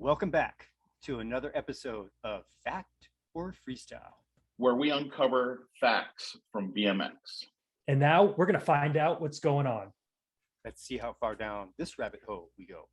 Welcome back to another episode of Fact or Freestyle, where we uncover facts from BMX. And now we're going to find out what's going on. Let's see how far down this rabbit hole we go.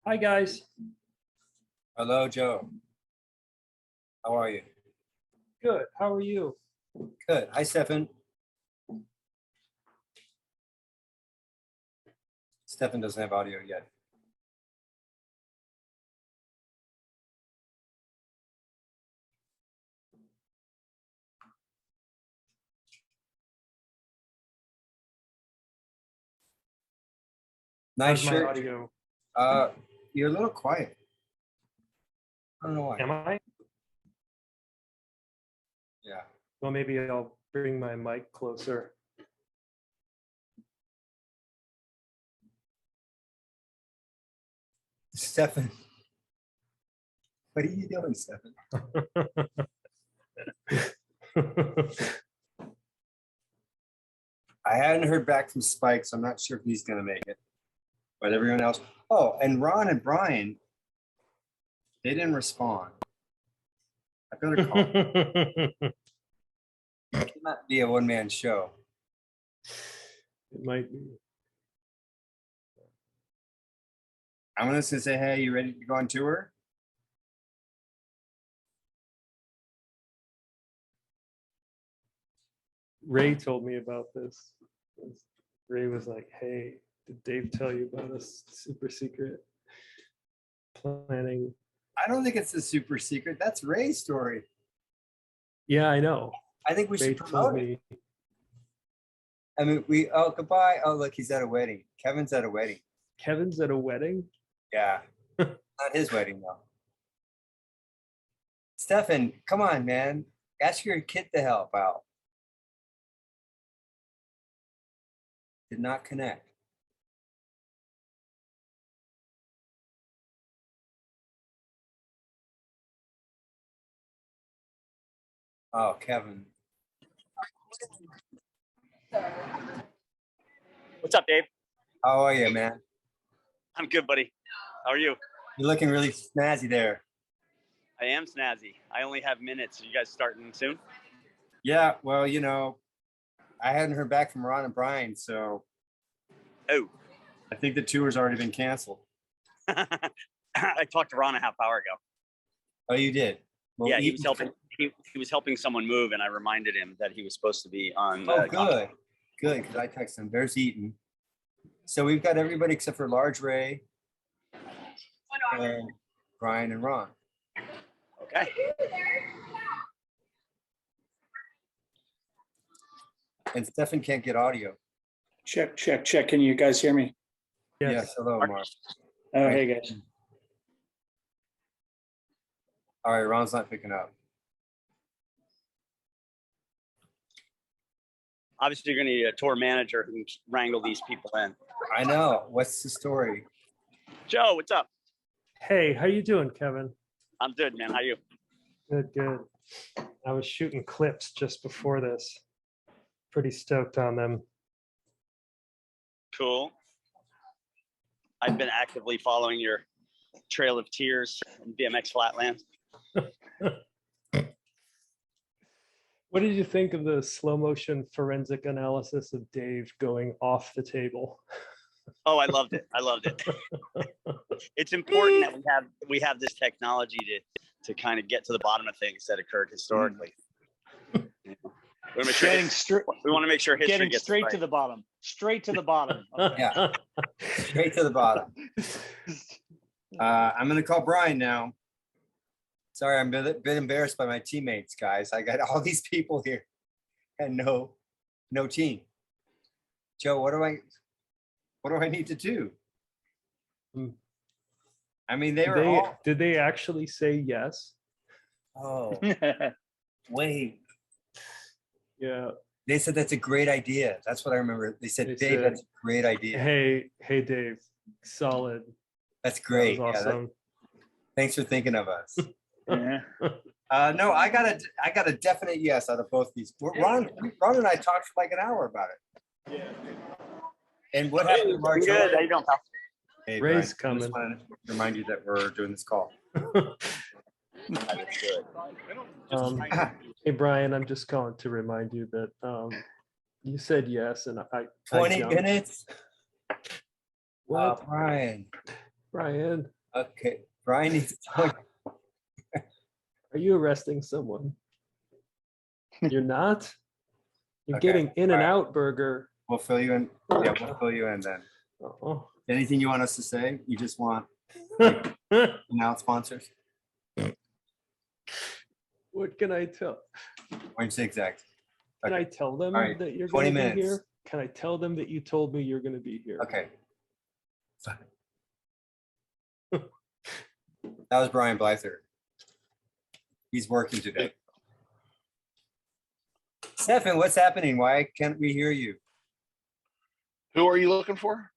Hi, guys. Hello, Joe. How are you? Good. How are you? Good. Hi, Stefan. Stefan doesn't have audio yet. Nice How's my shirt. audio? You're a little quiet. I don't know why. Am I? Yeah. Well, maybe I'll bring my mic closer. Stefan. What are you doing, Stefan? I hadn't heard back from Spike, so I'm not sure if he's going to make it. But everyone else. Oh, and Ron and Brian, they didn't respond. I better call them. It cannot be a one-man show. It might be. I'm going to say, hey, you ready to go on tour? Ray told me about this. Ray was like, hey, did Dave tell you about a super secret planning? I don't think it's a super secret. That's Ray's story. Yeah, I know. I think we Ray should told promote it. me. I mean, oh, goodbye. Oh, look, he's at a wedding. Kevin's at a wedding. Kevin's at a wedding? Yeah. Not his wedding, though. Stefan, come on, man. Ask your kid to help out. Did not connect. Oh, Kevin. What's up, Dave? How are you, man? I'm good, buddy. How are you? You're looking really snazzy there. I am snazzy. I only have minutes. Are you guys starting soon? Yeah, well, you know, I hadn't heard back from Ron and Brian, so Oh. I think the tour's already been canceled. I talked to Ron a half hour ago. Oh, you did? Well, Yeah, he was helping. He was helping someone move, and I reminded him that he was supposed to be on. Oh, good. Good, because I texted him. There's Eaton. So we've got everybody except for Large Ray, and Brian and Ron. Okay. And Stefan can't get audio. Check, check, check. Can you guys hear me? Yes, hello, Mark. Oh, hey, guys. All right, Ron's not picking up. Obviously, you're going to need a tour manager who can wrangle these people in. I know. What's the story? Joe, what's up? Hey, how you doing, Kevin? I'm good, man. How you? Good, good. I was shooting clips just before this. Pretty stoked on them. Cool. I've been actively following your trail of tears in BMX Flatland. What did you think of the slow motion forensic analysis of Dave going off the table? Oh, I loved it. I loved it. It's important that we have this technology to kind of get to the bottom of things that occurred historically. We want to make sure history Getting gets straight right. to the bottom. Straight to the bottom. Okay. Yeah, straight to the bottom. I'm going to call Brian now. Sorry, I'm a bit embarrassed by my teammates, guys. I got all these people here and no team. Joe, what do I need to do? I mean, Did they actually say yes? Oh, wait. Yeah. They said that's a great idea. That's what I remember. They said, They Dave, said, that's a great idea. Hey, Dave, solid. That's That great. was Yeah, awesome. thanks for thinking of us. Yeah. No, I got a definite yes out of both these. Ron and I talked for like an hour about it. And what happened to March? Good. How you doing, pal? Hey, Ray's Brian, I coming. just wanted to remind you that we're doing this call. Hey Brian, I'm just calling to remind you that you said yes, and I 20 jumped. minutes? What? Brian. Brian, Okay. Brian needs to talk. are you arresting someone? You're not? You're Okay, getting in and Brian. out burger. We'll fill you in. Yeah, we'll fill you in then. Oh. Anything you want us to say? You just want announce sponsors? What can I tell? Orange Zigzag. Can Okay. I tell them All right, that you're 20 going to be minutes. here? Can I tell them that you told me you're going to be here? Okay. That was Brian Blyther. He's working today. Stefan, what's happening? Why can't we hear you? Who are you looking for?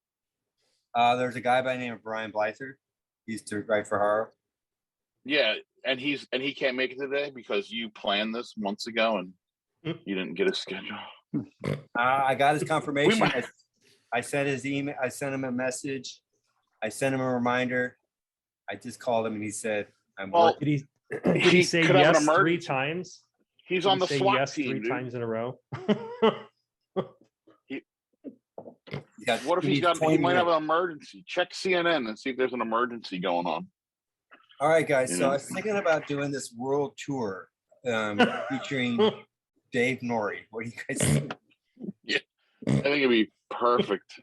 There's a guy by the name of Brian Blyther. He's to write for Haro. Yeah, and he can't make it today because you planned this months ago and you didn't get a schedule. I got his confirmation. might- I sent his email. I sent him a message. I sent him a reminder. I just called him and he said, "I'm Well, working." Did he say could have an yes 3 emergency. times? He's Did on he the say SWAT yes team, 3 dude. times in a row? He's got- What if he he's needs got? 20 He might have minutes. an emergency. Check CNN and see if there's an emergency going on. All right, guys. You So know? I was thinking about doing this world tour featuring Dave Norrie. What do you guys think? I think it'd be perfect.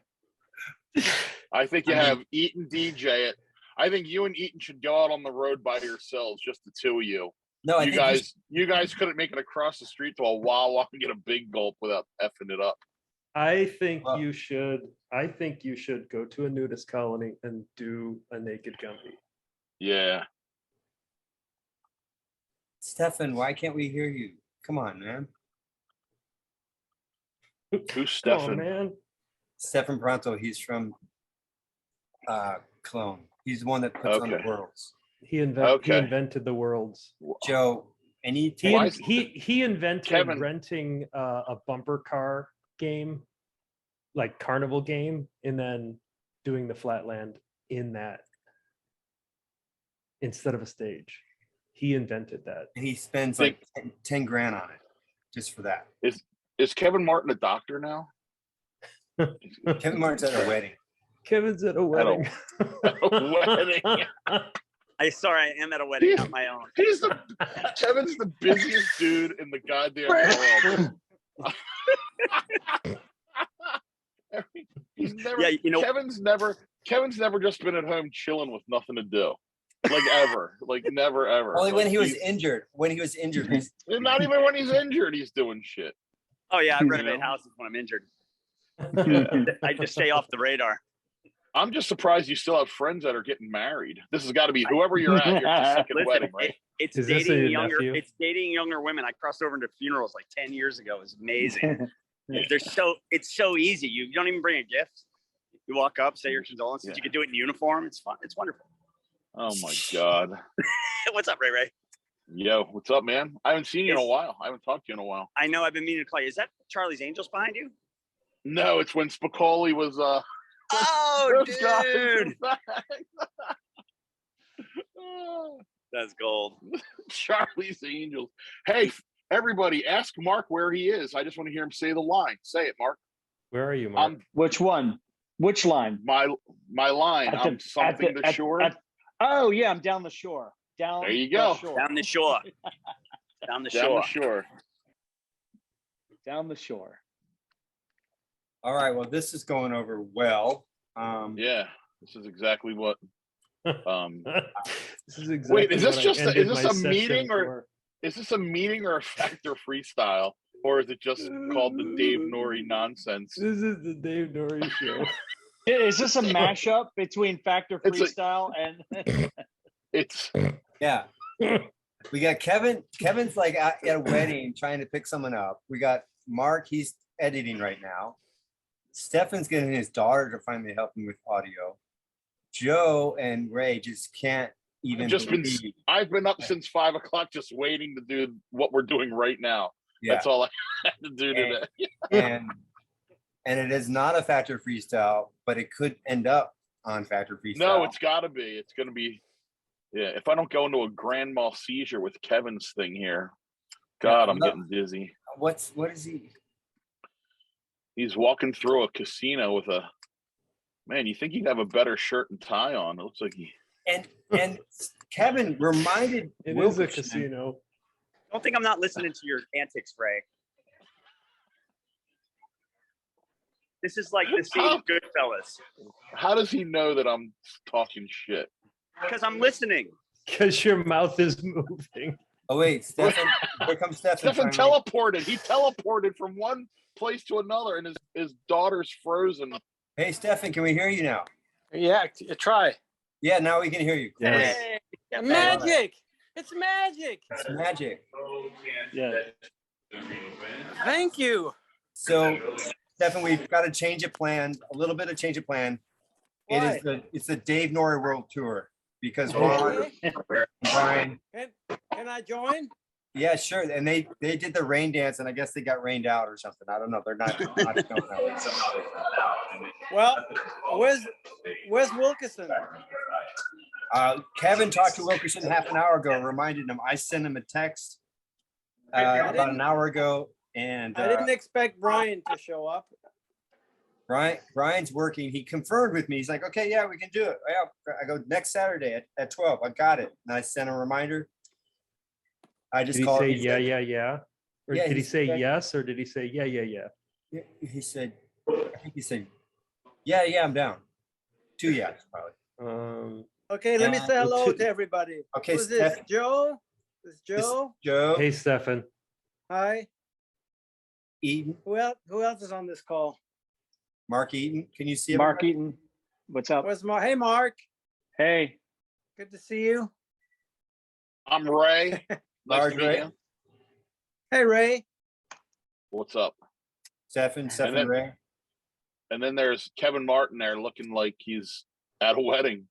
I think you have Eaton DJ it. I think you and Eaton should go out on the road by yourselves, just the two of you. No, I You think you guys couldn't make it across the street to a Wawa and get a big gulp without effing it up. I think Well- you should. I think you should go to a nudist colony and do a naked Gumby. Yeah. Stefan, why can't we hear you? Come on, man. Who's Come on, Stefan? man. Stefan Pronto, he's from Cologne. He's the one that puts on the Okay. worlds. He Okay. invented the worlds. Joe, any He Why in- he invented Kevin- renting a bumper car game, like carnival game, and then doing the flatland in that instead of a stage. He invented that. and he spends like 10 grand on it just for that. Is Kevin Martin a doctor now? Kevin Martin's at a wedding. Kevin's at a wedding. Wedding. I am at a wedding, not my own. Kevin's the busiest dude in the goddamn world. He's never. Yeah, you know- Kevin's never just been at home chilling with nothing to do, like ever, like never ever. Only when Like, he was he's- injured. When he was injured. he's- Not even when he's injured, he's doing shit. Oh yeah, I You renovate know? houses when I'm injured. I just stay off the radar. I'm just surprised you still have friends that are getting married. This has got to be whoever you're at. Your second Listen, wedding, right? it's Is this dating a younger. nephew? It's dating younger women. I crossed over into funerals like 10 years ago. It's amazing. It's so easy. You don't even bring a gift. You walk up, say your condolences. Yeah. You can do it in uniform. It's fun. It's wonderful. Oh my god. What's up, Ray Ray? Yo, what's up, man? I haven't seen you in a while. I haven't talked to you in a while. I know I've been meaning to call you. Is that Charlie's Angels behind you? No, it's when Spicoli was Oh, those guys dude. in fact. That's gold. Charlie's Angels. Hey, everybody, ask Mark where he is. I just want to hear him say the line. Say it, Mark. Where are you, Mark? I'm Which one? Which line? my line. At the- I'm something to shore. Oh yeah, I'm down the shore. Down. There you the go. shore. Down the shore. Down the Down shore. the shore. Down the shore. All right. Well, this is going over well. Yeah, this is exactly what. This is exactly is this what I just ended is this my a session meeting or for. is this a meeting or a factor freestyle, or is it just called the Dave Norrie nonsense? This is the Dave Norrie show. Is this a mashup between Factor It's a- Freestyle and? It's Yeah. We got Kevin. Kevin's like at a wedding trying to pick someone up. We got Mark, he's editing right now. Stefan's getting his daughter to finally help him with audio. Joe and Ray just can't even believe. I've been up since 5 o'clock just waiting to do what we're doing right now. Yeah. That's all I had to do today. And it is not a Factor Freestyle, but it could end up on Factor Freestyle. No, it's got to be. It's going to be. Yeah, if I don't go into a grand mal seizure with Kevin's thing here, God, I'm getting dizzy. What is he? He's walking through a casino with a man. You think he'd have a better shirt and tie on? It looks like he. And Kevin reminded It is a Wilkerson- casino. Don't think I'm not listening to your antics, Ray. This is like the scene of Goodfellas. How does he know that I'm talking shit? Because I'm listening. Because your mouth is moving. Oh wait, Stefan! Here comes Stefan. Stefan teleported. He teleported from one place to another, and his daughter's frozen. Hey, Stefan, can we hear you now? Yeah, try. Yeah, now we can hear you. Yes. Hey, magic! It's magic! It's magic. Yeah. Thank you. So, Stefan, we've got a change of plan. A little bit of change of plan. Why? It's the Dave Norrie World Tour because Ron, Brian. Can I join? Yeah, sure. And they did the rain dance, and I guess they got rained out or something. I don't know. They're not showing up. Well, where's Wilkerson? Kevin talked to Wilkerson half an hour ago and reminded him. I sent him a text about an hour ago, and I didn't expect Brian to show up. Brian's working. He confirmed with me. He's like, okay, yeah, we can do it. Yeah. I go next Saturday at 12. I got it. And I sent a reminder. I just Did he called. say He yeah, said- yeah, yeah? Or Yeah, did he he say said- yes, or did he say yeah, yeah, yeah? Yeah, he said, I think he said, yeah, I'm down. 2 yeahs, probably. Okay, let me say well, hello two- to everybody. Okay, Who's this? Steph- Joe? This is This- Joe? Joe, Hey, Stefan. Hi. Eaton, Who else is on this call? Mark Eaton. Can you see Mark everybody? Eaton, what's up? Where's Mark? Hey, Mark. Hey, Good to see you. I'm Ray. Nice Large to meet Ray. you. Hey, Ray. What's up? Stefan then- Ray. And then there's Kevin Martin there looking like he's at a wedding.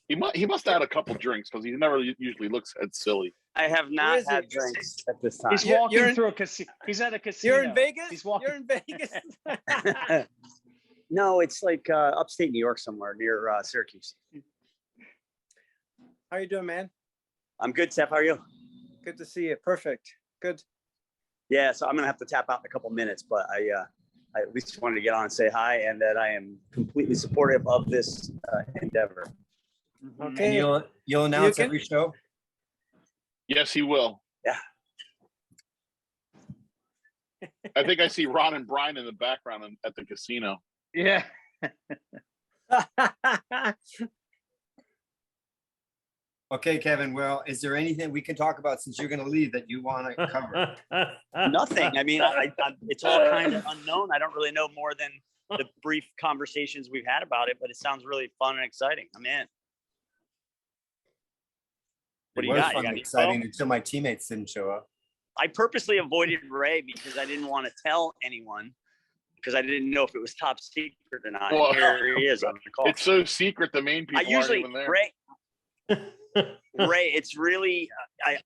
He must have had a couple drinks because he never usually looks that silly. I have Where not is had he? drinks at this time. he's You're walking in- through a casino. He's at a casino. You're in Vegas? He's walking. You're in Vegas? No, it's like upstate New York somewhere near Syracuse. How you doing, man? I'm good, Steph. How are you? Good to see you. Perfect. Good. Yeah, so I'm gonna have to tap out in a couple minutes, but I at least wanted to get on and say hi, and that I am completely supportive of this endeavor. And Okay. you'll announce can- every show. Yes, he will. Yeah. I think I see Ron and Brian in the background at the casino. Yeah. Okay, Kevin. Well, is there anything we can talk about since you're going to leave that you want to cover? Nothing. I mean, it's all kind of unknown. I don't really know more than the brief conversations we've had about it, but it sounds really fun and exciting. I'm in. What do you It was got? You fun got and any exciting info? until my teammates didn't show up. I purposely avoided Ray because I didn't want to tell anyone because I didn't know if it was top secret or not. Well, And here he is on the call. It's so secret the main people I usually aren't even there. Ray, it's really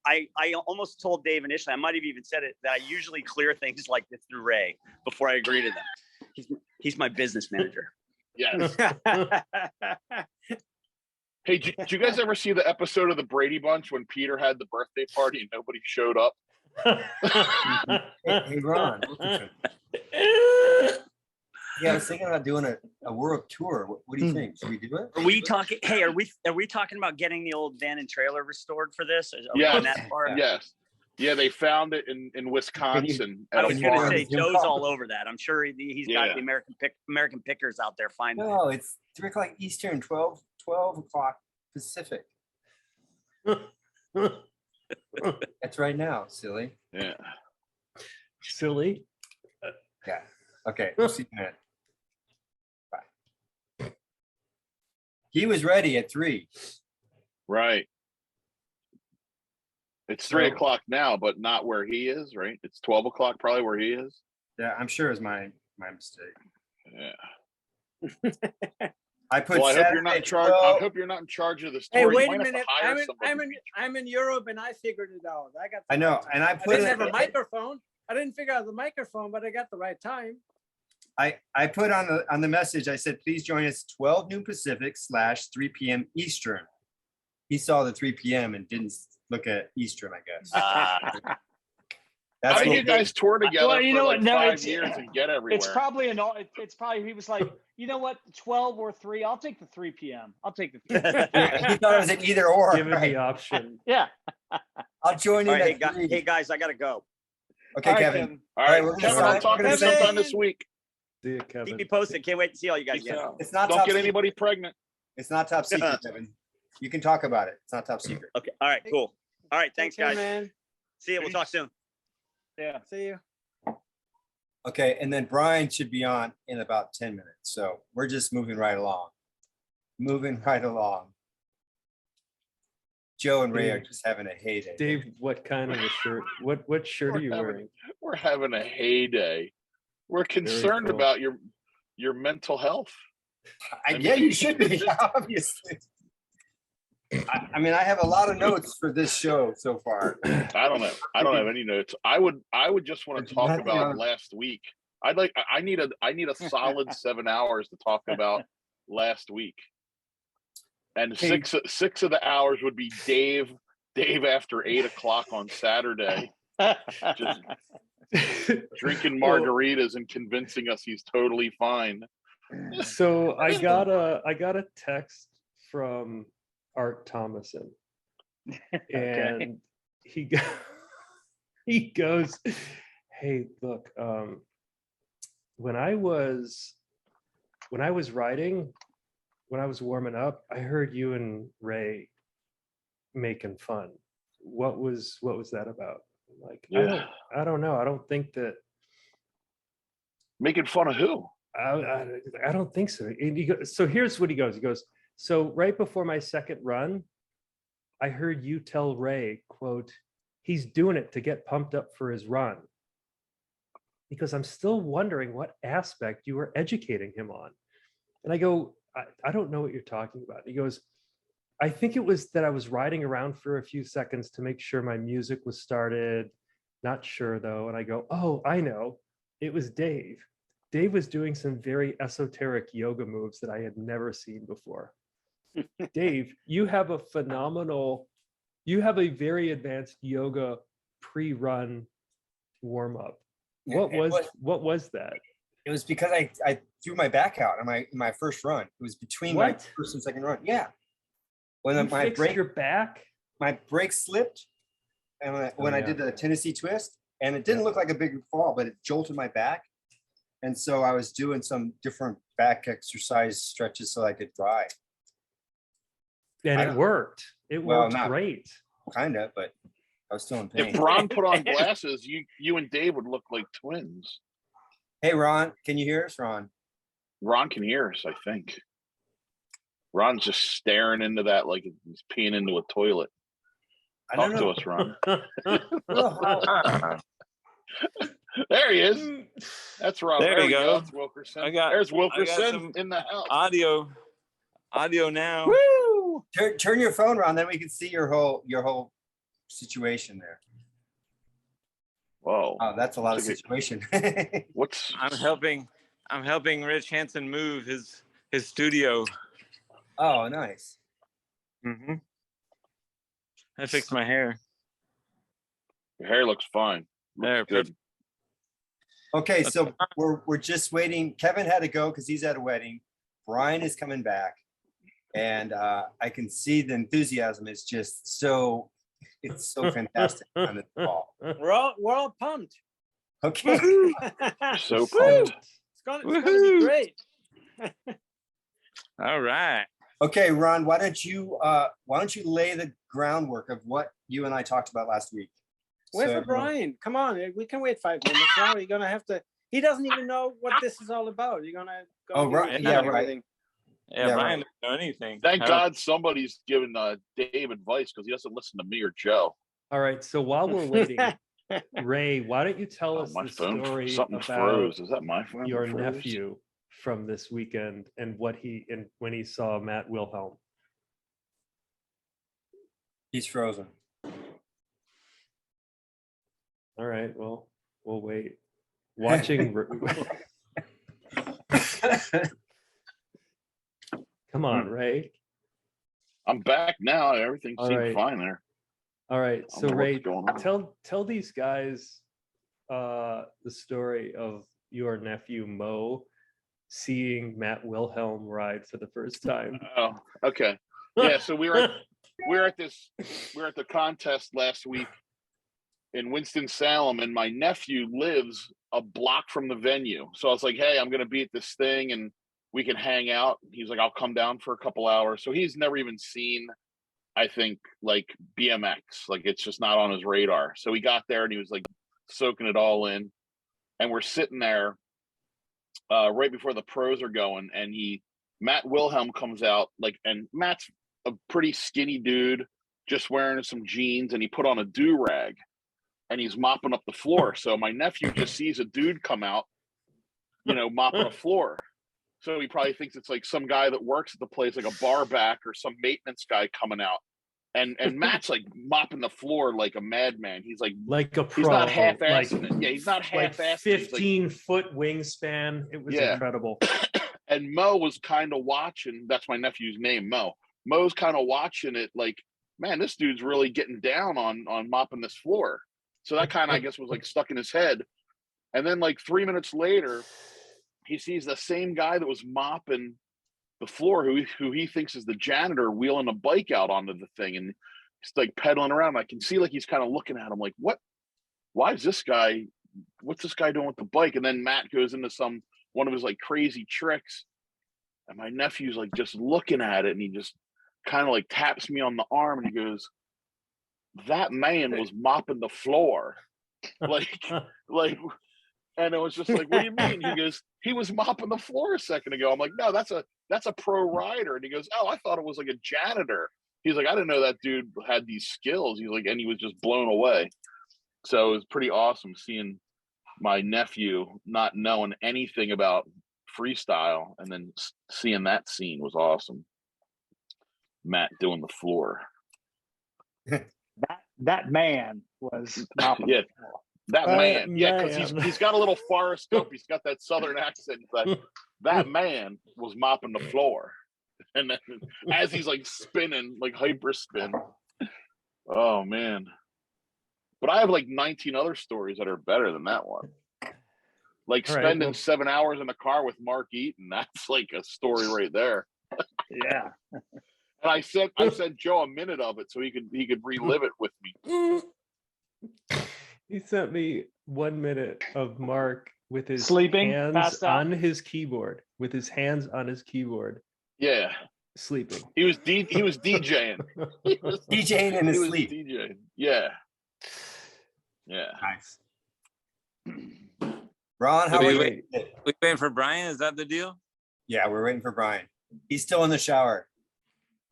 I almost told Dave initially, I might have even said it, that I usually clear things like this through Ray before I agree to them. He's my business manager. Yes. Hey, did you guys ever see the episode of the Brady Bunch when Peter had the birthday party and nobody showed up? Hey, Ron. Yeah, I was thinking about doing a world tour. What do you think? Should we do it? Are we talking? Hey, are we talking about getting the old van and trailer restored for this? Are we Yes. on that part? Yes. Yeah, they found it in Wisconsin. I at a was going to farm. say Joe's all over that. I'm sure he's got Yeah. the American pickers out there finding it. No, it's 3 o'clock Eastern, 12 o'clock Pacific. That's right now, silly. Yeah. Silly. Yeah. Okay. We'll see you in a minute. Bye. He was ready at 3. Right. It's 3 So- o'clock now, but not where he is, right? It's 12 o'clock, probably where he is. Yeah, I'm sure it's my mistake. Yeah. I put Well, I hope you're not Saturday in charge. I 12. hope you're not in charge of the Hey, story. You wait a might have to minute. hire I'm in, somebody. I'm in, I'm in Europe and I figured it out. I got. the I know, right time. and I I put didn't it. have a microphone. I didn't figure out the microphone, but I got the right time. I put on the message. I said, please join us 12 noon Pacific / 3 p.m. Eastern. He saw the 3 p.m. and didn't look at Eastern, I guess. How That's did you what, guys tour together Well, you for know like what? No, 5 it's- years and get everywhere? It's probably it's probably he was like, you know what, 12 or 3. I'll take the 3 p.m. I'll take the 3. he thought it was an either or. Given Right. the option. Yeah. I'll join All in right, at 3. hey guys, I gotta go. Okay, All right, Kevin. All All right, right, we're gonna Kevin, sign- I'll talk to we're you gonna sometime say- this week. See you, Keep Kevin. me posted. Can't wait to see all you guys Peace again. out. It's not Don't top get secret. anybody pregnant. It's not top secret, Kevin. You can talk about it. It's not top secret. Okay. All right. Cool. All right. Thanks, Take care, guys. man. See you. We'll talk soon. Yeah. See you. Okay, and then Brian should be on in about 10 minutes. So we're just moving right along. Moving right along. Joe and Ray are just having a heyday. Dave, what kind of a shirt? What shirt are you wearing? We're having a heyday. We're concerned cool. about your mental health. Yeah, you should be, obviously. I mean, I have a lot of notes for this show so far. I don't know. I don't have any notes. I would just want to There's talk nothing about on- last week. I need a solid 7 hours to talk about last week. And Hey. six of the hours would be Dave after 8 o'clock on Saturday, just drinking margaritas and convincing us he's totally fine. So I got a text from Art Thomason, and he goes, "Hey, look, when I was writing, when I was warming up, I heard you and Ray making fun. What was that about?" I'm like, Yeah. I don't know. I don't think that. Making fun of who? I don't think so. And so here's what he goes. He goes, so right before my second run, I heard you tell Ray, quote, he's doing it to get pumped up for his run. Because I'm still wondering what aspect you were educating him on. And I go, I don't know what you're talking about. He goes, I think it was that I was riding around for a few seconds to make sure my music was started. Not sure though. And I go, oh, I know. It was Dave. Dave was doing some very esoteric yoga moves that I had never seen before. Dave, you have a very advanced yoga pre-run warm-up. What was that? It was because I threw my back out in my first run. It was between my What? first and second run. Yeah. When You my fixed brake your back? my brake slipped, and when I yeah. did the Tennessee twist, and it didn't look like a big fall, but it jolted my back, and so I was doing some different back exercise stretches so I could dry, And I it don't- worked. It Well, worked not- great. kind of, but I was still in If pain. Ron put on glasses, you and Dave would look like twins. Hey, Ron, can you hear us, Ron? Ron can hear us, I think. Ron's just staring into that like he's peeing into a toilet. I Talk don't to know. us, Ron. Well, There he is. That's Ron. There you go. That's Wilkerson. I got- There's I got Wilkerson some- in the house. Audio now. Woo! turn your phone around, then we can see your whole situation there. Whoa. Oh, that's a lot of Okay. situation. What's I'm helping Rich Hansen move his studio. Oh, nice. Mm-hmm. I fixed my hair. your hair looks fine. There, Looks good. Okay, so we're just waiting. Kevin had to go because he's at a wedding. Brian is coming back, and I can see the enthusiasm is just so fantastic on this call. We're all pumped. Okay, So Woo! pumped. It's gonna be great. All right. okay, Ron, why don't you lay the groundwork of what you and I talked about last week? Wait So- for Brian. Come on, we can wait 5 minutes now. You're gonna have to. He doesn't even know what this is all about. You're gonna go. Oh, give right. him Yeah, right. everything. Yeah, Yeah, Brian right. doesn't know anything. Thank I God somebody's giving Dave advice because he doesn't listen to me or Joe. All right. So while we're waiting, Ray, why don't you tell us My the phone, story something about froze. Is that my phone? that your froze? nephew from this weekend and when he saw Matt Wilhelm? He's frozen. All right. Well, we'll wait. Watching. Come on, Ray. I'm back now. Everything All seemed right. fine there. All right. I So don't know what's Ray, going on. tell these guys the story of your nephew Mo seeing Matt Wilhelm ride for the first time. Oh, okay. Yeah, so we were at the contest last week in Winston-Salem, and my nephew lives a block from the venue. So I was like, hey, I'm gonna be at this thing and we can hang out. He's like, I'll come down for a couple hours. So he's never even seen, I think, like BMX. Like it's just not on his radar. So he got there and he was like soaking it all in. And we're sitting there right before the pros are going, and Matt Wilhelm comes out, like, and Matt's a pretty skinny dude, just wearing some jeans, and he put on a do-rag and he's mopping up the floor. So my nephew just sees a dude come out, mopping the floor. So he probably thinks it's like some guy that works at the place, like a bar back or some maintenance guy coming out. And Matt's like mopping the floor like a madman. He's like a pro. He's not half-assing it. Yeah, he's not half-assing like 15-foot wingspan. It was incredible. And Mo was kind of watching. That's my nephew's name, Mo. Mo's kind of watching it like, man, this dude's really getting down on mopping this floor. So that kind of, I guess, was like stuck in his head. And then like 3 minutes later, he sees the same guy that was mopping the floor, who he thinks is the janitor, wheeling a bike out onto the thing, and he's like pedaling around. I can see like he's kind of looking at him like, what's this guy doing with the bike? And then Matt goes into one of his like crazy tricks, and my nephew's like just looking at it, and he just kind of like taps me on the arm, and he goes, that man was mopping the floor. like and it was just like, what do you mean? He goes, he was mopping the floor a second ago. I'm like, no, that's a pro rider. And he goes, oh, I thought it was like a janitor. He's like, I didn't know that dude had these skills. He's like, and he was just blown away. So it was pretty awesome seeing my nephew not knowing anything about freestyle, and then seeing that scene was awesome. Matt doing the floor. That man was mopping Yeah. the floor. That man, yeah, because he's got a little Forrest Gump. He's got that Southern accent. But that man was mopping the floor, and then as he's like spinning, like hyper spin. Oh man! But I have like 19 other stories that are better than that one. Like spending 7 hours in the car with Mark Eaton. That's like a story right there. Yeah. And I sent Joe a minute of it so he could relive it with me. He sent me 1 minute of Mark with his sleeping, hands on his keyboard, Yeah, sleeping. He was DJing. He was DJing in his sleep. DJing. Yeah. Nice. Ron, how are you? We waiting for Brian? Is that the deal? Yeah, we're waiting for Brian. He's still in the shower.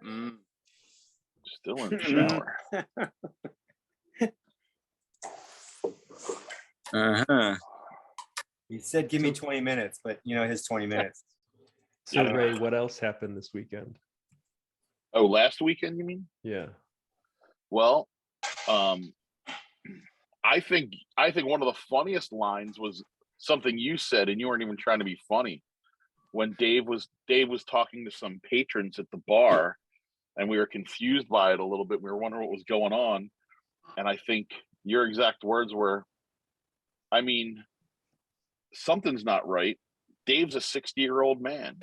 Still in the shower. He said, give me 20 minutes, but his 20 minutes. So Ray, what else happened this weekend? Oh, last weekend, you mean? Yeah. Well, I think one of the funniest lines was something you said, and you weren't even trying to be funny. When Dave was talking to some patrons at the bar, and we were confused by it a little bit. We were wondering what was going on. And I think your exact words were, I mean, something's not right. Dave's a 60-year-old man.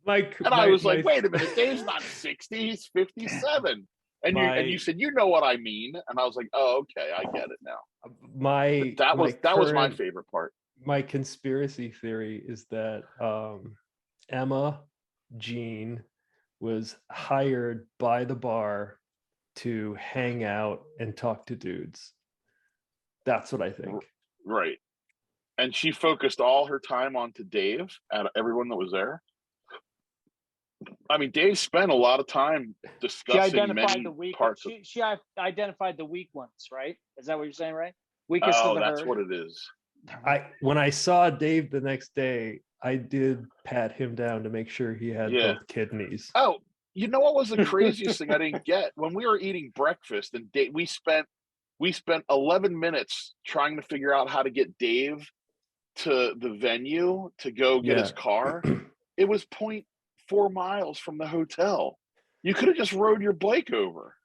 And I was like, wait a minute, Dave's not 60, he's 57. And you said, you know what I mean. And I was like, oh, okay, I get it now. That was my favorite part. My conspiracy theory is that Emma Jean was hired by the bar to hang out and talk to dudes. That's what I think. Right. And she focused all her time onto Dave and everyone that was there. I mean, Dave spent a lot of time She discussing identified many the weak. parts of. She identified the weak ones, right? Is that what you're saying, right? Weakest Oh, of the that's herd. what it is. When I saw Dave the next day, I did pat him down to make sure he had Yeah. both kidneys. Oh, you know what was the craziest thing I didn't get? When we were eating breakfast and we spent 11 minutes trying to figure out how to get Dave to the venue to go get his car. It was 0.4 miles from the hotel. You could have just rode your bike over.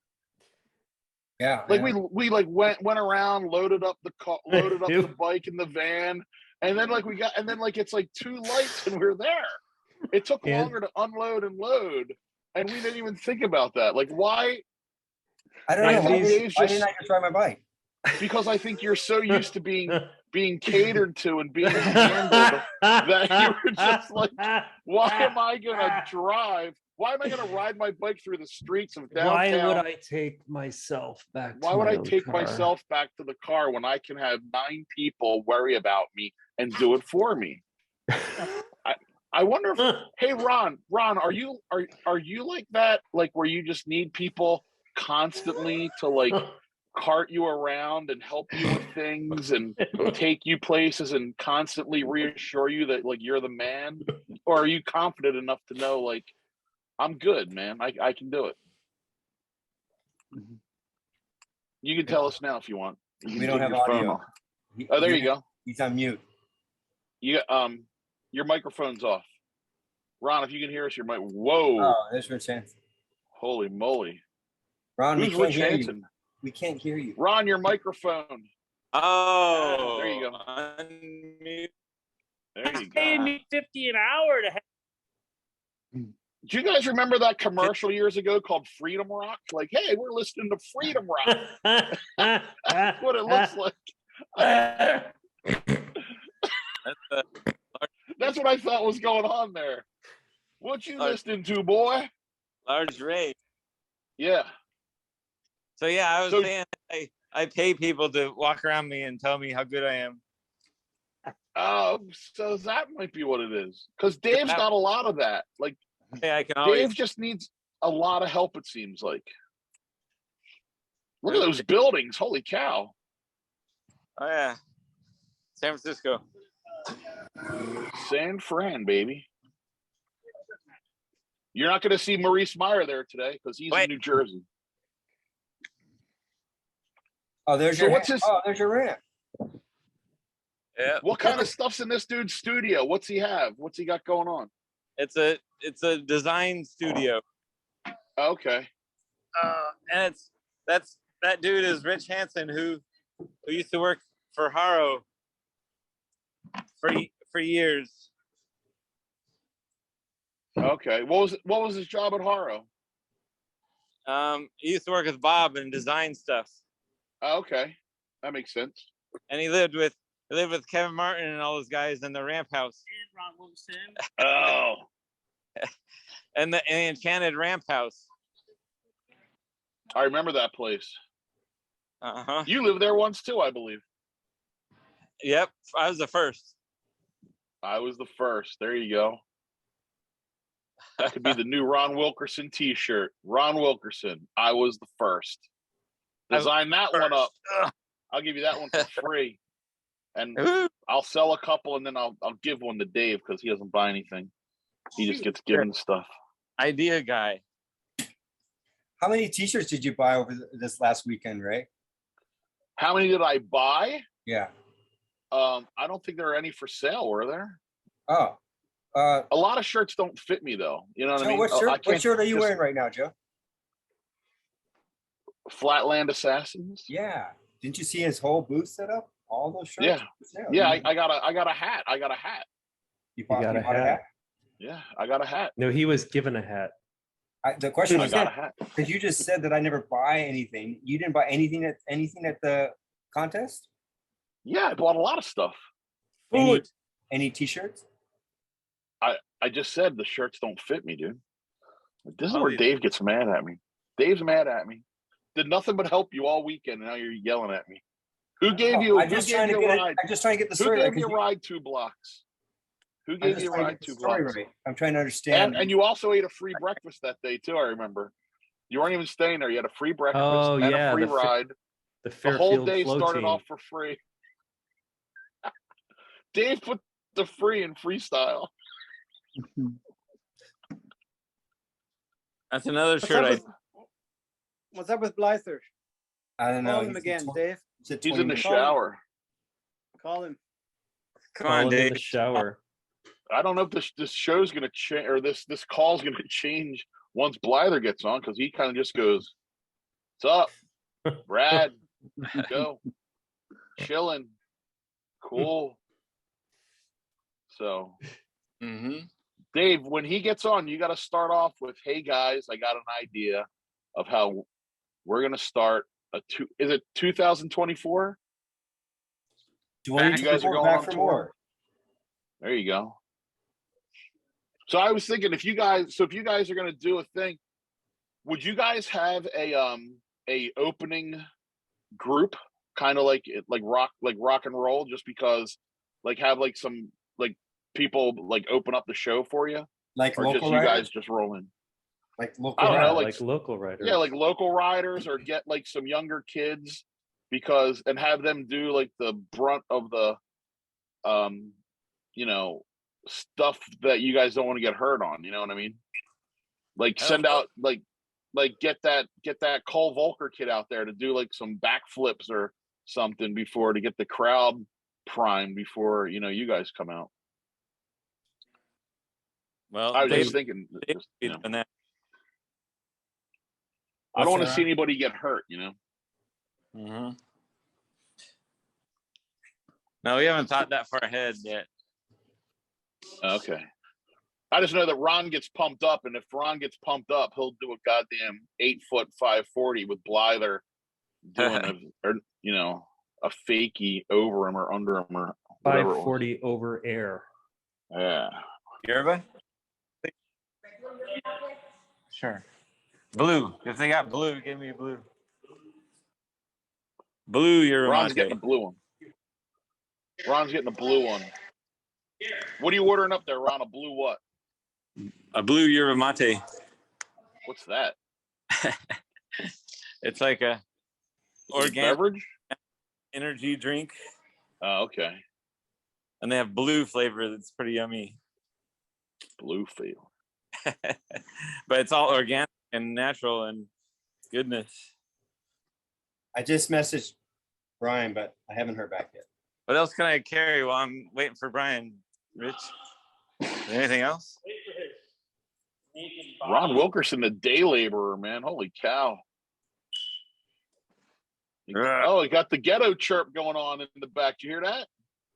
Yeah. Like we like went around, loaded up the car, loaded up the bike in the van, and then it's like 2 lights and we're there. It took longer to unload and load, and we didn't even think about that. Like, why? I don't know. Why Dave's didn't I just ride my bike? Because I think you're so used to being catered to and being handled that you were just like, why am I gonna drive? Why am I gonna ride my bike through the streets of downtown? Why would I take myself back? Why would I take myself back to the car when I can have 9 people worry about me and do it for me? I wonder if, hey Ron, are you like that? Like where you just need people constantly to like cart you around and help you with things and take you places and constantly reassure you that like you're the man? Or are you confident enough to know like I'm good, man, I can do it? You can tell us now if you want. You We can don't take have your phone audio. off. Oh, there you go. He's on mute. You your microphone's off. Ron, if you can hear us, your mic. Whoa. Oh, there's Rich Hansen. Holy moly. Ron, Who's we can't Rich hear Hansen? you. We can't hear you. Ron, your microphone. Oh, There you go. Unmute. There you Paying go. me $50 an hour to have. Do you guys remember that commercial years ago called Freedom Rock? Like, hey, we're listening to Freedom Rock. That's what it looks like. That's what I thought was going on there. What you listening to, boy? Large Ray. Yeah. So yeah, I was So- saying I pay people to walk around me and tell me how good I am. So that might be what it is. Because Dave's got a lot of that. Like, Yeah, I can always. Dave just needs a lot of help, it seems like. Look at those buildings. Holy cow. Oh yeah, San Francisco. San Fran, baby. You're not going to see Maurice Meyer there today because he's in New Jersey. Oh, there's So your what's his? Oh, there's your ramp. Yeah, What kind of stuff's in this dude's studio? What's he have? What's he got going on? it's a design studio. Okay. And that dude is Rich Hansen who used to work for Haro for years. Okay. What was his job at Haro? He used to work with Bob and design stuff. Okay. That makes sense. And he lived with Kevin Martin and all those guys in the Ramp House. And Ron Wilson. Oh. And the Enchanted Ramp House. I remember that place. Uh-huh. You lived there once too, I believe. Yep. I was the first. I was the first. There you go. That could be the new Ron Wilkerson t-shirt. Ron Wilkerson. I was the first. Design that one up. I'll give you that one for free. And I'll sell a couple and then I'll give one to Dave because he doesn't buy anything. He just gets given stuff. Idea guy. How many t-shirts did you buy over this last weekend, Ray? How many did I buy? Yeah. I don't think there are any for sale, were there? Oh. A lot of shirts don't fit me though. You know what Joe, I mean? what shirt are you wearing right now, Joe? Flatland Assassins. Yeah. Didn't you see his whole booth set up? All those shirts? Yeah. I got a hat. You got a hat? Yeah, I got a hat. No, he was given a hat. The question I is, got a hat. because you just said that I never buy anything. You didn't buy anything at the contest? Yeah, I bought a lot of stuff. Any t-shirts? I just said the shirts don't fit me, dude. This is where Dave gets mad at me. Dave's mad at me. Did nothing but help you all weekend, and now you're yelling at me. Who gave you? I'm just trying to get the story. Who gave you a ride 2 blocks? Who I'm gave just you a trying to ride get the to story Blythe? right. I'm trying to understand. And you also ate a free breakfast that day too. I remember. You weren't even staying there. You had a free breakfast Oh, and yeah, a free the ride. The The whole Fairfield day flow started team. off for free. Dave put the free in freestyle. That's another What's shirt up I with, what's up with Blyther? I don't know. Call him again, Dave. He's in the Call him. shower. Call him. come Call on, him in Dave. the shower. I don't know if this show's gonna change or this call's gonna change once Blyther gets on because he kind of just goes, "What's up, Brad? Go, chilling, cool." So, Dave, when he gets on, you got to start off with, "Hey guys, I got an idea of how we're gonna start is it 2024? You guys are going back on for tour? more. There you go. So I was thinking if you guys are gonna do a thing, would you guys have a opening group kind of like rock and roll just because like have like some like people like open up the show for you? Like or local just you riders? guys just roll in? Like local I don't know, riders. like local riders. Yeah, like local riders or get like some younger kids because and have them do like the brunt of the you know, stuff that you guys don't want to get hurt on, you know what I mean? Like send out like get that Cole Volker kid out there to do like some backflips or something before to get the crowd primed before, you know, you guys come out. Well, I was Dave, just thinking, just, you know, doing that. I don't want What's to that? see anybody get hurt, you know? Mm-hmm. No, we haven't thought that far ahead yet. Okay. I just know that Ron gets pumped up, and if Ron gets pumped up, he'll do a goddamn 8-foot 540 with Blyther doing you know, a fakie over him or under him or whatever. 540 over air. Yeah. Yerba? Sure. Blue. If they got blue, give me blue. Blue Yerba Ron's mate. getting a blue one. Ron's getting a blue one. What are you ordering up there, Ron? A blue what? A blue Yerba mate. What's that? It's like a organic beverage energy drink. Oh, okay. And they have blue flavor that's pretty yummy. Blue flavor. But it's all organic and natural and goodness. I just messaged Brian, but I haven't heard back yet. What else can I carry while I'm waiting for Brian, Rich? Anything else? Ron Wilkerson, the day laborer, man. Holy cow. Oh, he got the ghetto chirp going on in the back. Did you hear that?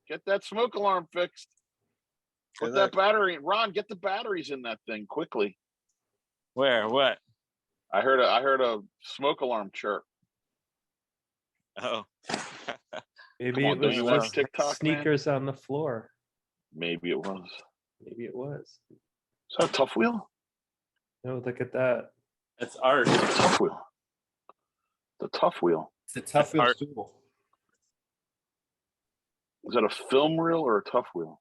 Get that smoke alarm fixed. Put that battery. Ron, get the batteries in that thing quickly. Where? What? I heard a smoke alarm chirp. Oh. Maybe on, it don't was you watch just TikTok, man? sneakers on the floor. Maybe it was. Maybe it was. Is that a tough wheel? No, look at that. That's art. It's a tough wheel. The tough wheel. It's a tough wheel art. stool. Is that a film reel or a tough wheel?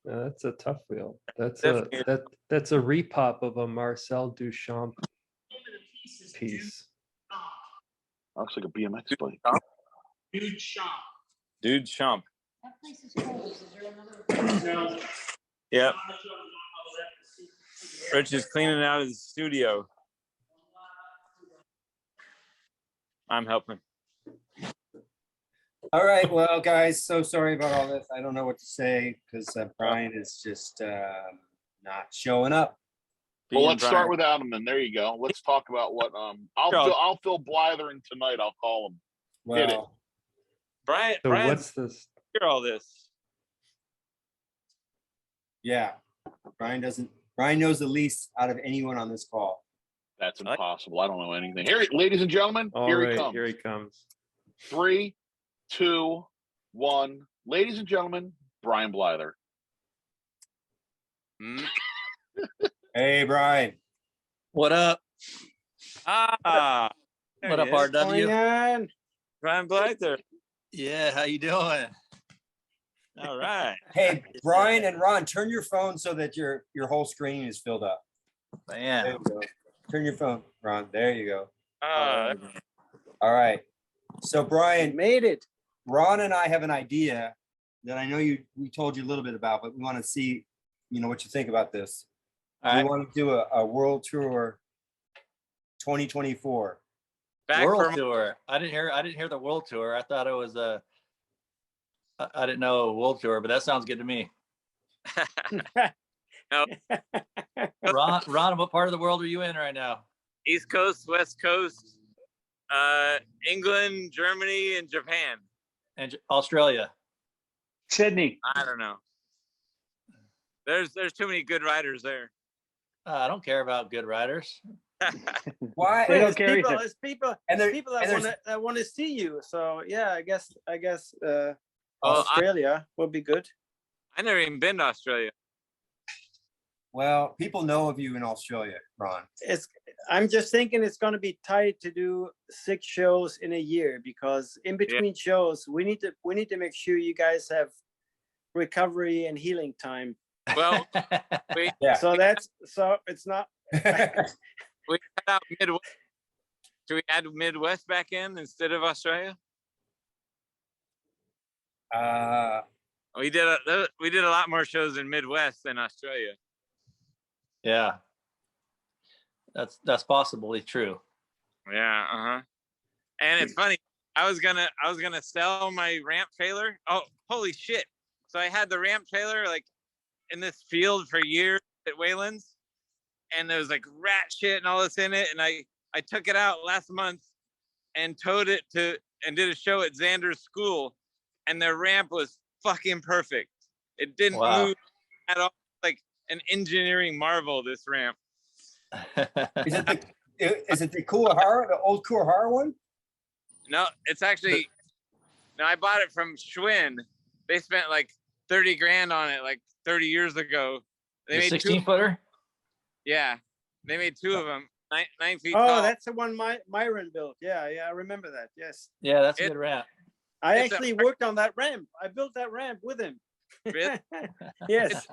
No, that's a tough wheel. That's Definitely. that's a repop of a Marcel Duchamp piece. Looks like a BMX bike. Dude shop. Dude Chomp. That place is cold. Is there another? No. Yep. Rich is cleaning out his studio. I'm helping. All right, well, guys, so sorry about all this. I don't know what to say because Brian is just not showing up. Well, let's start without him then. There you go. Let's talk about what I'll fill Blyther in tonight. I'll call him. Hit it. Well, Brian. So Brian, what's this? hear all this. yeah, Brian knows the least out of anyone on this call. That's impossible. I don't know anything. Here, ladies and gentlemen, All here right, he comes. here he comes. 3, 2, 1. Ladies and gentlemen, Brian Blyther. Hey, Brian. What up? Ah. What up, RW? Brian. Brian Blyther. Yeah, how you doing? All right. Hey, Brian and Ron, turn your phone so that your whole screen is filled up. There Man. you go. Turn your phone, Ron. There you go. Uh, All right. So Brian, Made it. Ron and I have an idea that I know we told you a little bit about, but we want to see, what you think about this. All We right. want to do a world tour 2024. back World for tour. I didn't hear the world tour. I thought it was I didn't know a world tour, but that sounds good to me. Ron, what part of the world are you in right now? East Coast, West Coast, England, Germany, and Japan. And Australia. Sydney. I don't know. There's too many good riders there. I don't care about good riders. Why? We don't There's care people, either. there's people, And there- people and there's- that want to see you. So yeah, I guess Oh, Australia would be good. I never even been to Australia. Well, people know of you in Australia, Ron. I'm just thinking it's going to be tight to do 6 shows in a year, because in between shows we need to make sure you guys have recovery and healing time. Well, we Yeah. So it's not. we cut out Midwest. Should we add Midwest back in instead of Australia? We did a lot more shows in Midwest than Australia. Yeah. That's possibly true. Yeah, And it's funny. I was gonna sell my ramp trailer. Oh, holy shit! So I had the ramp trailer like in this field for years at Wayland's, and there was like rat shit and all this in it. And I took it out last month and towed it and did a show at Xander's school, and the ramp was fucking perfect. It didn't move at all. Like an engineering marvel, this ramp. Is it the cool Haro, the old cool Haro one? No, it's actually no. I bought it from Schwinn. They spent like 30 grand on it, like 30 years ago. They The made 16 footer. Yeah, they made 2 of them, 9 feet Oh, tall. that's the one Myron built. Yeah, I remember that. Yes. Yeah, that's a good ramp. I It's actually worked on that ramp. I built that ramp with him. Really? Yes.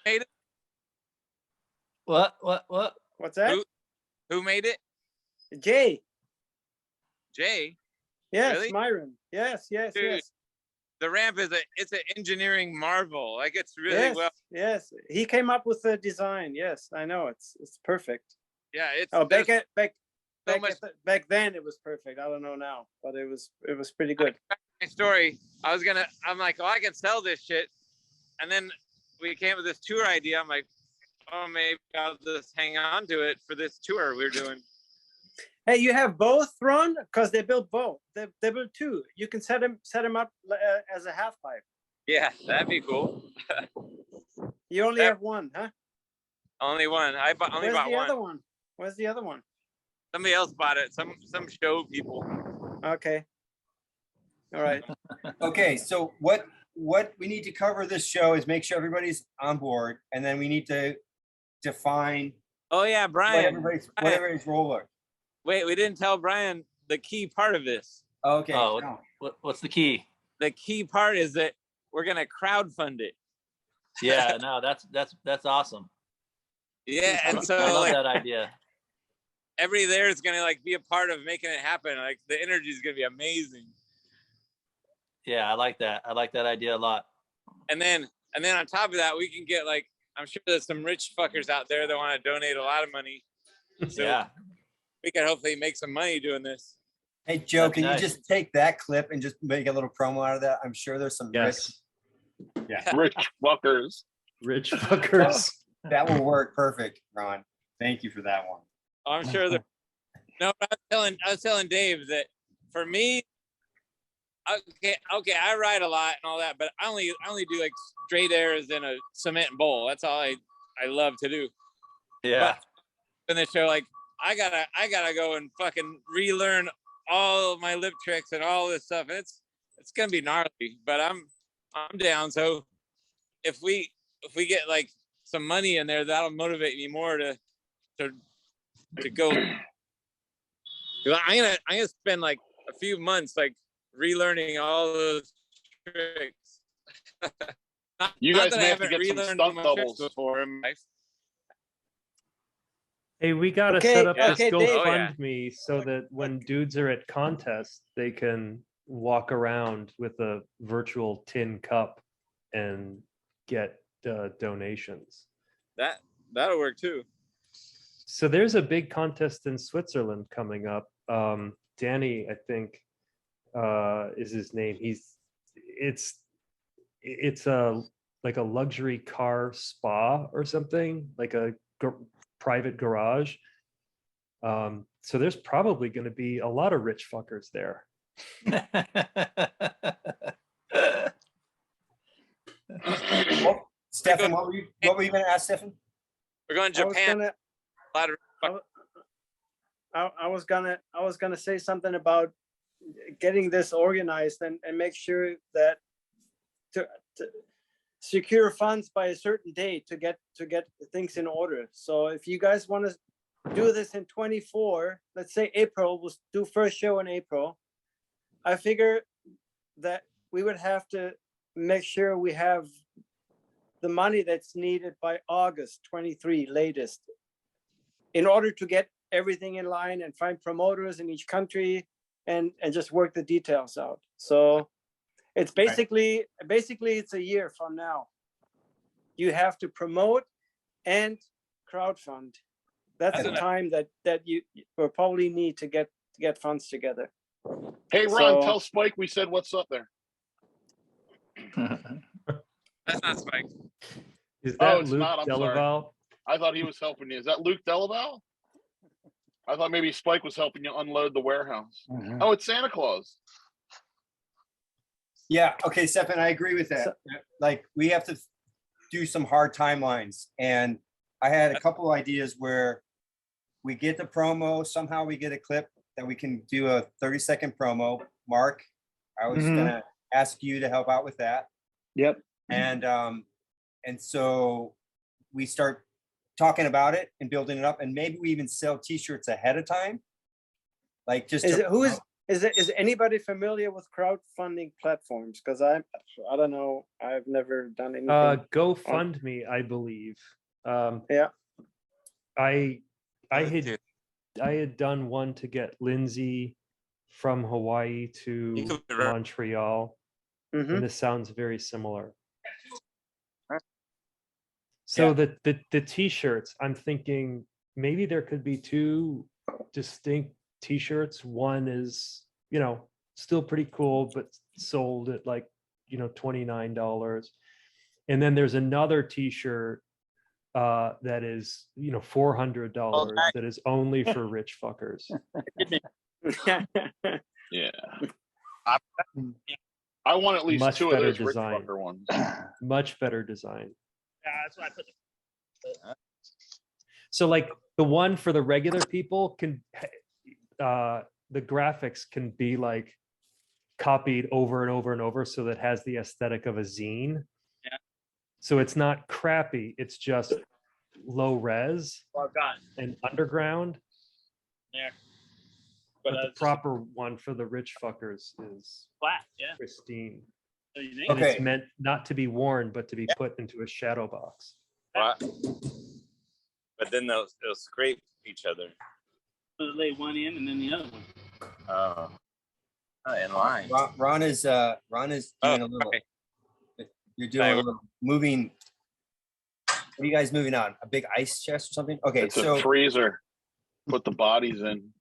Made it? What? What's that? Who made it? Jay. Jay. Yes, Really? Myron. Yes. Dude, the ramp it's an engineering marvel. Like it's really well. Yes, he came up with the design. Yes, I know it's perfect. Yeah, it's back then it was perfect. I don't know now, but it was pretty good. My story. I'm like, oh, I can sell this shit, and then we came with this tour idea. I'm like, oh, maybe I'll just hang on to it for this tour we're doing. Hey, you have both, Ron? Because they built both. They built 2. You can set them up as a half pipe. Yeah, that'd be cool. You only have one, huh? Only one. I only Where's bought the one. other one? Where's the other one? Somebody else bought it. Some show people. Okay. All right. Okay, so what we need to cover this show is make sure everybody's on board, and then we need to define Oh yeah, what Brian. everybody's role is. Wait, we didn't tell Brian the key part of this. Okay. Oh, no. what's the key? The key part is that we're gonna crowdfund it. Yeah, no, that's awesome. Yeah, and so I love like that idea. everybody there is gonna like be a part of making it happen. Like the energy is gonna be amazing. Yeah, I like that. I like that idea a lot. And then on top of that, we can get like, I'm sure there's some rich fuckers out there that want to donate a lot of money. So Yeah. we can hopefully make some money doing this. Hey, Joe, That's can nice. you just take that clip and just make a little promo out of that? I'm sure there's some Yes. Rich fuckers. Rich fuckers. that will work perfect, Ron. Thank you for that one. I'm sure that. No, I was telling Dave that for me, okay, I ride a lot and all that, but I only do like straight airs in a cement bowl. That's all I love to do. Yeah. In the show, like I gotta go and fucking relearn all of my lip tricks and all this stuff. It's gonna be gnarly, but I'm down. So if we get like some money in there, that'll motivate me more to go. I'm gonna spend like a few months like relearning all those tricks. You Not guys that I may have to haven't get some relearned stunt my tricks doubles. before in my life. Hey, we gotta Okay, set up yeah. this okay, Dave. Oh, yeah. GoFundMe so that when dudes are at contests, they can walk around with a virtual tin cup and get donations. That'll work too. So there's a big contest in Switzerland coming up. Danny, I think, is his name. It's a like a luxury car spa or something, like a private garage. So there's probably going to be a lot of rich fuckers there. Stefan, what were you going to ask, Stefan? We're going to I was Japan. gonna, A lot of I was gonna say something about getting this organized and make sure that to secure funds by a certain date to get things in order. So if you guys want to do this in 24, let's say April, we'll do first show in April. I figure that we would have to make sure we have the money that's needed by August 23 latest in order to get everything in line and find promoters in each country and just work the details out. So it's basically it's a year from now. You have to promote and crowdfund. That's the time that you will probably need to get funds together. Hey, Ron, So- tell Spike we said what's up there. That's not Spike. Is Oh, that it's Luke not, I'm sorry. Delaval? I thought he was helping you. Is that Luke Delaval? I thought maybe Spike was helping you unload the warehouse. Oh, it's Santa Claus. Yeah, okay, Stefan, I agree with that. Like, we have to do some hard timelines. And I had a couple of ideas where we get the promo, somehow we get a clip that we can do a 30-second promo. Mark, I was gonna ask you to help out with that. Yep. And so we start talking about it and building it up, and maybe we even sell t-shirts ahead of time. Like just is anybody familiar with crowdfunding platforms? Because I don't know. I've never done anything. GoFundMe, I believe. Yeah. I had done one to get Lindsay from Hawaii to Montreal, and this sounds very similar. So the t-shirts, I'm thinking maybe there could be two distinct t-shirts. One is, still pretty cool, but sold at like, $29. And then there's another t-shirt that is, $400 that is only for rich fuckers. Yeah. I want at least Much two of better those rich design. fucker ones. Much better design. Yeah, that's why I put So like the one for the regular people can, the graphics can be like copied over and over and over, so that it has the aesthetic of a zine. Yeah. So it's not crappy, it's just low res and underground. Yeah. But the proper one for the rich fuckers is flat, yeah. pristine. So you think? And it's meant not to be worn, but to be put into a shadow box. But then they'll scrape each other. So they lay one in and then the other one. Oh, in line. Ron is doing a little. Okay. You're doing a little moving. What are you guys moving on? A big ice chest or something? Okay, It's so a freezer. Put the bodies in.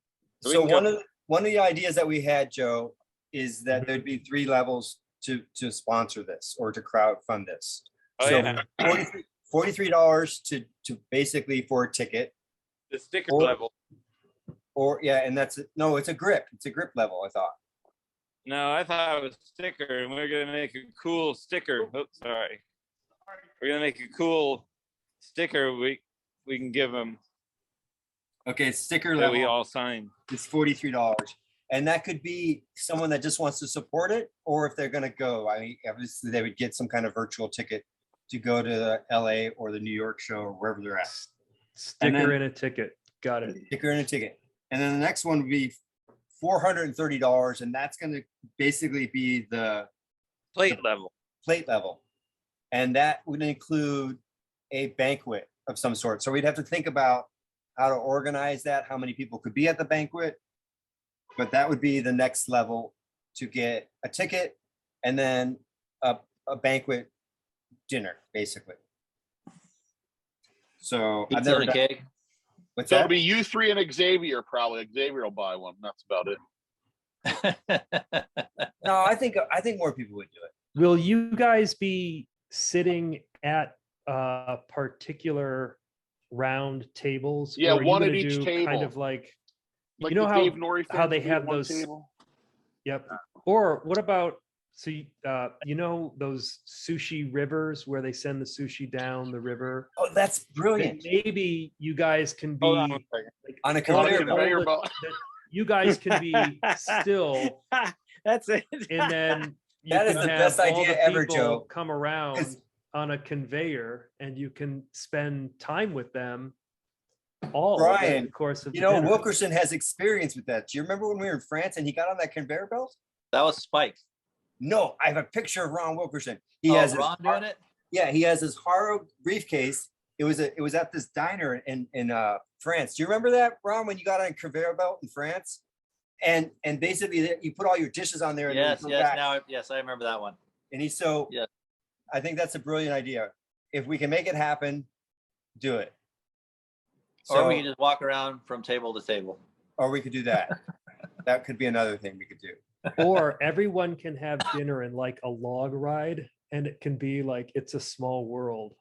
So one of the ideas that we had, Joe, is that there'd be 3 levels to sponsor this or to crowdfund this. Oh, So yeah. $43 to basically for a ticket. The sticker level. Or and it's a grip. It's a grip level, I thought. No, I thought it was sticker, and we're gonna make a cool sticker. Oops, sorry. We're gonna make a cool sticker. We can give them. Okay, sticker that level. we all sign. It's $43. And that could be someone that just wants to support it, or if they're going to go. I mean, obviously they would get some kind of virtual ticket to go to the LA or the New York show or wherever they're at. Sticker and a ticket. Got it. Sticker and a ticket. And then the next one would be $430, and that's going to basically be the plate level. Plate level. And that would include a banquet of some sort. So we'd have to think about how to organize that, how many people could be at the banquet. But that would be the next level, to get a ticket and then a banquet dinner, basically. So I've Pizza never and a done, cake. what's So that? it'll be you three and Xavier probably. Xavier will buy one. That's about it. No, I think more people would do it. Will you guys be sitting at particular round tables? Yeah, or are you one at gonna each do table. Kind of like, Like you know the how Dave Norrie how fans they would be at have one those. table? Yep. Or what about, so you know those sushi rivers where they send the sushi down the river? Oh, that's brilliant. Maybe you guys can be Hold on a second. On a On a conveyor belt. conveyor belt. you guys can be still, That's it. and then you That is can the have best all idea the ever, people Joe. come around 'Cause- on a conveyor, and you can spend time with them all Brian, in the course of You the know, dinner. Wilkerson has experience with that. Do you remember when we were in France and he got on that conveyor belt? That was Spike. No, I have a picture of Ron Wilkerson. He Oh, has his Ron doing it? Yeah, he has his Haro briefcase. It was at this diner in France. Do you remember that, Ron, when you got on a conveyor belt in France? And basically you put all your dishes on there and then you Yes, come yes. back. Now, yes, I remember that one. And he's so Yeah. I think that's a brilliant idea. If we can make it happen, do it. Or we can just walk around from table to table. or we could do that. That could be another thing we could do. Or everyone can have dinner in like a log ride, and it can be like It's a Small World,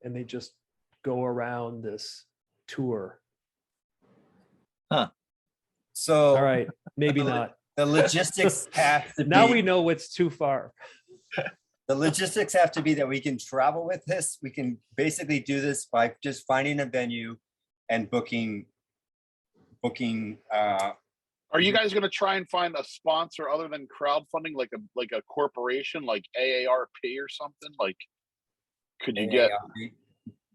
and they just go around this tour. So All right, maybe not. the logistics have to Now be, we know it's too far. the logistics have to be that we can travel with this. We can basically do this by just finding a venue and booking. Are you guys going to try and find a sponsor other than crowdfunding, like a corporation, like AARP or something? Like, could you get,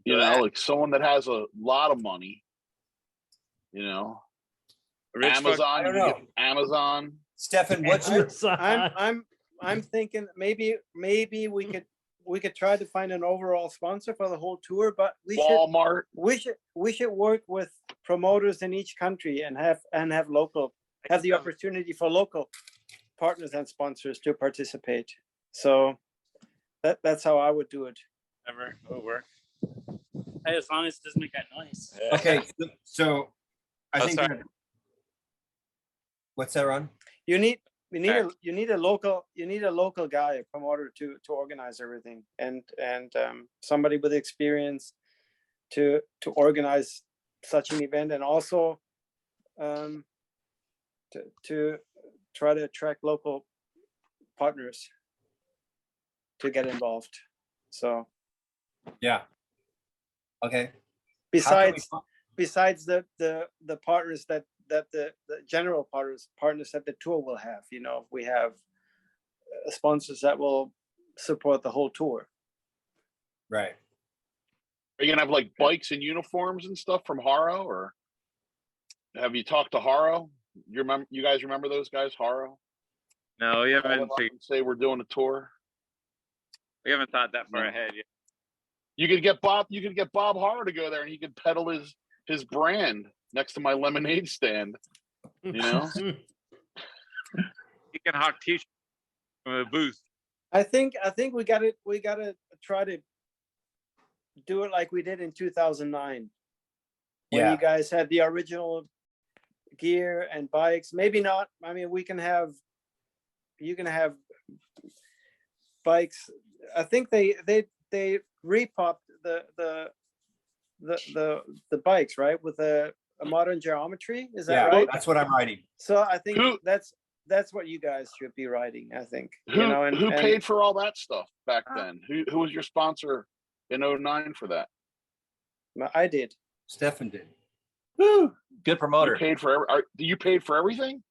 you know, like someone that has a lot of money, you know, Rich folk- Amazon? I don't You can know. get Amazon. Stefan, what's your I'm thinking maybe we could try to find an overall sponsor for the whole tour, but Walmart. we should work with promoters in each country and have the opportunity for local partners and sponsors to participate. So that's how I would do it. Ever over. Hey, as long as it doesn't make that noise. okay? So I Oh, think. sorry. What's that, Ron? You need a local guy, a promoter to organize everything, and somebody with experience to organize such an event, and also to try to attract local partners to get involved. So Yeah. Okay. besides the partners that the general partners that the tour will have, you know, we have sponsors that will support the whole tour. Right. Are you gonna have like bikes and uniforms and stuff from Haro, or have you talked to Haro? You guys remember those guys, Haro? No, we haven't. Say we're doing a tour. We haven't thought that far No. ahead yet. You could get Bob Haro to go there, and he could peddle his brand next to my lemonade stand. You know, You can hawk t-shirts from a booth. I think we gotta try to do it like we did in 2009 when Yeah. you guys had the original gear and bikes. Maybe not. I mean, you can have bikes. I think they repopped the bikes, right, with a modern geometry. Is that Yeah, right? that's what I'm writing. So I think Who- that's what you guys should be riding. I think. who paid for all that stuff back then? Who was your sponsor in 2009 for that? I did. Stefan did. Good You promoter. paid for you paid for everything,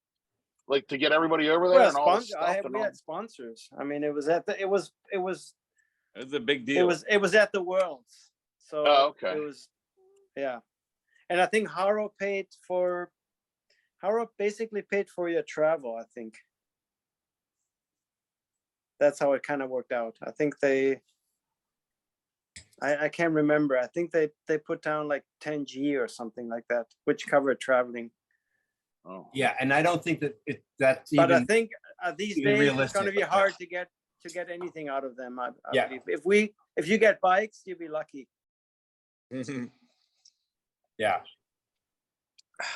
like to get everybody over there and all this stuff. We had sponsors. I mean, it was at the. It was. It was a big It deal. was at the Worlds. So Oh, okay. it was, yeah. And I think Haro basically paid for your travel, I think. That's how it kind of worked out. I think they I can't remember. I think they put down like 10G or something like that, which covered traveling. Oh. Yeah, and I don't think that that's But even. I think these even days it's going to realistic. be hard to get anything out of them. I Yeah. believe. If you get bikes, you'll be lucky. Yeah.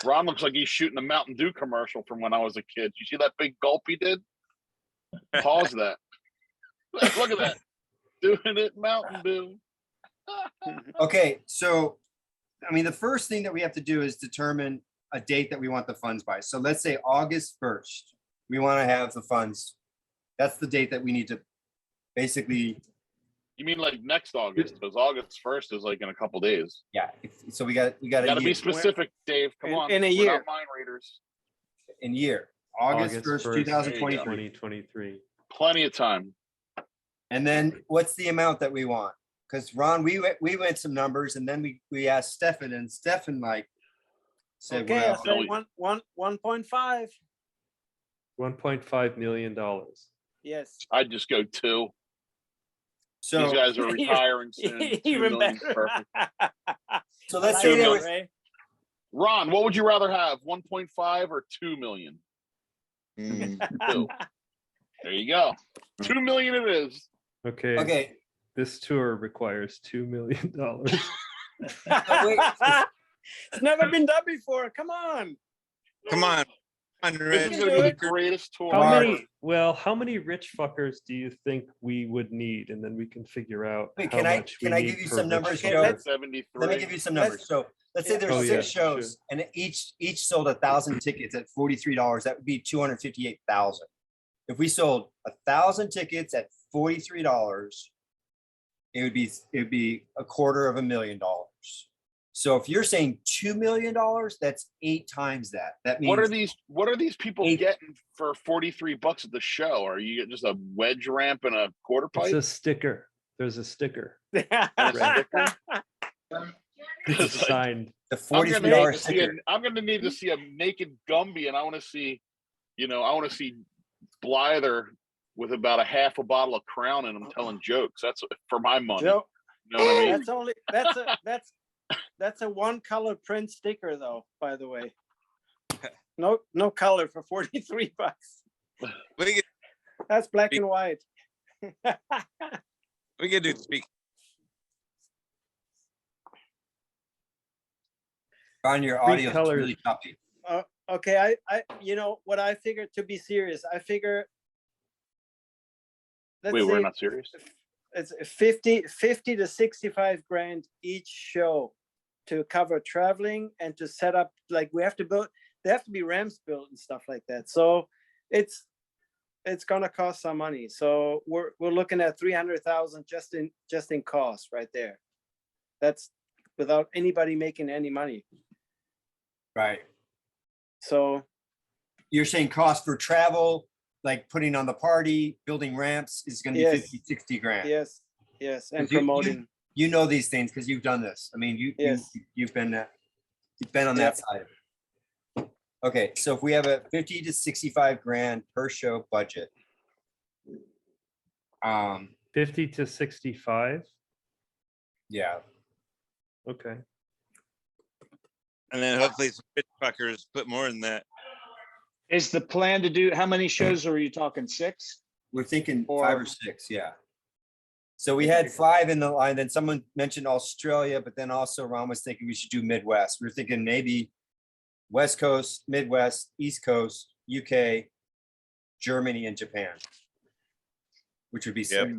Ron looks like he's shooting a Mountain Dew commercial from when I was a kid. You see that big gulp he did? Pause that. Look at that. Doing it Mountain Dew. Okay, so I mean, the first thing that we have to do is determine a date that we want the funds by. So let's say August 1st, we want to have the funds. That's the date that we need to basically. You mean like next August? Because August 1st is like in a couple days. Yeah. So we got You gotta be year. specific, Dave. Come on. In a We're year. not mind readers. In year. August 1st, 2023. 2023. Plenty of time. And then what's the amount that we want? Because Ron, we went some numbers, and then we asked Stefan, and Stefan said, Okay, well, I say 1.5. $1.5 million. Yes. I'd just go 2. so These guys are retiring soon. 2 Even million's better. perfect. so let's I say like there it, was Ray. Ron, what would you rather have? 1.5 or 2 million? 2. There you go. 2 million it is. Okay. okay. This tour requires $2 million. Wait. It's never been done before. Come on. Come on, This Rich. is gonna be the greatest tour. How many rich fuckers do you think we would need? And then we can figure out Wait, how can I- much we can I need give you per some rich numbers, fucker. Joe? 73. Let me give you some numbers. So let's say there's Oh, 6 yeah, shows, and each sold 1,000 tickets at $43. That would be 258,000. If we sold 1,000 tickets at $43, it would be $250,000. So if you're saying $2 million, that's 8 times that. That means What are these people 8 getting for $43 at the show? Are you getting just a wedge ramp and a quarter It's pipe? a sticker. There's a sticker. And a sticker? It's signed. the I'm gonna, $43 need to see sticker. I'm gonna need to see a naked Gumby, and I want to see, I want to see Blyther with about a half a bottle of Crown in him telling jokes. That's for my money. Joe, You know what I mean? that's a one color print sticker though, by the way. No color for $43. We can, That's black and white. we can do speak. On your Three audio is colors. really choppy. Okay, I what I figured, to be serious, I figure Wait, we're not serious. it's 50 to 65 grand each show to cover traveling and to set up, like they have to be ramps built and stuff like that. So it's gonna cost some money. So we're looking at 300,000 just in cost right there. That's without anybody making any money. Right. So You're saying cost for travel, like putting on the party, building ramps is going to be Yes. 50, 60 grand. yes, and Because you- promoting. You know these things because you've done this. I mean, Yes. you've been on that side of it. Okay, so if we have a 50 to 65 grand per show budget, 50 to 65. yeah, Okay. And then hopefully some rich fuckers put more than that. Is the plan to do, how many shows are you talking? 6? we're thinking Or- 5 or 6, yeah. So we had 5 in the line. Then someone mentioned Australia, but then also Ron was thinking we should do Midwest. We were thinking maybe West Coast, Midwest, East Coast, UK, Germany, and Japan, which would be sick.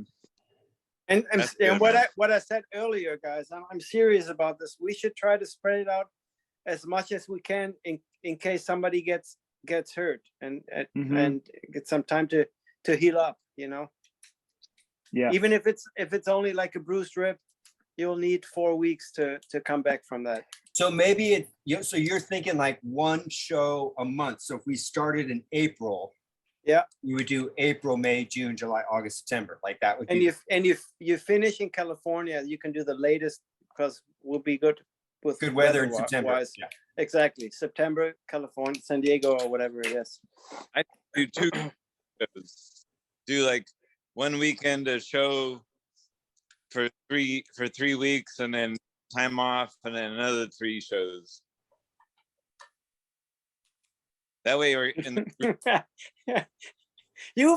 And That's good, what I said earlier, guys, I'm serious about this. We should try to spread it out as much as we can in case somebody gets hurt and get some time to heal up, Yeah. Even if it's only like a bruised rib, you'll need 4 weeks to come back from that. So maybe so you're thinking like 1 show a month. So if we started in April, Yeah. you would do April, May, June, July, August, September. Like that would And be if you finish in California, you can do the latest because we'll be good with good weather in weather September. wise. Yeah. Exactly. September, California, San Diego, or whatever it is. Do 2 shows. Do like one weekend a show for 3 weeks, and then time off, and then another 3 shows. That way we're in the You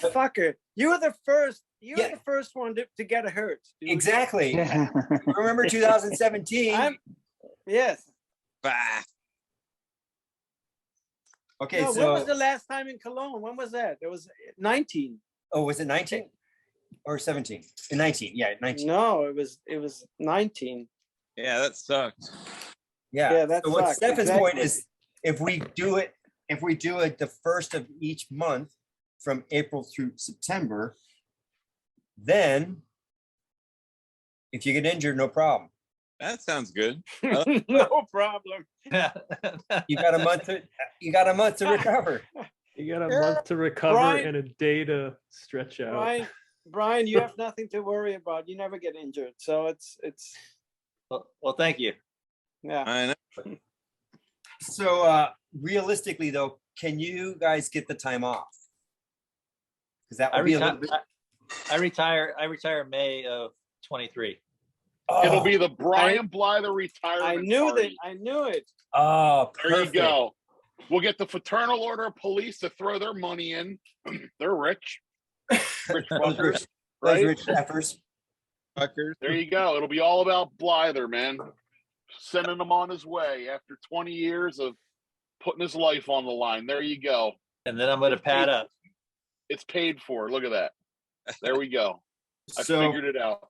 fucker. You were the first. You were Yeah. the first one to get hurt. dude. Exactly. Remember 2017? Yes. bah. Okay, No, so when was the last time in Cologne? When was that? It was 19. oh, was it 19 or 17? 19, yeah, 19. No, it was 19. Yeah, that sucked. Yeah. Yeah, that so what sucks, Stefan's point exactly. is, if we do it the first of each month from April through September, then if you get injured, no problem. That sounds good. No problem. You got a month to recover. You got a month to recover Brian- and a day to stretch out. Brian, you have nothing to worry about. You never get injured. So it's Well, thank you. yeah. I know. So realistically though, can you guys get the time off? Because that would be a little bit. I retire May of 23. It'll be the Brian Blyther retirement I knew party. that. I knew it. Oh, There perfect. you go. We'll get the Fraternal Order of Police to throw their money in. They're rich. Rich Those fuckers, rich, those right? rich effers. Fuckers. There you go. It'll be all about Blyther, man. Sending him on his way after 20 years of putting his life on the line. There you go. And then I'm going to pad up. It's paid for. Look at that. There we go. I So, figured it out.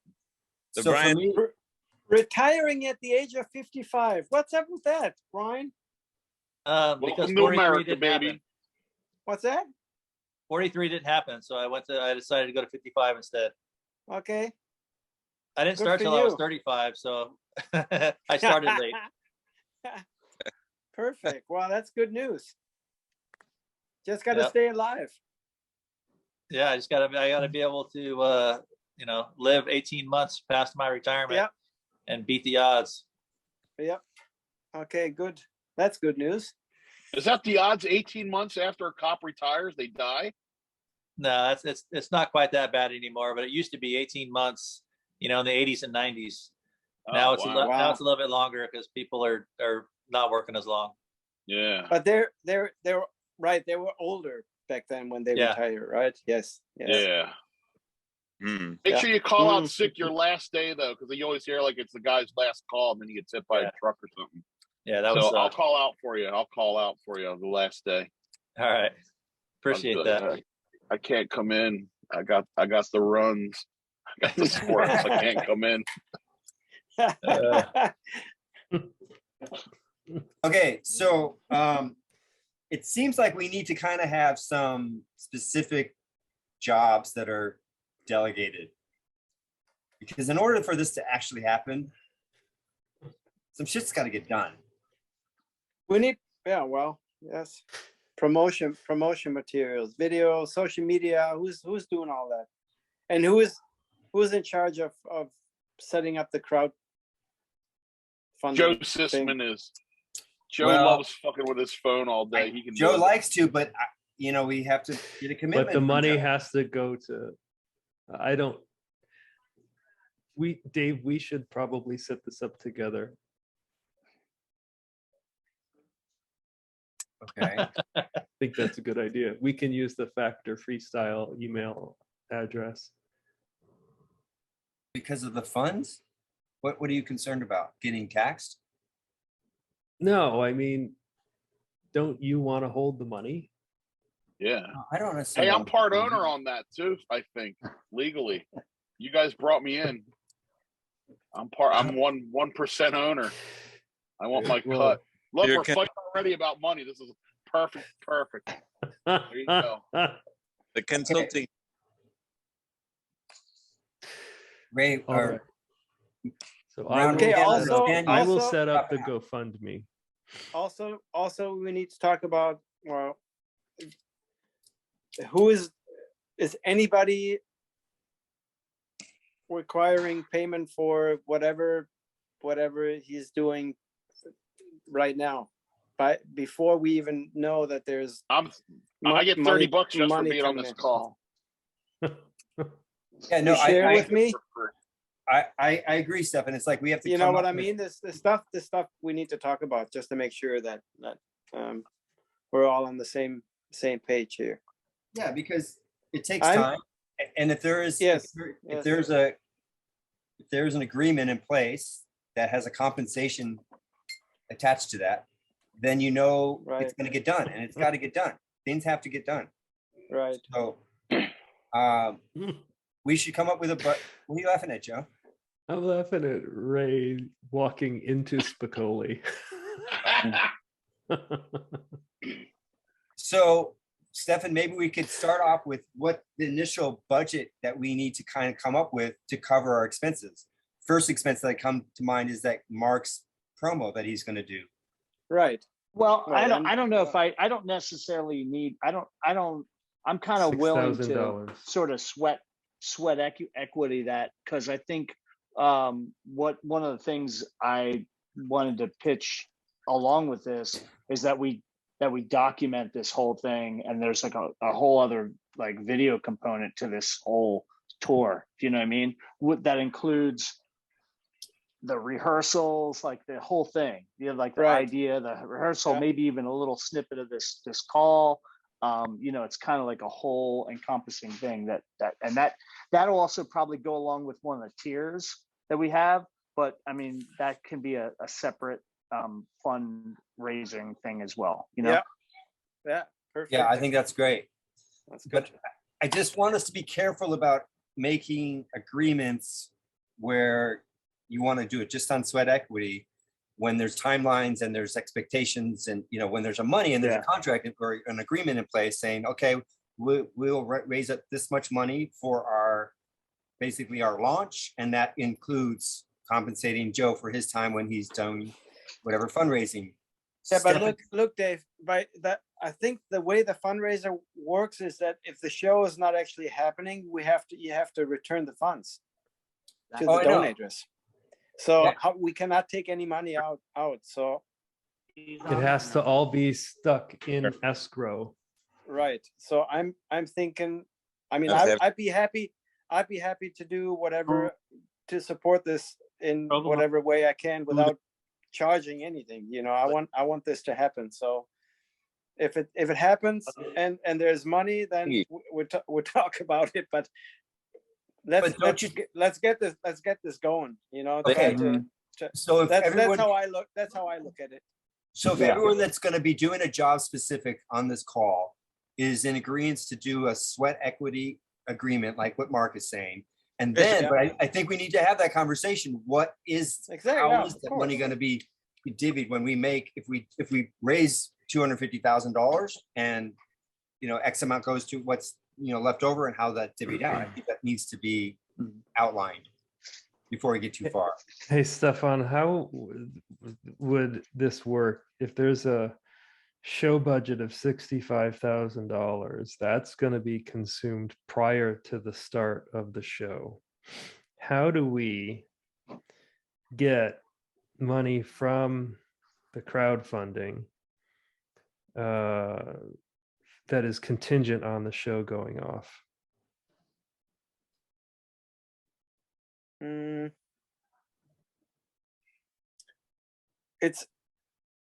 The so for Brian- me, Retiring at the age of 55. What's up with that, Brian? Because Welcome to 43 America, didn't baby. happen. What's that? 43 didn't happen, so I decided to go to 55 instead. Okay. I didn't Good start for till I was you. 35, so I started late. Perfect. Wow, that's good news. Just got to Yep. stay alive. Yeah, I gotta be able to live 18 months past my retirement Yep. and beat the odds. Yep. Okay, good. That's good news. Is that the odds 18 months after a cop retires, they die? No, it's not quite that bad anymore, but it used to be 18 months, in the 80s and 90s. Now Oh, it's wow. now it's a little bit longer because people are not working as long. Yeah. But they're right. They were older back then when they Yeah. retired, right? Yes. Yes. Yeah. Hmm. Make Yeah. sure you call out Mm. sick your last day, though, because you always hear like it's the guy's last call and then he gets hit by Yeah. a truck or something. Yeah, that So was I'll call out for you. I'll call out for you the last day. all right. Appreciate I'm that. good. I can't come in. I got the runs. I got the sports. I can't come in. okay, so it seems like we need to kind of have some specific jobs that are delegated. Because in order for this to actually happen, some shit's got to get done. We need, yeah, well, yes. Promotion materials, video, social media. Who's doing all that? And who's in charge of setting up the crowd funding? Joe thing? Sisman is. Joe Well, loves fucking with his phone all day. He can. Joe do it. likes to, but we have to get a commitment. But the from money Joe. has to go to, Dave, we should probably set this up together. Okay. I think that's a good idea. We can use the Factor Freestyle email address. Because of the funds? What are you concerned about? Getting taxed? No, I mean, don't you want to hold the money? Yeah. I don't necessarily. Hey, I'm part owner on that too. I think legally. You guys brought me in. I'm 1% owner. I want my Well, cut. Look, you're we're fighting already about money. This is perfect. There you go. The consulting. Ray, All or right. So Round Okay, I will, also- set up, I will also- set up the GoFundMe. Also, we need to talk about, well, who is anybody requiring payment for whatever he's doing right now, before we even know that there's I get $30 money- just for money being on coming this in. call. yeah, no, You share I with me? I agree, Stefan. It's like we have to. You know come what up I with- mean? This stuff we need to talk about just to make sure that we're all on the same page here. Yeah, because it takes I'm- time, and if there is, Yes, if yes. there's an agreement in place that has a compensation attached to that, then you know it's Right. going to get done, and it's got to get done. Things have to get done. Right. So, we should come up with a. But what are you laughing at, Joe? I'm laughing at Ray walking into Spicoli. So, Stefan, maybe we could start off with what the initial budget that we need to kind of come up with to cover our expenses. First expense that come to mind is that Mark's promo that he's going to do. Right. Well, Right, I don't know if I don't necessarily need, I'm kind of willing to $6,000. sort of sweat equity that, because I think one of the things I wanted to pitch along with this is that we document this whole thing, and there's like a whole other like video component to this whole tour. Do you know what I mean? That includes the rehearsals, like the whole thing. You know, like the Right. idea, the rehearsal, Yeah. maybe even a little snippet of this call. It's kind of like a whole encompassing thing that'll also probably go along with one of the tiers that we have. But I mean, that can be a separate fundraising thing as well. You know? Yeah. Yeah. Perfect. Yeah, I think that's great. That's good. But I just want us to be careful about making agreements where you want to do it just on sweat equity when there's timelines and there's expectations, and when there's a money and there's a contract or an agreement in place saying, okay, we'll raise up this much money for basically our launch, and that includes compensating Joe for his time when he's done whatever fundraising. Yeah, but Stefan- look, Dave. I think the way the fundraiser works is that if the show is not actually happening, you have to return the funds to the Oh, I know. donators. So Yeah. we cannot take any money out. So It has to all be stuck in escrow. right. So I'm thinking. I mean, Okay. I'd be happy to do whatever to support this in whatever way I can without charging anything. I want this to happen. So if it happens and there's money, then we'll talk about it. But let's get this going. Okay. So if That's everyone, how I look. That's how I look at it. so if everyone that's going to be doing a job specific on this call is in agreement to do a sweat equity agreement, like what Mark is saying, and then, but I think we need to have that conversation. What is how is that money going to be divvied when we make if we raise $250,000 and X amount goes to what's left over, and how that divvied out? I think that needs to be outlined before we get too far. Hey, Stefan, how would this work if there's a show budget of $65,000 that's going to be consumed prior to the start of the show? How do we get money from the crowdfunding that is contingent on the show going off? It's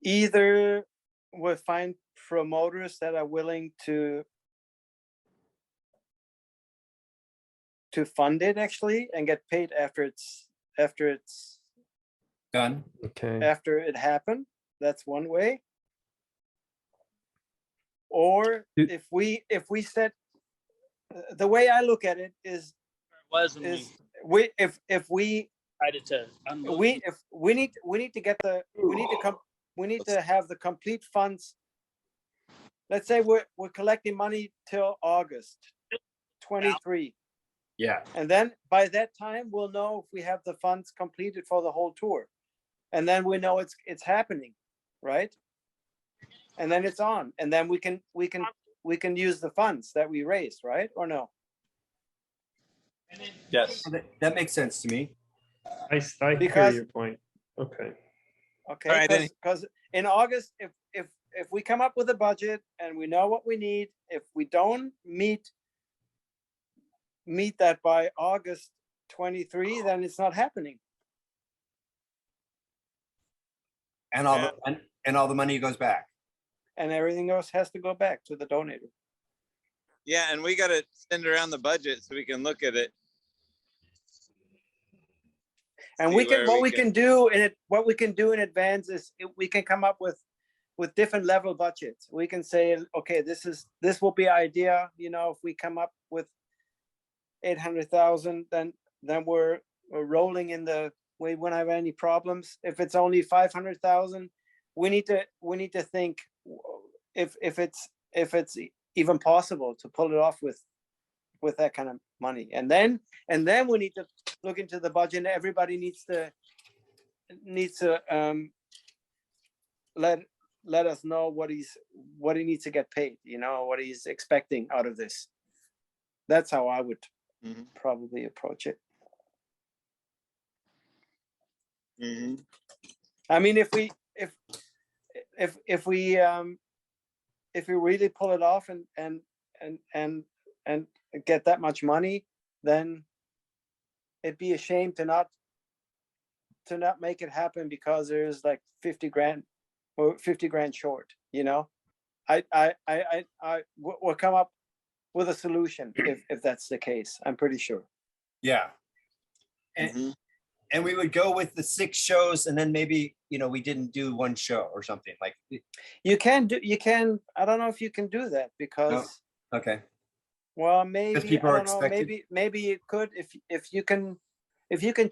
either we find promoters that are willing to fund it actually and get paid after it's Done. Okay. after it happened. That's one way. Or if we set the way I look at it is we if we need to get the we need to have the complete funds. Let's say we're collecting money till August 23. Yeah. And then by that time we'll know if we have the funds completed for the whole tour. And then we know it's happening, right? And then it's on. And then we can use the funds that we raised, right? Or no? Yes. That makes sense to me. I hear Because- your point. Okay. Okay, All right, then. because in August, if we come up with a budget and we know what we need, if we don't meet that by August 23, then it's not happening. And all and all the money goes back. And everything else has to go back to the donator. Yeah, and we got to send around the budget so we can look at it. And See we can where what we we can- can do in it, what we can do in advance is we can come up with different level budgets. We can say, okay, this will be idea. You know, if we come up with 800,000, then we're rolling in the. We won't have any problems. If it's only 500,000, we need to think if it's even possible to pull it off with that kind of money, and then we need to look into the budget. And everybody needs to let us know what he needs to get paid. You know, what he's expecting out of this. That's how I would probably approach it. I mean, if we really pull it off and get that much money, then it'd be a shame to not make it happen because there's like 50 grand or 50 grand short. You know, we'll come up with a solution if that's the case. I'm pretty sure. Yeah. And we would go with the 6 shows, and then maybe, you know, we didn't do one show or something like. You can. I don't know if you can do that because. No. Okay. Well, maybe people I are don't know. expected. Maybe you could if you can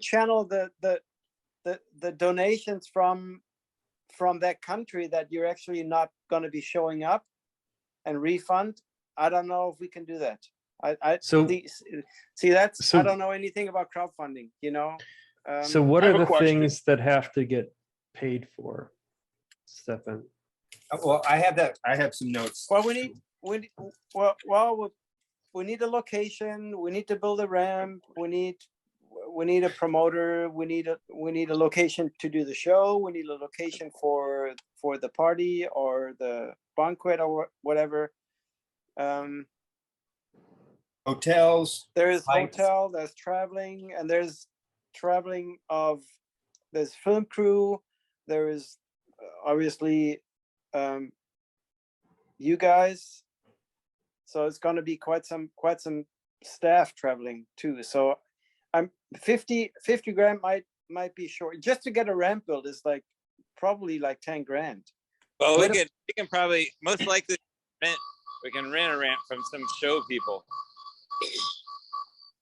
channel the donations from that country that you're actually not going to be showing up and refund. I don't know if we can do that. See that's I don't know anything about crowdfunding. You know. So what I are have a the question. things that have to get paid for, Stefan? Well, I have some notes. Well, we need a location. We need to build a ramp. We need a promoter. We need a location to do the show. We need a location for the party or the banquet or whatever. Hotels. There's flights. hotel. There's traveling, and there's film crew. There is obviously you guys. So it's going to be quite some staff traveling too. So I'm 50 grand might be short. Just to get a ramp built is like probably like 10 grand. Well, we can probably most likely rent. We can rent a ramp from some show people.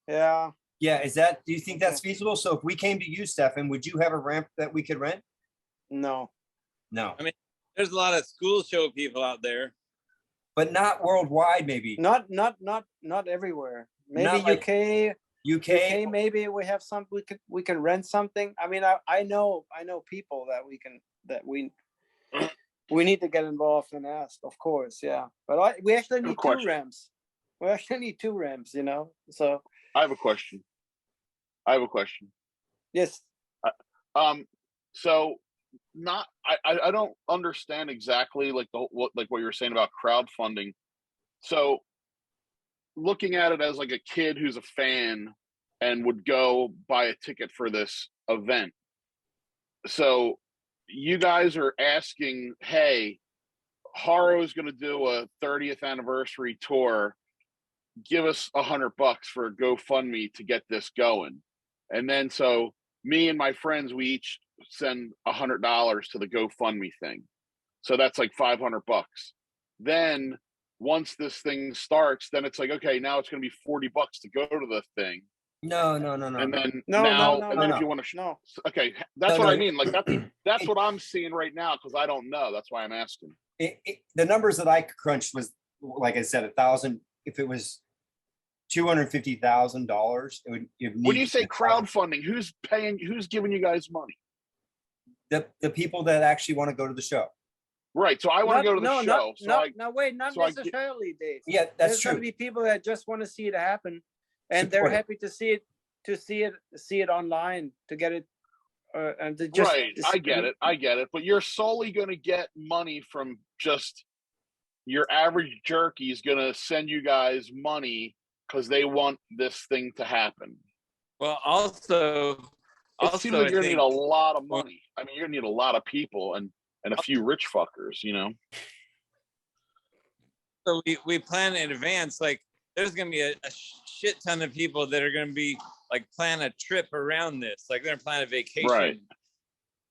Yeah. Yeah, do you think that's feasible? So if we came to you, Stefan, would you have a ramp that we could rent? No. I mean, there's a lot of school show people out there. But not worldwide, maybe. Not everywhere. Maybe Not like UK, maybe we have some we can rent something. I mean, I know people that we need to get involved and ask, of course, yeah. But we actually need 2 ramps. We actually need 2 ramps, you know. So I have a question. Yes. So I don't understand exactly like what you were saying about crowdfunding. So looking at it as like a kid who's a fan and would go buy a ticket for this event. So you guys are asking, hey, Haro is going to do a 30th anniversary tour. Give us $100 for a GoFundMe to get this going. And then so me and my friends, we each send $100 to the GoFundMe thing. So that's like $500. Then once this thing starts, then it's like, okay, now it's going to be $40 to go to the thing. No. And then no, if you want to, no. okay, that's what I mean. Like that's what I'm seeing right now because I don't know. That's why I'm asking. The numbers that I crunched was, like I said, 1,000. If it was $250,000, it would. When you say crowdfunding, who's paying? Who's giving you guys money? The people that actually want to go to the show. Right. So I want to go to the show. Not necessarily, Dave. Yeah, that's There's true. going to be people that just want to see it happen, and they're happy to see it online, to get it, and to just. Right. I get it. But you're solely going to get money from just your average jerky is going to send you guys money because they want this thing to happen. Well, also, It seems like you're gonna need a lot of money. I mean, you're gonna need a lot of people and a few rich fuckers, you know. So we plan in advance. Like, there's gonna be a shit ton of people that are gonna be like plan a trip around this. Like, they're gonna plan a vacation, Right,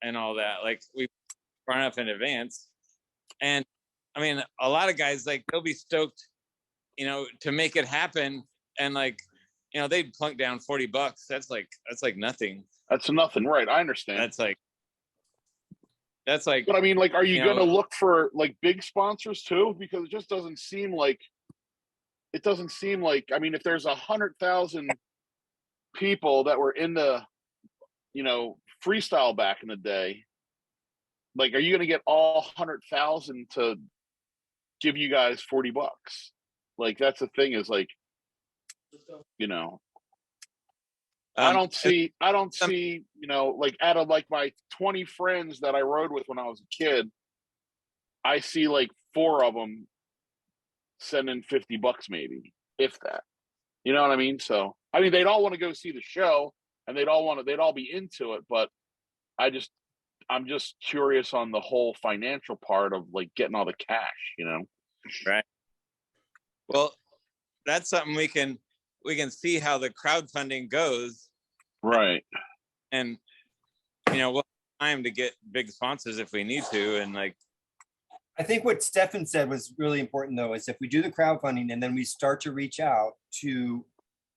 and all that. Like, we far enough in advance. And I mean, a lot of guys, like, they'll be stoked, you know, to make it happen. And like, you know, they'd plunk down $40. That's like nothing. that's nothing, right? I understand. That's like. But I mean, like, are you, you gonna know, look for like big sponsors too? Because it just doesn't seem like. It doesn't seem like. I mean, if there's 100,000 people that were in the, you know, freestyle back in the day, like, are you gonna get all 100,000 to give you guys $40? Like, that's the thing, is like, you know, I don't see, you know, like, out of like my 20 friends that I rode with when I was a kid, I see like 4 of them sending $50 maybe, if that. You know what I mean? So, I mean, they'd all want to go see the show and they'd all be into it, but I'm just curious on the whole financial part of like getting all the cash, you know? Right. Well, that's something we can see how the crowdfunding goes. Right. And, you know, we'll have time to get big sponsors if we need to. And like, I think what Stefan said was really important, though, is if we do the crowdfunding and then we start to reach out to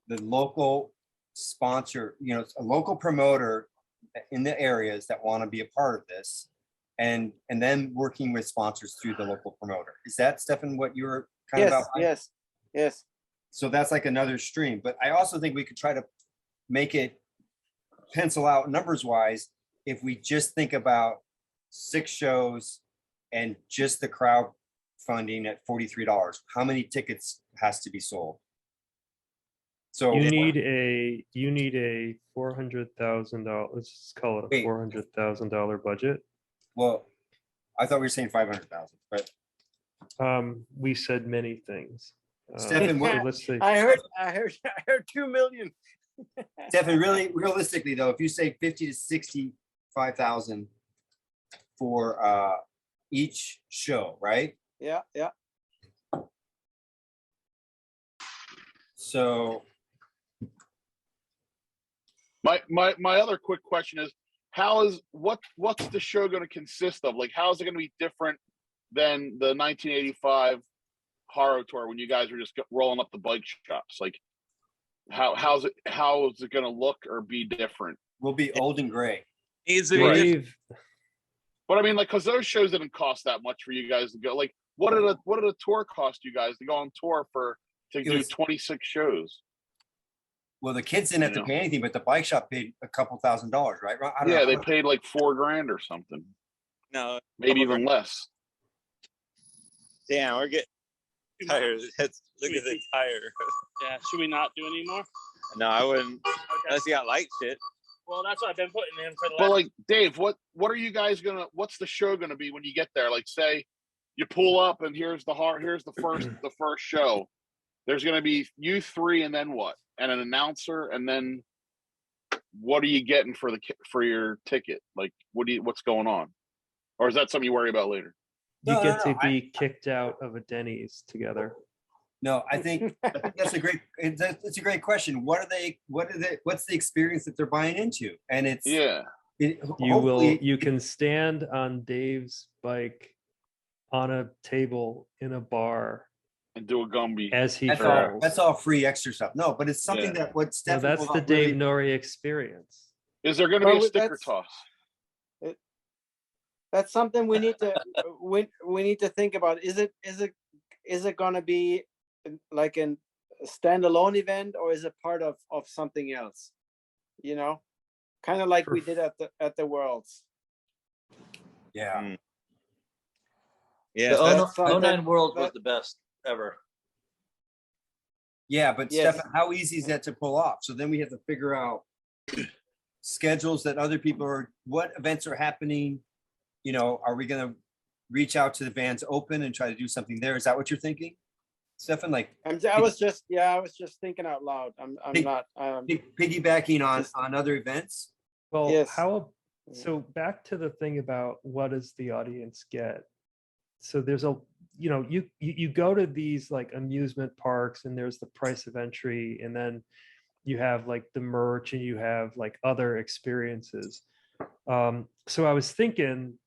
the local sponsor, you know, a local promoter in the areas that want to be a part of this, and then working with sponsors through the local promoter. Is that, Stefan, what you were kind of outlining? Yes. So that's like another stream. But I also think we could try to make it pencil out numbers wise if we just think about 6 shows and just the crowd funding at $43. How many tickets has to be sold? So you need a $400,000. Let's just call it a Wait. $400,000 budget. Well, I thought we were saying 500,000, but we said many things. Stefan, what, let's see. I heard 2 million. Stefan, really realistically though, if you say 50 to 65,000 for each show, right? Yeah. So my other quick question is, what's the show going to consist of? Like, how is it going to be different than the 1985 Haro tour when you guys were just rolling up the bike shops? Like, how is it going to look or be different? we'll be old and gray. But I mean, like, because those shows didn't cost that much for you guys to go. Like, what did a tour cost you guys to go on tour to do 26 shows? Well, the kids didn't have to pay anything, but the bike shop paid a couple $1,000, right? Yeah, they paid like $4,000 or something. No, maybe even less. Damn, we're getting tired. Look at the tire. Yeah, should we not do any more? No, I wouldn't. Okay. Unless you got light shit. Well, that's what I've been putting in for the But last. like, Dave, what are you guys what's the show gonna be when you get there? Like, say you pull up and here's the first show. There's gonna be you 3 and then what? And an announcer, and then what are you getting for your ticket? Like, what's going on? Or is that something you worry about later? You get to be kicked out of a Denny's together. No, I think that's a great question. What's the experience that they're buying into? And it's you can stand on Dave's bike on a table in a bar and do a Gumby as he falls. That's all free extra stuff. No, but it's something that what Steph. No, that's the Dave Norrie experience. Is there going to be a sticker toss? That's something we need to we need to think about. Is it going to be like a standalone event, or is it part of something else? You know, kind of like we did at the Worlds. Yeah. Yeah. The 09 World was the best ever. Yeah, but Stefan, how easy is that to pull off? So then we have to figure out schedules that other people what events are happening. You know, are we going to reach out to the Vans Open and try to do something there? Is that what you're thinking? Stefan, like I was just thinking out loud. I'm Pig- not. piggybacking on other events. Well, Yes. so back to the thing about what does the audience get? So there's you go to these like amusement parks and there's the price of entry, and then you have like the merch and you have like other experiences. So I was thinking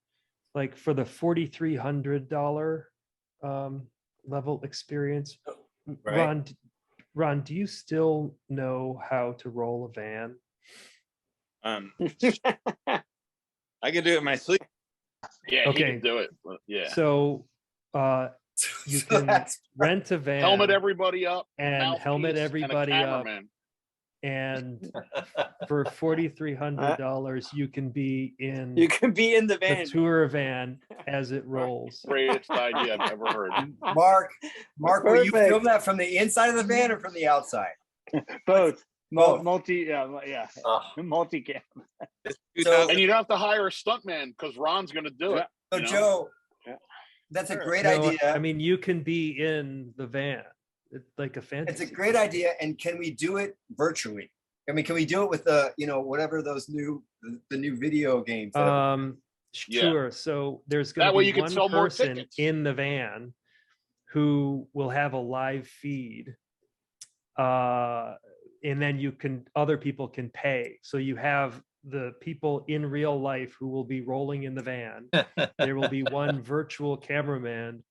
like for the $4,300 level experience, Right. Ron, do you still know how to roll a van? I can do it in my sleep. Yeah, he Okay. can do it. But yeah. So you So can that's- rent a van Helmet everybody up. and helmet mouthpiece, everybody and a up, cameraman. and for $4,300 you can be in You can be in the the van. tour van as it rolls. Greatest idea I've ever heard. Mark, will you Perfect. film that from the inside of the van or from the outside? Both. Both. Yeah. Multicam. So, And you don't have to hire a stuntman because Ron's going to do it. so you know? Joe, Yeah. that's a great No, idea. I mean, you can be in the van. It's like a fantasy. It's a great idea. And can we do it virtually? I mean, can we do it with whatever those the new video games? Yeah. Sure. So there's going That to way be you can one sell more person tickets. in the van who will have a live feed. And then other people can pay. So you have the people in real life who will be rolling in the van. There will be one virtual cameraman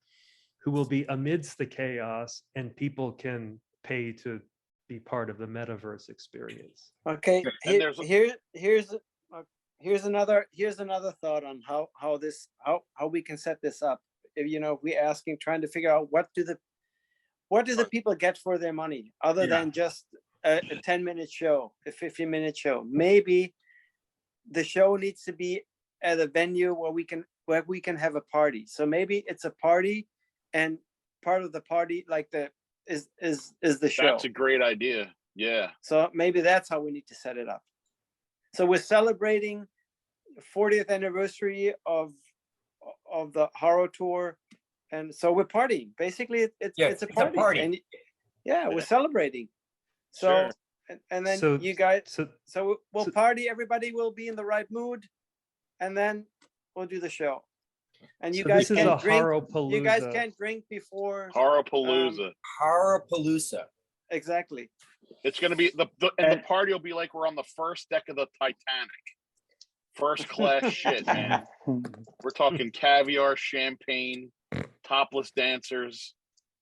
who will be amidst the chaos, and people can pay to be part of the metaverse experience. Okay. And there's Here's another thought on how we can set this up. If we trying to figure out what do the people get for their money other than just a 10-minute show, a 15-minute show. Maybe the show needs to be at a venue where we can have a party. So maybe it's a party, and part of the party is the show. That's a great idea. Yeah. So maybe that's how we need to set it up. So we're celebrating 40th anniversary of the Haro tour, and so we're partying. Basically, it's a party. And we're celebrating. So Sure. and then So- you guys. So So we'll party. Everybody will be in the right mood, and then we'll do the show. And you So guys this is can't a drink. Haropalooza. You guys can't drink before. Haropalooza. Haropalooza. Exactly. It's going to be the party will be like we're on the first deck of the Titanic. First class shit, man. We're talking caviar, champagne, topless dancers,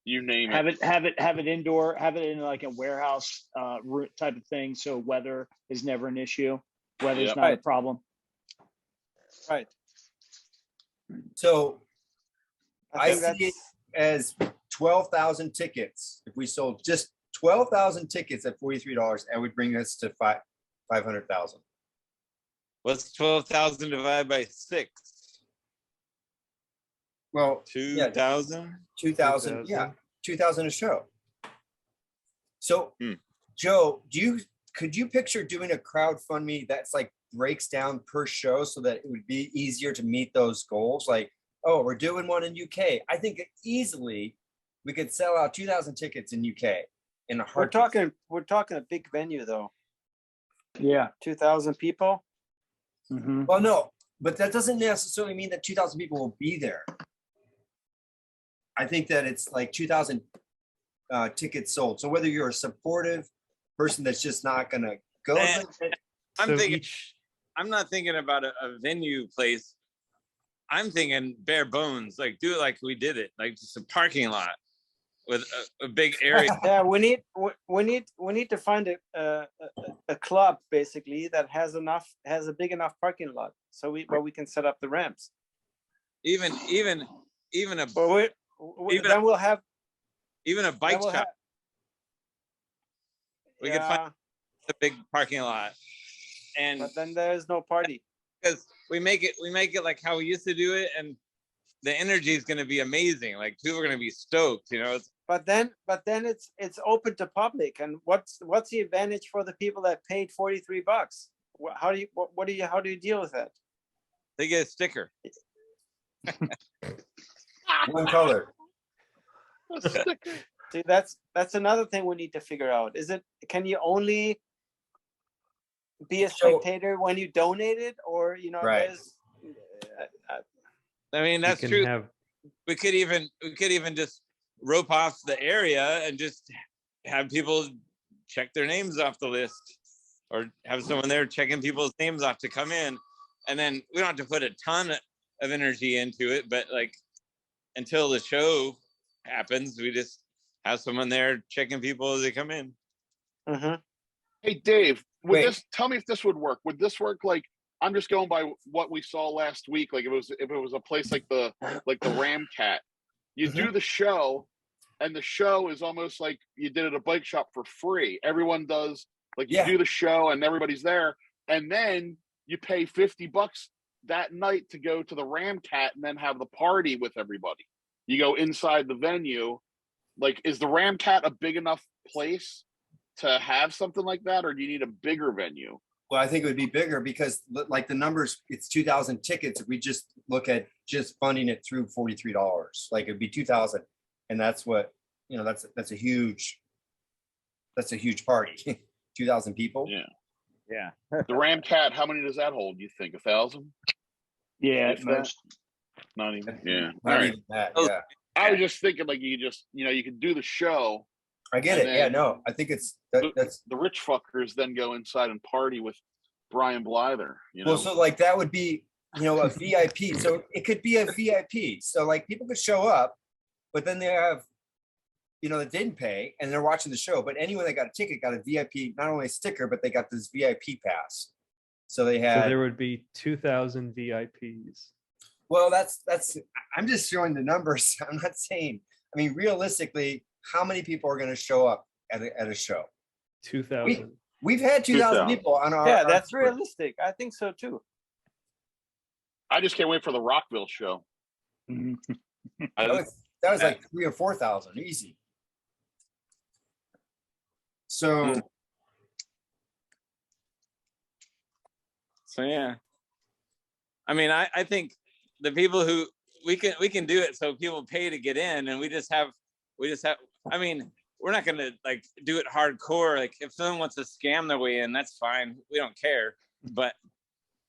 you name it. Have it indoor. Have it in like a warehouse type of thing, so weather is never an issue. Weather's Yep. not a problem. Right. So I think see it as 12,000 tickets. If we sold just 12,000 tickets at $43, that would bring us to 500,000. What's 12,000 divided by 6? Well, 2,000? 2,000, yeah, 2,000 a show. So, Hmm. Joe, could you picture doing a crowdfunding that's like breaks down per show so that it would be easier to meet those goals? Like, oh, we're doing one in UK. I think easily we could sell out 2,000 tickets in UK in a We're heartbeat. talking a big venue though. Yeah. 2,000 people. Mm-hmm. Well, no, but that doesn't necessarily mean that 2,000 people will be there. I think that it's like 2,000 tickets sold. So whether you're a supportive person that's just not going to go, Man, I'm So thinking. each- I'm not thinking about a venue place. I'm thinking bare bones, like do it like we did it, like just a parking lot with a big area. Yeah, we need to find a club basically that has a big enough parking lot where we can set up the ramps. even a But Even then we'll have bike then we'll shop. We could find yeah, a big parking lot, and but then there's no party. because we make it like how we used to do it, and the energy is going to be amazing. Like people are going to be stoked, you know. But then it's open to public, and what's the advantage for the people that paid $43? How do you deal with that? They get a sticker. one color. See, that's another thing we need to figure out. Can you only be a spectator when you donate it, or Right. I mean, that's can true. have We could even just rope off the area and just have people check their names off the list, or have someone there checking people's names off to come in, and then we don't have to put a ton of energy into it, but like until the show happens, we just have someone there checking people as they come in. Mhm. Hey, Dave, Wait. tell me if this would work. Would this work? Like, I'm just going by what we saw last week. Like, if it was a place like the Ram Cat, you do the show, and the show is almost like you did at a bike shop for free. Everyone does, like, you do the show and everybody's there, and then you pay $50 that night to go to the Ram Cat and then have the party with everybody. You go inside the venue. Like, is the Ram Cat a big enough place to have something like that, or do you need a bigger venue? Well, I think it would be bigger because, like, the numbers, it's 2,000 tickets. If we just look at just funding it through $43, like, it'd be 2,000, and that's what, that's a huge party. 2,000 people. Yeah. The Ram Cat, how many does that hold? You think 1,000? Yeah, If at that? most. Not even. Yeah. Not All right. even that. Yeah. I was just thinking, like, you just, you could do the show. I get And it. Yeah. then No, I think that's the rich fuckers then go inside and party with Brian Blyther. well. So, like, that would be, a VIP. So it could be a VIP. So, like, people could show up, but then they have, that didn't pay and they're watching the show. But anyone that got a ticket got a VIP, not only a sticker, but they got this VIP pass. So they had. So there would be 2,000 VIPs. Well, that's. I'm just showing the numbers. I'm not saying. I mean, realistically, how many people are going to show up at a show? 2,000. We've had 2,000 people on our. Yeah, that's realistic. I think so too. I just can't wait for the Rockville show. That was like 3,000 or 4,000, easy. So yeah, I mean, I think the people who we can do it so people pay to get in, and we just have. I mean, we're not gonna like do it hardcore. Like, if someone wants to scam their way in, that's fine. We don't care. But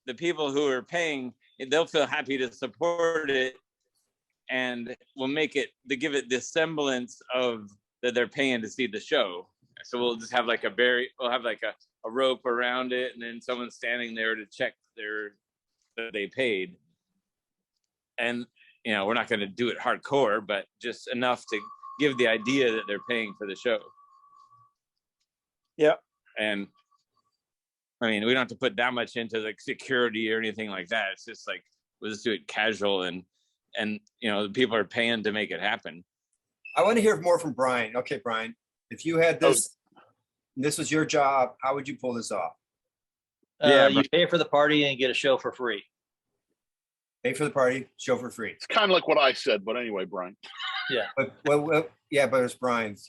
the people who are paying, they'll feel happy to support it, and we'll give it the semblance of that they're paying to see the show. So we'll just have like we'll have like a rope around it, and then someone standing there to check that they paid. And we're not going to do it hardcore, but just enough to give the idea that they're paying for the show. Yeah. And I mean, we don't have to put that much into like security or anything like that. It's just like, we'll just do it casual, and the people are paying to make it happen. I want to hear more from Brian. Okay, Brian, if you had this was your job, how would you pull this off? You pay for the party and get a show for free. Pay for the party, show for free. It's kind of like what I said, but anyway, Brian. Yeah. But but it's Brian's.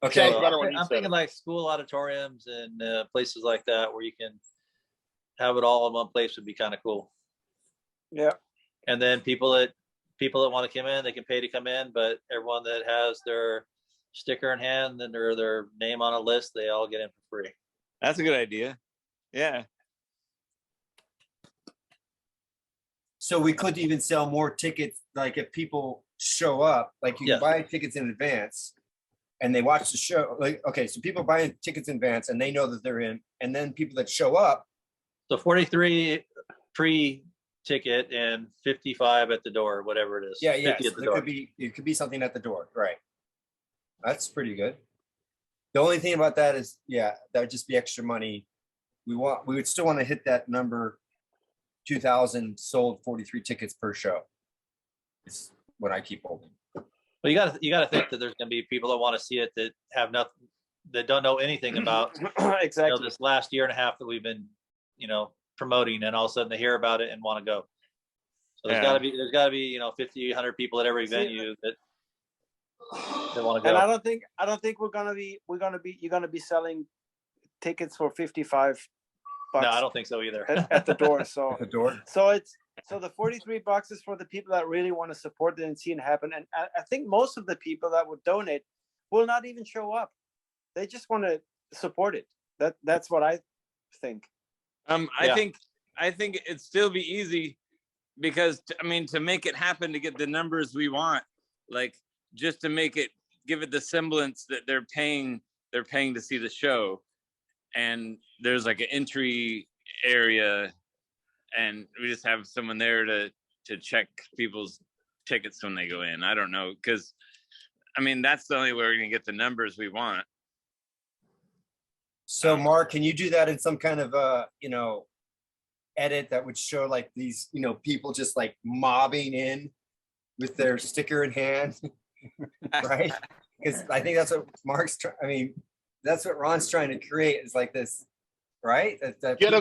Okay. So I'm thinking like school auditoriums and places like that where you can have it all in one place would be kind of cool. Yeah. And then people that want to come in, they can pay to come in, but everyone that has their sticker in hand and their name on a list, they all get in for free. That's a good idea. Yeah. So we could even sell more tickets. Like, if people show up, like, you can buy tickets in advance and they watch the show. Like, okay, so people buying tickets in advance and they know that they're in, and then people that show up. So 43 free ticket and 55 at the door, whatever it is. Yeah. 50 So at the door. it could be something at the door. Right. That's pretty good. The only thing about that is, that would just be extra money. We would still want to hit that number. 2,000 sold 43 tickets per show. It's what I keep holding. Well, you got to think that there's going to be people that want to see it that have nothing, that don't know anything about exactly this last year and a half that we've been, promoting, and all of a sudden they hear about it and want to go. So there's got to be 50, 100 people at every venue that want to go. And I don't think you're gonna be selling tickets for 55 bucks. No, I don't think so either. at the door. So At the door. So the 43 bucks is for the people that really want to support it and see it happen. And I think most of the people that would donate will not even show up. They just want to support it. That's what I think. I think it'd still be easy because to make it happen, to get the numbers we want, like just to make it, give it the semblance that they're paying to see the show, and there's like an entry area, and we just have someone there to check people's tickets when they go in. I don't know, because that's the only way we're gonna get the numbers we want. So Mark, can you do that in some kind of edit that would show like these, people just like mobbing in with their sticker in hand, right? Because I think that's what that's what Ron's trying to create, is like this, right? That get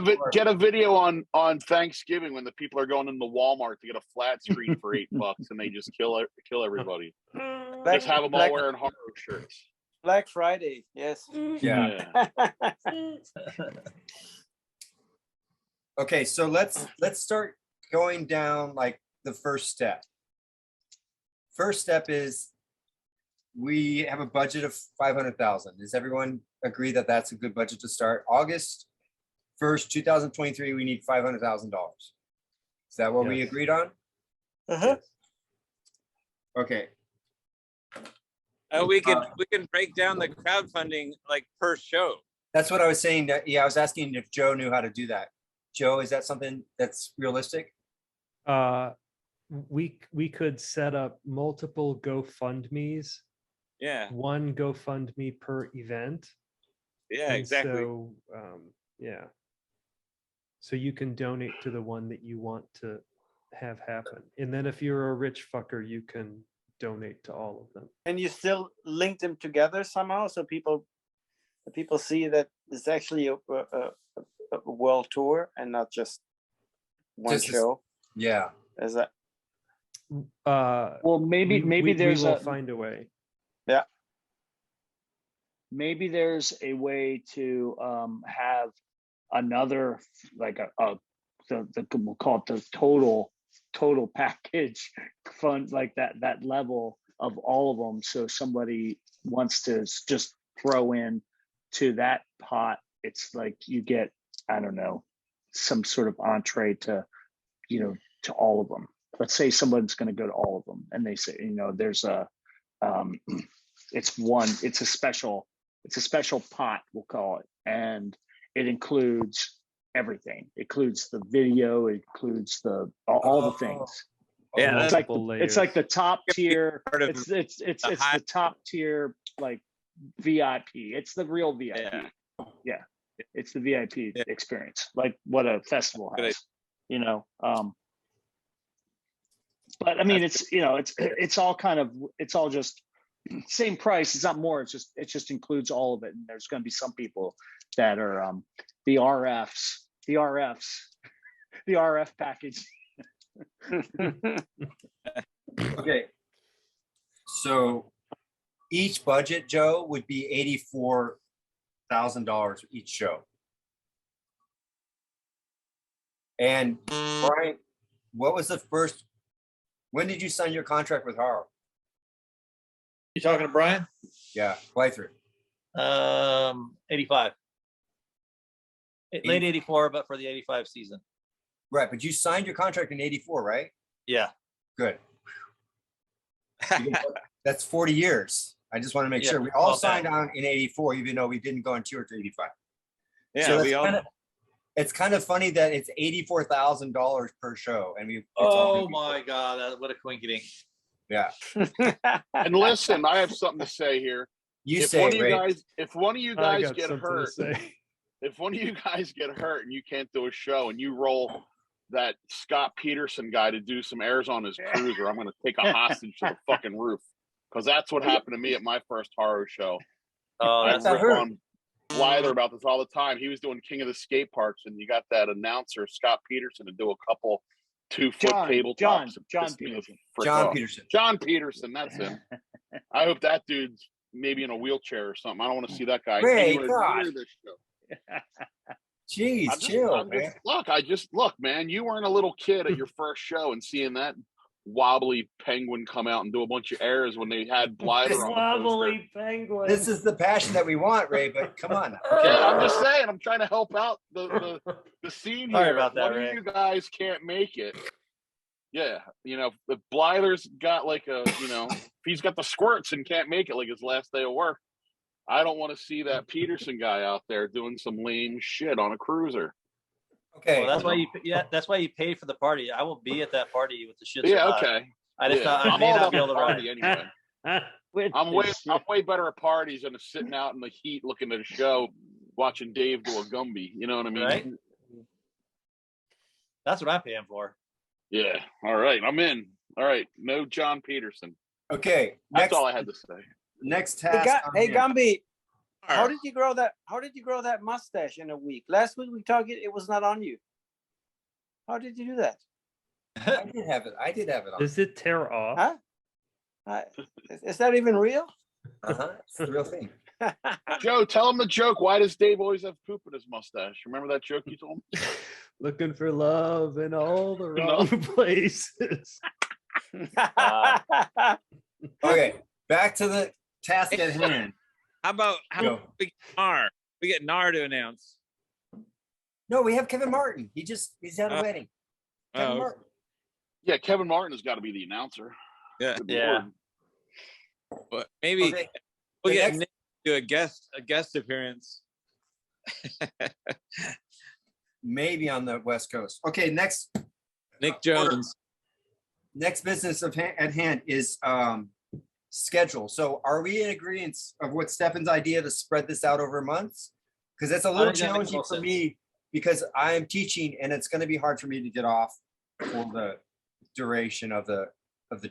a video on Thanksgiving when the people are going into Walmart to get a flat screen for $8 and they just kill everybody. Just have them all wearing Haro shirts. Black Friday, yes. Yeah. Okay, so let's start going down like the first step. First step is we have a budget of 500,000. Does everyone agree that that's a good budget to start? August 1st, 2023, we need $500,000. Is that what we agreed on? Uh-huh. Okay. We can break down the crowdfunding like per show. That's what I was saying. I was asking if Joe knew how to do that. Joe, is that something that's realistic? We could set up multiple GoFundMes. Yeah. One GoFundMe per event. Yeah, And exactly. So so you can donate to the one that you want to have happen. And then if you're a rich fucker, you can donate to all of them. And you still link them together somehow, so people see that it's actually a world tour and not just one show. Yeah. Is that? Well, maybe we there's will find a way. Yeah. Maybe there's a way to have another, like we'll call it the total package fund, like that level of all of them. So somebody wants to just throw in to that pot, it's like you get, I don't know, some sort of entree to all of them. Let's say someone's going to go to all of them, and they say, there's a it's a special pot, we'll call it, and it includes everything. It includes the video, it includes all the things. Yeah, it's like the top tier. It's the top tier, like VIP. It's the real VIP. Yeah. It's the VIP experience, like what a festival has. But it's all kind of, it's all just same price. It's not more. It just includes all of it. And there's going to be some people that are the RF package. Okay. So each budget, Joe, would be $84,000 each show. And Brian, what was the first? When did you sign your contract with Haro? You talking to Brian? Yeah, playthrough. 85. Late 84, but for the 85 season. Right, but you signed your contract in 84, right? Yeah. Good. That's 40 years. I just want to make sure we all signed on in 84, even though we didn't go on tour to 85. Yeah, so we all. It's kind of funny that it's $84,000 per show, and we. Oh my God! What a quinkydink. Yeah. And listen, I have something to say here. If one of you guys get hurt, if one of you guys get hurt and you can't do a show, and you roll that Scott Peterson guy to do some airs on his cruiser, I'm going to take a hostage to the fucking roof, because that's what happened to me at my first Haro show. Oh, I rip on Blyther about this all the time. He was doing King of the Skate Parks, and you got that announcer Scott Peterson to do a couple 2-foot tabletops. John Peterson, that's him. I hope that dude's maybe in a wheelchair or something. I don't want to see that guy anywhere near this show. Jeez, chill, man. Look, man, you weren't a little kid at your first show and seeing that wobbly penguin come out and do a bunch of errors when they had Blighter on the poster. Wobbly penguin. This is the passion that we want, Ray. But come on. Yeah, I'm just saying. I'm trying to help out the scene here. Sorry about that, One Ray. of you guys can't make it. Yeah, if Blyther's got like if he's got the squirts and can't make it like his last day of work, I don't want to see that Peterson guy out there doing some lame shit on a cruiser. Okay. Well, that's why you pay for the party. I will be at that party with the shits. Yeah, or not. okay. I just thought I I'm may all not about be able the to ride. party anyway. With I'm this way better at parties than sitting out in the heat looking at a show, watching Dave do a Gumby. You know what I mean? Right? That's what I'm paying for. Yeah. All right. I'm in. All right. No John Peterson. Okay. That's all I had to say. Next Hey, task. on hey here. Gumby, how did you grow that? How did you grow that mustache in a week? Last week we talked. It was not on you. How did you do that? I did have it on. Does it tear off? Huh? Is that even real? It's the real thing. Joe, tell him the joke. Why does Dave always have poop in his mustache? Remember that joke you told him? Looking for love in all the wrong places. Okay, back to the task at hand. How about Go. we get Nar? We get Nar to announce. No, we have Kevin Martin. He's at a wedding. Kevin Oh, Martin. Yeah, Kevin Martin has got to be the announcer. yeah. Good Yeah. Lord. But maybe Okay. we'll The get next- Nick to do a guest appearance. Maybe on the West Coast. Okay, next Nick Jones. business at hand is schedule. So are we in agreement of what Stefan's idea to spread this out over months? Because that's a little think that makes challenging more for sense. me because I am teaching and it's going to be hard for me to get off for the duration of the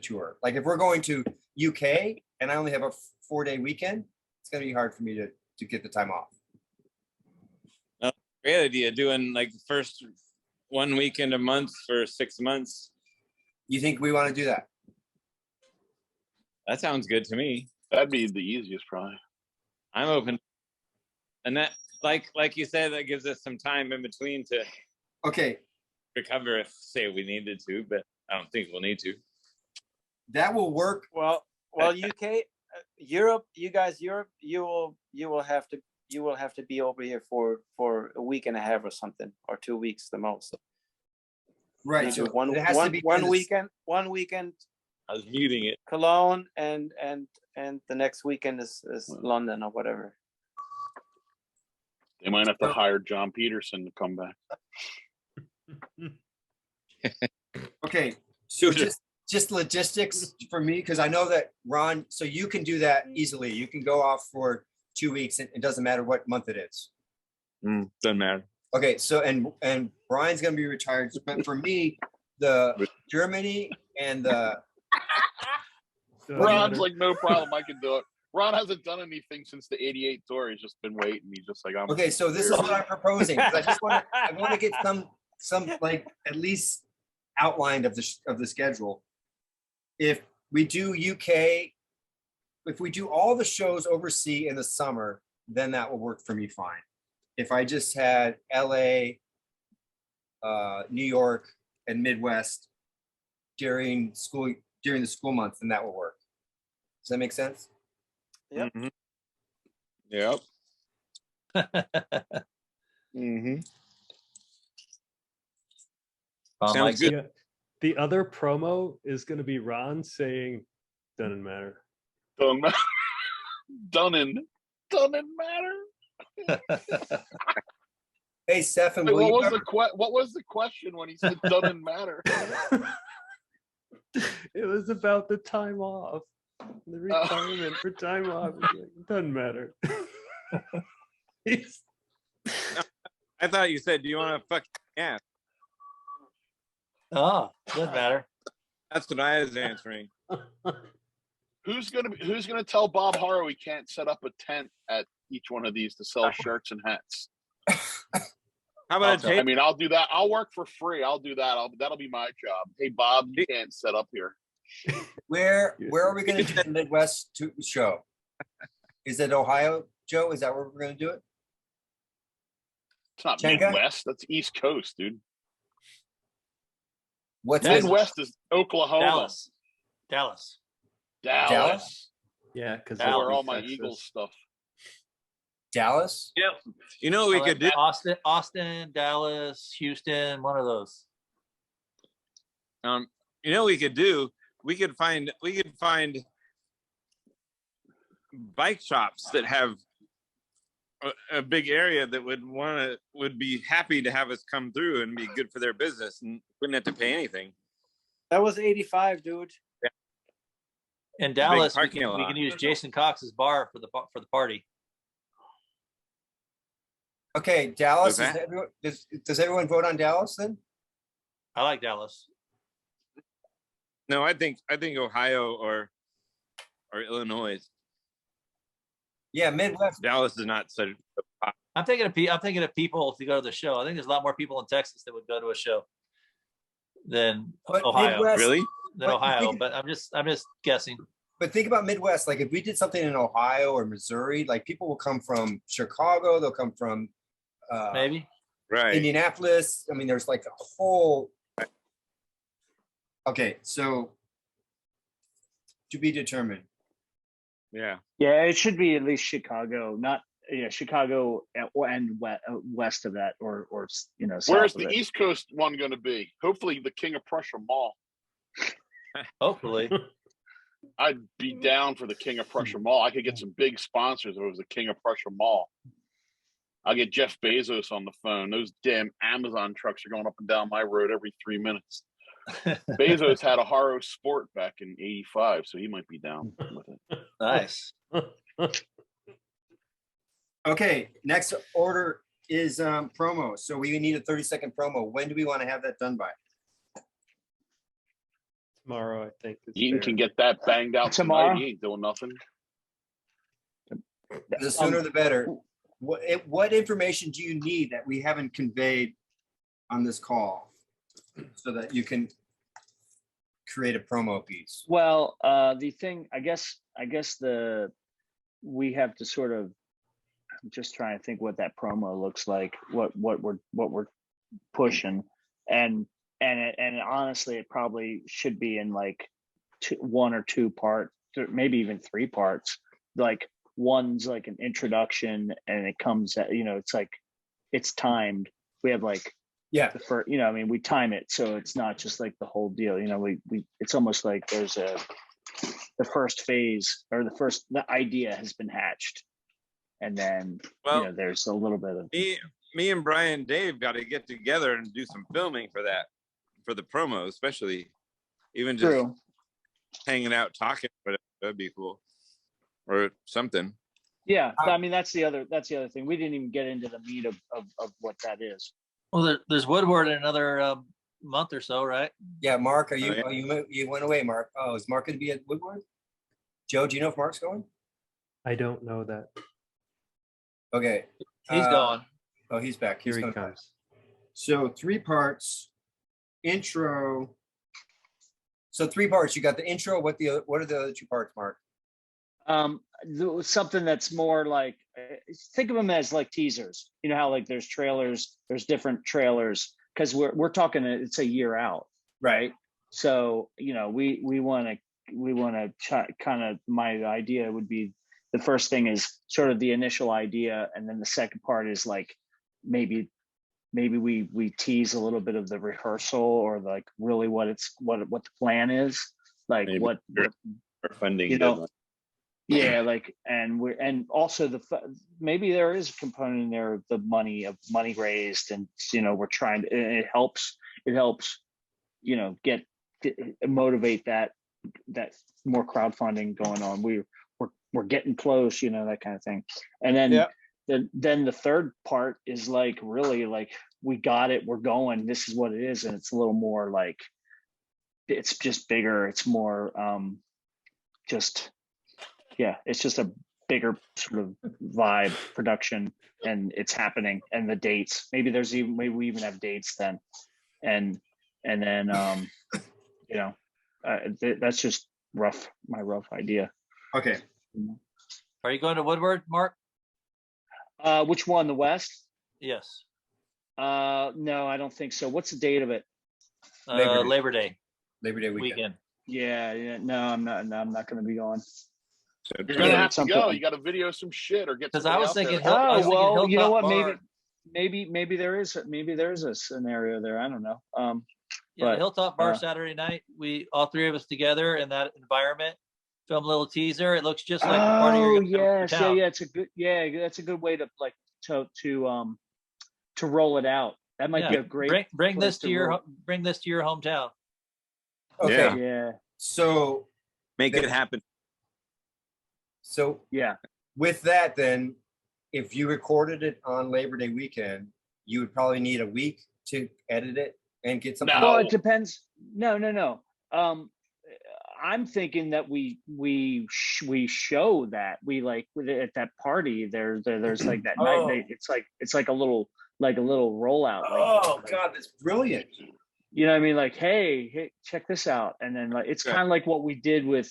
tour. Like if we're going to UK and I only have a 4-day weekend, it's going to be hard for me to get the time off. Great idea. Doing like the first one weekend a month for 6 months. You think we want to do that? That sounds good to me. That'd be the easiest, probably. I'm open. And that, like you said, that gives us some time in between to Okay, recover if, say, we needed to, but I don't think we'll need to. that will work. Well, UK, Europe, you guys, Europe, you will have to be over here for a week and a half or something, or 2 weeks the most. Right. Maybe So one it has to be during the- one weekend I was muting it. Cologne, and the next weekend is London or whatever. They might have to hire John Peterson to come back. Okay, so just logistics for me, because I know that Ron, so you can do that easily. You can go off for 2 weeks and it doesn't matter what month it is. Doesn't matter. Okay, so and Brian's gonna be retired, but for me, the Germany and the Ron's like, no problem, I can do it. Ron hasn't done anything since the '88 tour. He's just been waiting. He's just like, I'm okay, so this is what I'm proposing. 'Cause I want to get some like at least outlined of the schedule. If we do UK, if we do all the shows overseas in the summer, then that will work for me fine. If I just had LA, New York, and Midwest during the school months, then that will work. Does that make sense? Yep. Mm-hmm. Yep. Mm-hmm. Sounds good. The other promo is going to be Ron saying, "Doesn't matter." Doesn't matter. Hey, Stefan, Wait, will what was the question when he said doesn't matter? It was about the time off, the requirement for time off. He's like, "It doesn't matter." I thought you said, do you want to fuck ass? Oh, doesn't matter. That's what I was answering. Who's gonna tell Bob Haro he can't set up a tent at each one of these to sell shirts and hats? How about a I tape? mean, I'll do that. I'll work for free. I'll do that. That'll be my job. Hey, Bob, you can't set up here. where are we going to do the Midwest show? Is it Ohio, Joe? Is that where we're going to do it? It's not Chenka? Midwest. That's East Coast, dude. What's Midwest is Oklahoma. Dallas. Dallas. Yeah, because That's where all my Eagles stuff. Dallas? Yep. You know what we could do? Austin, Dallas, Houston, one of those. You know what we could do? We could find bike shops that have a big area that would be happy to have us come through and be good for their business and wouldn't have to pay anything. That was 85, dude. In Dallas, we parking lot. can use Jason Cox's bar for the party. Okay, Dallas. Okay. Does everyone vote on Dallas then? I like Dallas. No, I think Ohio or Illinois. Yeah, Midwest. Dallas is not such. I'm thinking of people to go to the show. I think there's a lot more people in Texas that would go to a show than But Ohio. Midwest- Really? Than but Ohio, think- but I'm just guessing. But think about Midwest. Like if we did something in Ohio or Missouri, like people will come from Chicago. They'll come from Maybe. Right. Indianapolis. I mean, there's like a whole. Okay, so to be determined. Yeah. Yeah, it should be at least Chicago, not Chicago and west of that, or south Where's of the it. East Coast one going to be? Hopefully, the King of Prussia Mall. Hopefully. I'd be down for the King of Prussia Mall. I could get some big sponsors if it was the King of Prussia Mall. I'll get Jeff Bezos on the phone. Those damn Amazon trucks are going up and down my road every 3 minutes. Bezos had a Haro Sport back in '85, so he might be down with it. Nice. Okay, next order is promo. So we need a 30-second promo. When do we want to have that done by? Tomorrow, I think. is Eaton fair. can get that banged out Tomorrow? tonight. He ain't doing nothing. The sooner the better. What information do you need that we haven't conveyed on this call so that you can create a promo piece? Well, the thing, I guess we have to sort of just try and think what that promo looks like, what we're pushing, and honestly, it probably should be in like one or two parts, maybe even three parts. Like one's like an introduction, and it comes at, it's like it's timed. We have like the first, we time it so it's not just like the whole deal. We it's almost like there's the first phase, or the idea has been hatched, and then there's a little bit of me and Brian Dave got to get together and do some filming for the promo, especially even just True. hanging out talking, but that'd be cool, or something. Yeah, I mean that's the other thing. We didn't even get into the meat of what that is. Well, there's Woodward in another month or so, right? Yeah, Mark, you went away, Mark. Oh, is Mark going to be at Woodward? Joe, do you know if Mark's going? I don't know that. Okay. He's going. Oh, he's back. Here he coming comes. back. So 3 parts, intro. So 3 parts. You got the intro. What are the other 2 parts, Mark? Something that's more like, think of them as like teasers. You know how like there's trailers, there's different trailers, because we're talking it's a year out, right? So we want to kind of, my idea would be, the first thing is sort of the initial idea, and then the second part is like maybe we tease a little bit of the rehearsal, or like really what the plan is, like Maybe what our funding deadline. yeah, like, and also maybe there is a component in there of the money raised, and we're trying to, it helps motivate that more crowdfunding going on. We're getting close, that kind of thing. And then then the third part is like really like, we got it, we're going, this is what it is, and it's a little more like, it's just bigger, it's more it's just a bigger sort of vibe production, and it's happening, and the dates, maybe we even have dates then, and then that's just my rough idea. Okay. Are you going to Woodward, Mark? Which one, the West? Yes. No, I don't think so. What's the date of it? Labor Day Labor Day weekend. Yeah. No, I'm not. No, I'm not going to be going. You're gonna have to Something- go. You got to video some shit or get. because I somebody was out there thinking. to help I was Oh thinking well, you know Hilltop what? Bar. Maybe there is a scenario there. I don't know. Yeah, But, Hilltop Bar uh, Saturday night. We all three of us together in that environment. Film a little teaser. It looks just like the party Oh you're gonna have yes, in town. yeah. It's a good. Yeah, that's a good way to like to roll it out. That might be a great. Bring place this to your roll. bring this to your hometown. Okay. Yeah. Yeah. So Make it happen. Yeah. with that, then, if you recorded it on Labor Day weekend, you would probably need a week to edit it and get something. No. Well, it depends. No. I'm thinking that we show that we like at that party. There's like that Oh. night. It's like a little rollout. Oh God, that's brilliant. You know what I mean? Like, hey, check this out. And then like it's kind of like what we did with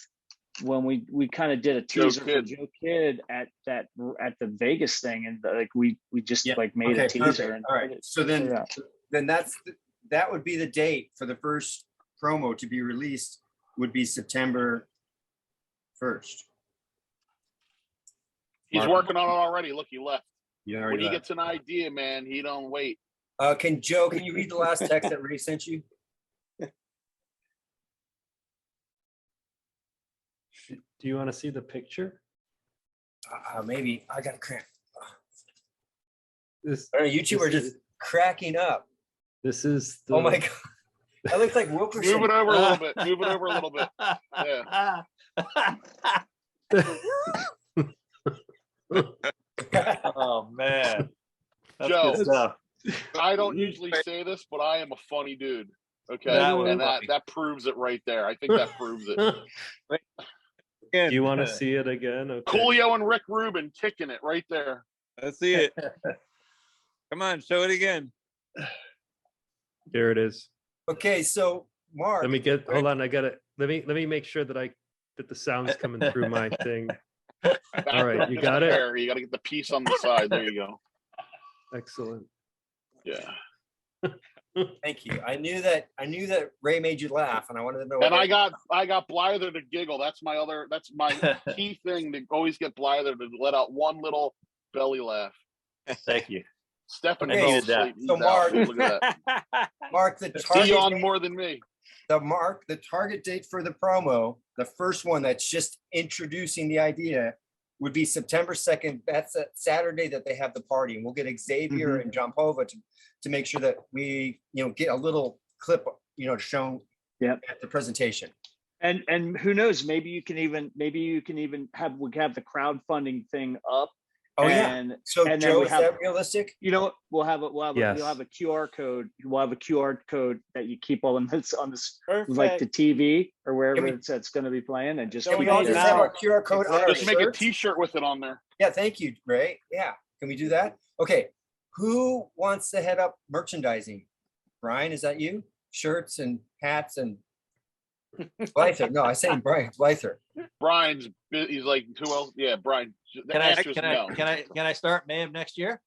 when we kind of did a Joe teaser for Kidd. Joe Kidd at the Vegas thing, and like we just Yeah. like made a teaser. Perfect. And All right. So then, yeah. that would be the date for the first promo to be released. Would be September 1st. He's Mark. working on it already. Look, he left. Yeah. When he gets an idea, man, he don't wait. Can you read the last text that Ray sent you? Do you want to see the picture? Maybe I got a cramp. This You two this are just is- cracking up. This is the, Oh my God. That looks like Wilkerson. Move it over a little bit. Move it over a little bit. Yeah. Oh man. That's Joe. good stuff. I don't usually say this, but I am a funny dude. Okay. That was and funny. that proves it right there. I think that proves it. Do you want to see it again? Okay. Coolio and Rick Rubin kicking it right there. Let's see it. Come on, show it again. Here it is. Okay, so Mark. Let me get. Hold on. I got it. Let me make sure that the sound's coming through my thing. All right, you got it? There, you got to get the piece on the side. There you go. Excellent. Yeah. Thank you. I knew that Ray made you laugh, and I wanted to know. And I got Blyther to giggle. That's my key thing to always get Blyther to let out one little belly laugh. Thank you. Stephanie Okay, fell needed that. asleep. He's So, out. Mark- Look at that. Mark, the He target on date, more than me. the target date for the promo, the first one that's just introducing the idea, would be September 2nd. That's a Saturday that they have the party, and we'll get Xavier and Jampova to make sure that we get a little clip shown Yep. at the presentation. And who knows? Maybe you can even have the crowdfunding thing up. Oh yeah. and, So and then Joe, we is have- that realistic? You know what? We'll have Yes. you'll have a QR code. We'll have a QR code that you keep all the minutes on this, Perfect. like the TV or wherever we- it's going to be playing, and just Can Can we we all do just it have now? our QR code on our Just make a shirts? T-shirt with it on there. Yeah, thank you, Ray. Yeah, can we do that? Okay, who wants to head up merchandising? Brian, is that you? Shirts and hats and Blyther. No, I say Brian Blyther. He's like, who else? Yeah, Brian. The Can I answer is no. can I start May of next year?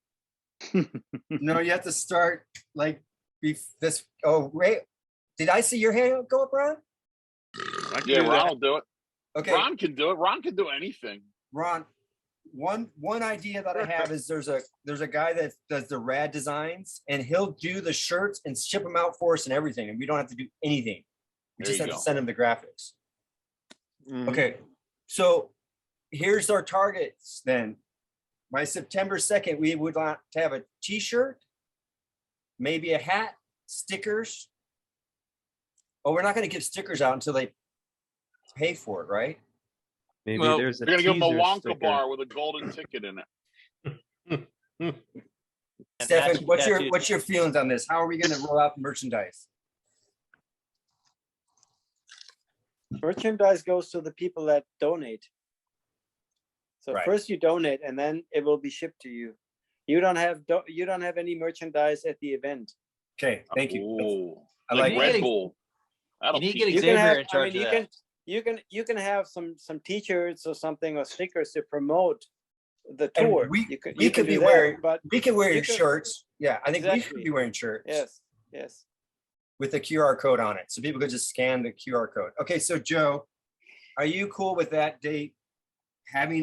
No, you have to start like this. Oh, Ray, did I see your hand go up, Ron? I can Yeah, do Ron that. will do it. Okay, Ron can do it. Ron can do anything. Ron. One idea that I have is there's a guy that does the rad designs, and he'll do the shirts and ship them out for us and everything, and we don't have to do anything. We There just you have to go. send him the graphics. Mhm. Okay, so here's our targets then. By September 2nd, we would like to have a t-shirt, maybe a hat, stickers. Oh, we're not going to give stickers out until they pay for it, right? Maybe Well, there's a You're gonna give him a teaser Wonka sticker. bar with a golden ticket in it. And Stefan, matching what's tattoos. your feelings on this? How are we going to roll out the merchandise? Merchandise goes to the people that donate. So Right. first you donate, and then it will be shipped to you. You don't have any merchandise at the event. Okay, thank you. Ooh, I like like Red it. Bull. That'll You need to teach get You Xavier can have. in charge of that. You can have some t-shirts or something or stickers to promote the And tour. we You could could be do that, wearing but we can wear you your can- shirts. Yeah, I think we should Exactly. be wearing shirts. yes. with a QR code on it. So people could just scan the QR code. Okay, so Joe, are you cool with that date having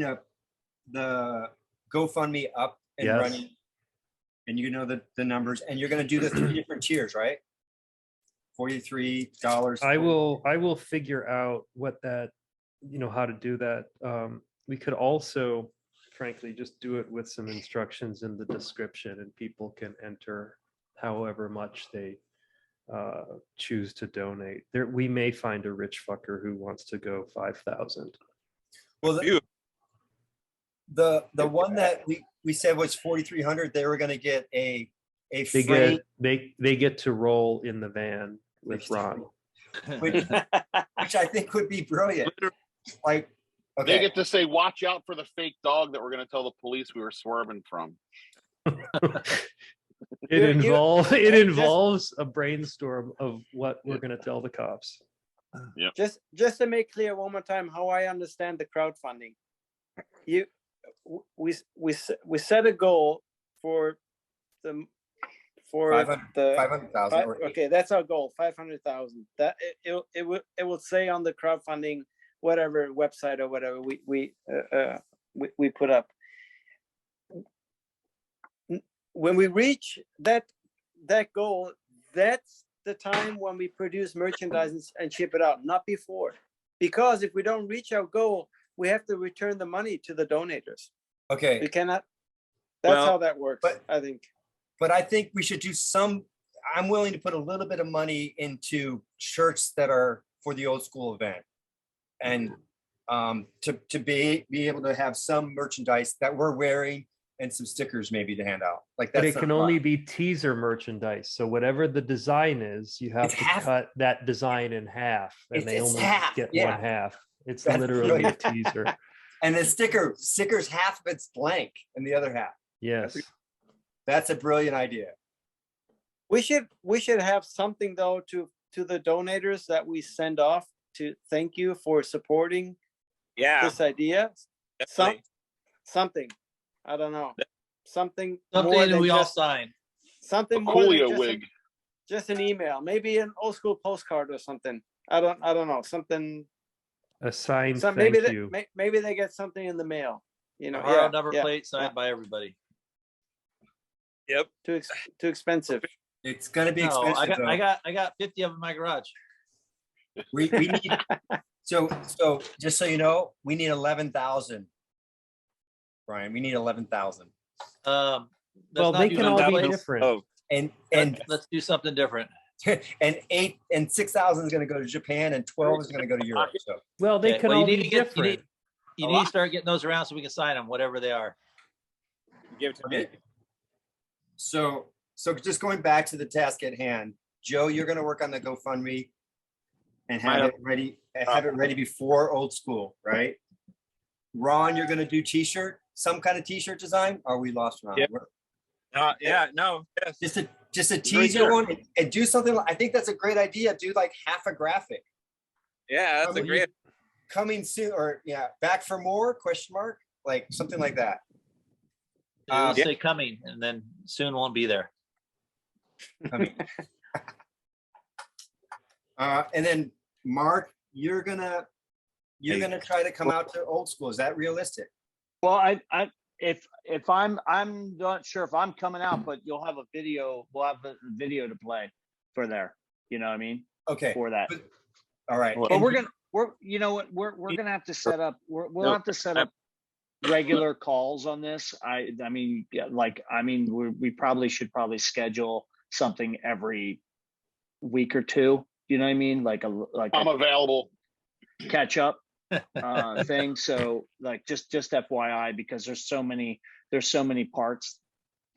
the GoFundMe up and Yes. running? And you know the numbers, and you're going to do the 3 different tiers, right? $43. I will figure out what that, how to do that. We could also, frankly, just do it with some instructions in the description, and people can enter however much they choose to donate. There, we may find a rich fucker who wants to go 5,000. Well, the one that we said was 4,300. They were going to get a They frame, they get to roll in the van with Ron. which I think would be brilliant. Like, They okay, get to say, "Watch out for the fake dog that we're going to tell the police we were swerving from." It You- involves a brainstorm of what we're going to tell the cops. Just to make clear one more time how I understand the crowdfunding. We set a goal for the 500,000. okay, that's our goal, 500,000. That it will say on the crowdfunding whatever website or whatever we put up. When we reach that goal, that's the time when we produce merchandise and ship it out, not before. Because if we don't reach our goal, we have to return the money to the donators. Okay, We cannot. That's Well, how that works. but- I think. but I think we should do some. I'm willing to put a little bit of money into shirts that are for the old school event, and to be able to have some merchandise that we're wearing and some stickers maybe to hand out. Like But that's it can only be teaser merchandise. So whatever the design is, you have It's to half- cut that design in half, and they It's only half, get yeah. one half. It's That's literally a brilliant. teaser. and the stickers half of it's blank and the other half. Yes. That's a brilliant idea. We should have something though to the donators that we send off to thank you for supporting Yeah, this idea. definitely. Something. I don't know. Something Something more that than we all just sign. something A more than Coolio just wig. just an email, maybe an old school postcard or something. I don't know. Something. A signed Maybe thank you. maybe they get something in the mail. A Yeah, Haro number yeah. plate signed by everybody. Yep. Too expensive. It's gonna be No, expensive though. I got 50 of them in my garage. We need so just so you know, we need 11,000. Brian, we need 11,000. Let's Well, not they do can number all be plates. different. Oh, And Let's do something different. and 6,000 is gonna go to Japan and 12 is gonna go to Europe. So Well, they Okay, can well, all you be need to get- different. You need to start getting those around so we can sign them, whatever they are. give it to me. okay. So just going back to the task at hand, Joe, you're gonna work on the GoFundMe and have it ready before old school, right? Ron, you're gonna do some kind of t-shirt design? Or are we lost Ron? Yep. Yeah, no, yes. Just a Very teaser good. one and do something. I think that's a great idea. Do like half a graphic. Yeah, that's a great. Coming soon, or back for more ? Like something like that. It'll say coming, and then soon won't be there. I mean, and then Mark, you're gonna try to come out to old school. Is that realistic? Well, if I'm not sure if I'm coming out, but you'll have a video. We'll have a video to play for there. You know what I mean? Okay. For that. All right. But And we're gonna have to set up. We'll have to set up regular calls on this. I mean, we probably should schedule something every week or two. You know what I mean? Like I'm available. catch up thing. So like just FYI, because there's so many parts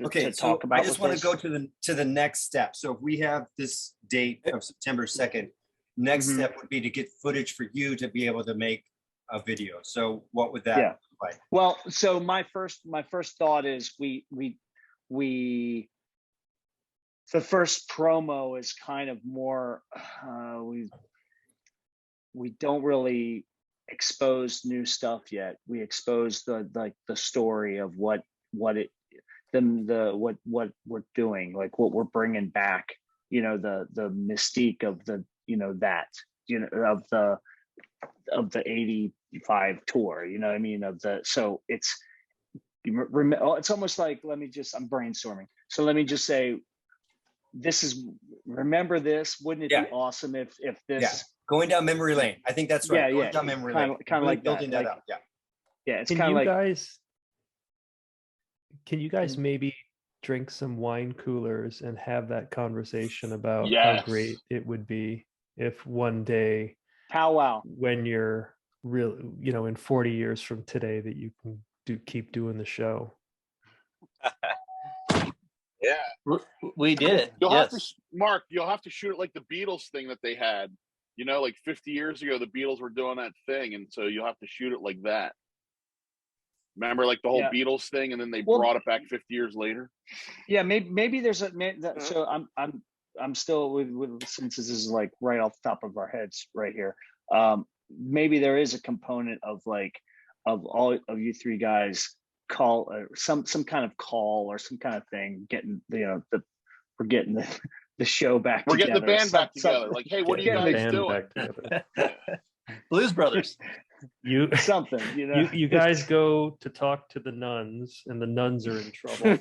okay, to so talk about. I just with want to this. go to the next step. So if we have this date of September 2nd, next Mhm. step would be to get footage for you to be able to make a video. So what would that Yeah. look like? Well, so my first thought is we the first promo is kind of more we don't really expose new stuff yet. We expose the story of what we're doing, like what we're bringing back, the mystique of the, that, of the 85 tour, you know what I mean? So it's almost like, I'm brainstorming. So let me just say, remember this, wouldn't it Yeah. be awesome if this, Yeah. Going down memory lane. I think that's right. Yeah, Going yeah, down memory kinda- lane. kinda Really like that, building that like- up. Yeah. yeah, it's Can kind of you like, guys maybe drink some wine coolers and have that conversation about how Yes. great it would be if one day powwow. when you're real, in 40 years from today, that you can keep doing the show. Yeah. We did it. You'll have to, Yes. Mark, you'll have to shoot it like the Beatles thing that they had. Like 50 years ago, the Beatles were doing that thing. And so you'll have to shoot it like that. Remember, like the whole Yeah. Beatles thing, and then they Well- brought it back 50 years later. Yeah, maybe there's so I'm still with since this is like right off the top of our heads right here. Maybe there is a component of all of you three guys call some kind of call or some kind of thing, getting we're getting the show back. We're getting the together, band back some- together. Like, hey, what are you Getting the guys band doing? back together. Blues Brothers. You something, you guys go to talk to the nuns, and the nuns are in trouble.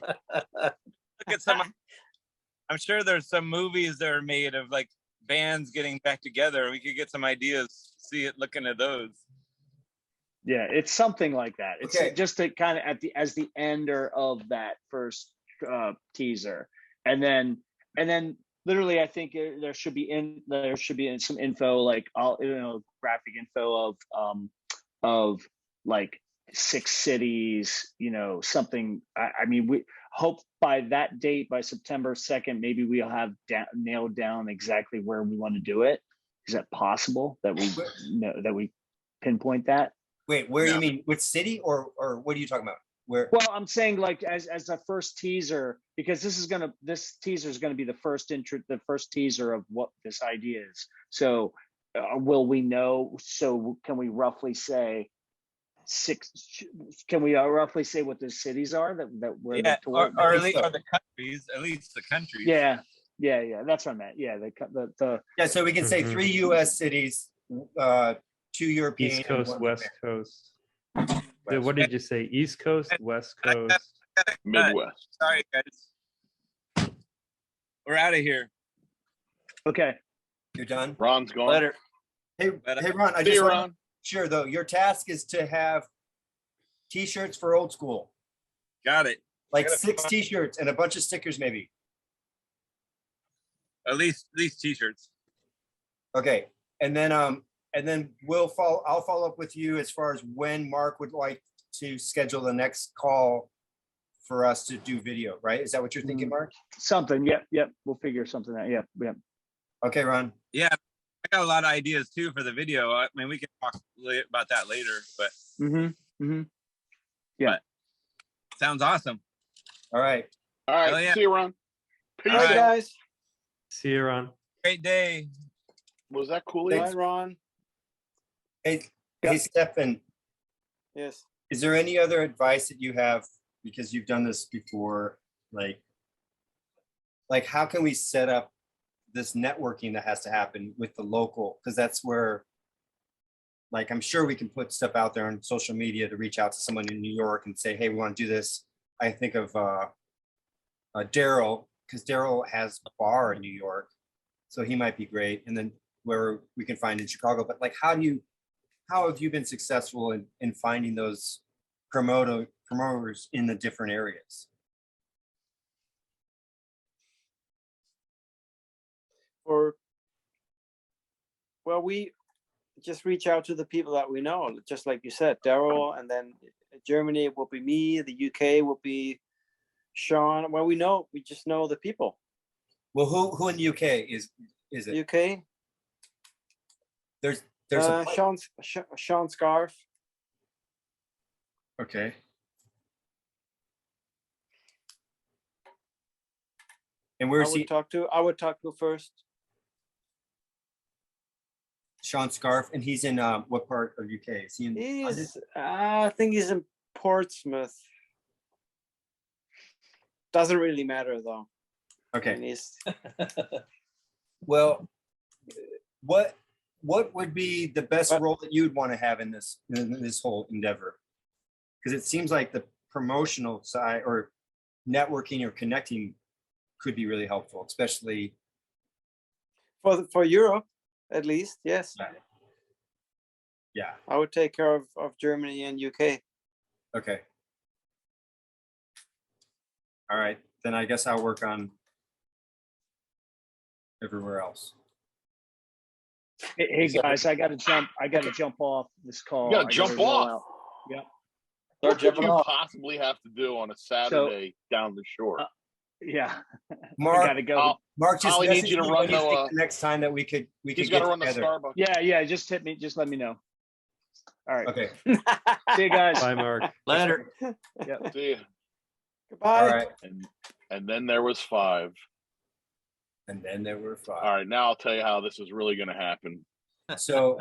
Look at some. I'm sure there's some movies that are made of like bands getting back together. We could get some ideas. See it looking at those. Yeah, it's something like that. It's Okay. just to kind of as the ender of that first teaser, and then literally, I think there should be some info, like all graphic info of like 6 cities, something. I mean, we hope by that date, by September 2nd, maybe we'll have nailed down exactly where we want to do it. Is that possible that we pinpoint that? Wait, where No. you mean? Which city or what are you talking about? Where? Well, I'm saying like as the first teaser, because this teaser is gonna be the first teaser of what this idea is. So will we know? So can we roughly say 6? Can we roughly say what the cities are that we're Yeah, the or tour? at least the countries. At least the countries. Yeah. That's what I meant. Yeah, the Yeah, so we can say Mhm. 3 U.S. cities, 2 European, East and Coast, 1 West American. Coast. What did you say? East Coast, West Coast. Midwest. Sorry, guys. We're out of here. okay. You're done. Ron's gone. Later. Hey, Later. Ron. I See just you, want Ron. sure though. Your task is to have T-shirts for old school, Got it. like gotta 6 find- T-shirts and a bunch of stickers, maybe. At least t-shirts. Okay, and then I'll follow up with you as far as when Mark would like to schedule the next call for us to do video. Right? Is that what you're thinking, Mark? Something. Yep. We'll figure something out. Yep. Okay, Ron. Yeah, I got a lot of ideas too for the video. I mean, we can talk about that later, but sounds awesome. All right. All right. Hell yeah. See you, Ron. Peace. All right, Alright. guys. See you, Ron. Great day. Was that cool? Bye, Ron. Hey, Stefan, Yes. is there any other advice that you have, because you've done this before, like how can we set up this networking that has to happen with the local? Because that's where, like, I'm sure we can put stuff out there on social media to reach out to someone in New York and say, hey, we want to do this. I think of Daryl, because Daryl has a bar in New York, so he might be great. And then where we can find in Chicago. But like, how have you been successful in finding those promoters in the different areas? Well, we just reach out to the people that we know, just like you said, Daryl, and then Germany will be me, the UK will be Sean. Well, we just know the people. Well, who in the UK is it? UK, There's Sean Scarf. okay. And I where's would he? talk to first. Sean Scarf, and he's in what part of UK? Is he in? I think he's in Portsmouth. Doesn't really matter though. Okay. East. Well, what would be the best role that you'd want to have in this whole endeavor? Because it seems like the promotional side or networking or connecting could be really helpful, especially For Europe, at least, yes. Yeah. I would take care of Germany and UK. Okay. All right, then I guess I'll work on everywhere else. Hey guys, I gotta jump off this call. You gotta I jump roll off. out. Yeah. What could you off. possibly have to do on a Saturday down the shore? Yeah. Mark, I gotta go. Mark, just Ollie needs you to message me run when you the, think the next time that we could he's get got to run the together. Starbucks. Yeah, just hit me. Just let me know. All right. Okay. See you guys. Bye, Mark. Later. Yep. See ya. Goodbye. All right. And then there was 5. And then there were 5. All right, now I'll tell you how this is really going to happen. So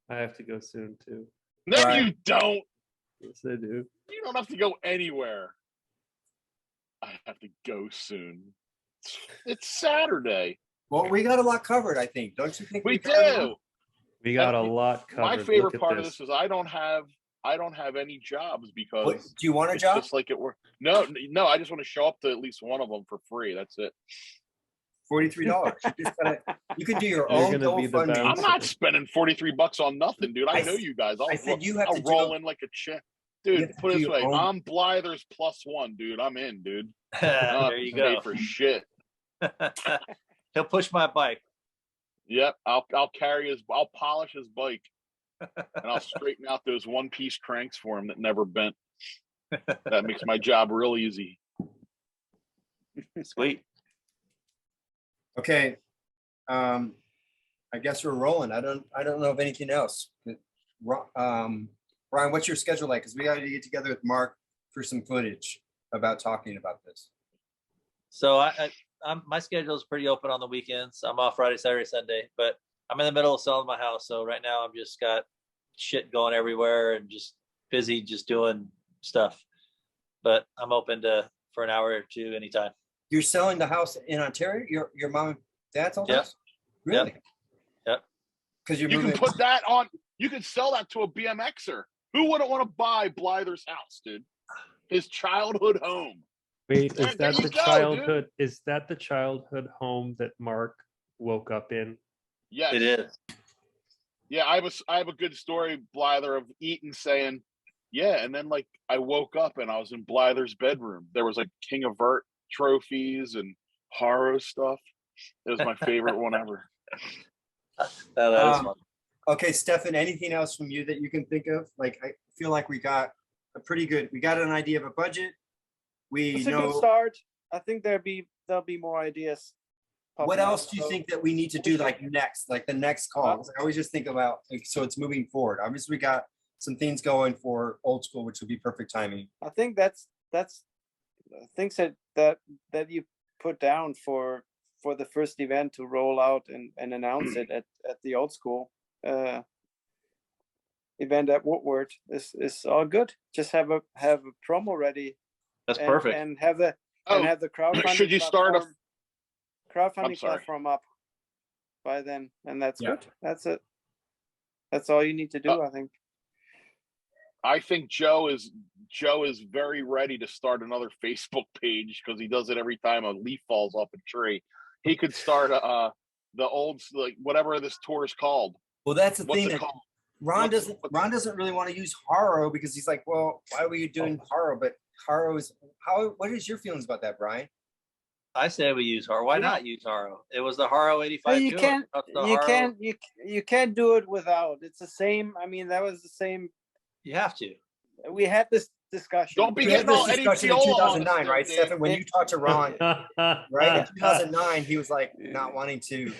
I have to go soon too. No, All right. you don't. Yes, I do. You don't have to go anywhere. I have to go soon. It's Saturday. well, we got a lot covered, I think. Don't you think? We got a lot? do. We got a lot covered. My Look favorite at part of this is I don't have any jobs because What, do you want a it's job? just like it were. No, I just want to show up to at least one of them for free. That's it. $43. You can do your You're own gonna be the GoFundMe. bouncer. I'm not spending $43 on nothing, dude. I know you guys. I said you have I'll to roll do. in like a chick. You Dude, have to put it do this your way. own- I'm Blyther's +1, dude. I'm in, dude. There you Pay go. for shit. He'll push my bike. Yep, I'll polish his bike, and I'll straighten out those one-piece cranks for him that never bent. That makes my job real easy. Sweet. Okay. I guess we're rolling. I don't know of anything else. Brian, what's your schedule like? Because we got to get together with Mark for some footage about talking about this. So my schedule is pretty open on the weekends. I'm off Friday, Saturday, Sunday, but I'm in the middle of selling my house. So right now I'm just got shit going everywhere and just busy, just doing stuff. But I'm open for an hour or two anytime. You're selling the house in Ontario? Your mom and dad's old Yep. house? Really? Yep. Because you're You moving. can put that on. You can sell that to a BMXer. Who wouldn't want to buy Blyther's house, dude? His childhood home. Wait, There is that you the go, dude. childhood? Is that the childhood home that Mark woke up in? Yes, It is. Yeah, I have a good story, Blyther, of Eaton saying, yeah, and then like I woke up and I was in Blyther's bedroom. There was like King of Vert trophies and Haro stuff. It was my favorite one ever. That is fun. Okay, Stefan, anything else from you that you can think of? Like, I feel like we got an idea of a budget. We It's a good know. start. I think there'll be more ideas. What popping up. else do you think that we need to do like next, like the next call? 'Cause I always just think about, like, so it's moving forward. Obviously, we got some things going for old school, which would be perfect timing. I think that's things that you put down for the first event to roll out and announce it at the old school event at Woodward is all good. Just have a promo ready. That's and, perfect. And have the crowdfunding. Should you start a crowdfunding sorry. platform up by then, and that's Yeah. good. That's it. That's all you need to do, I think. I think Joe is very ready to start another Facebook page because he does it every time a leaf falls off a tree. He could start the old, like, whatever this tour is called. Well, that's the What's thing it that called? Ron doesn't really want to use Haro because he's like, well, why were you doing Haro? But Haro is what is your feelings about that, Brian? I say we use Haro. Why not use Haro? It was the Haro 85. You can't do it without. It's the same. I mean, that was the same. You have to. We had this discussion. Don't be We had getting all this Eddie discussion in Fiola on 2009, us, right, Dave. Stefan? When you talked to Ron, right, in 2009, he was like not wanting to.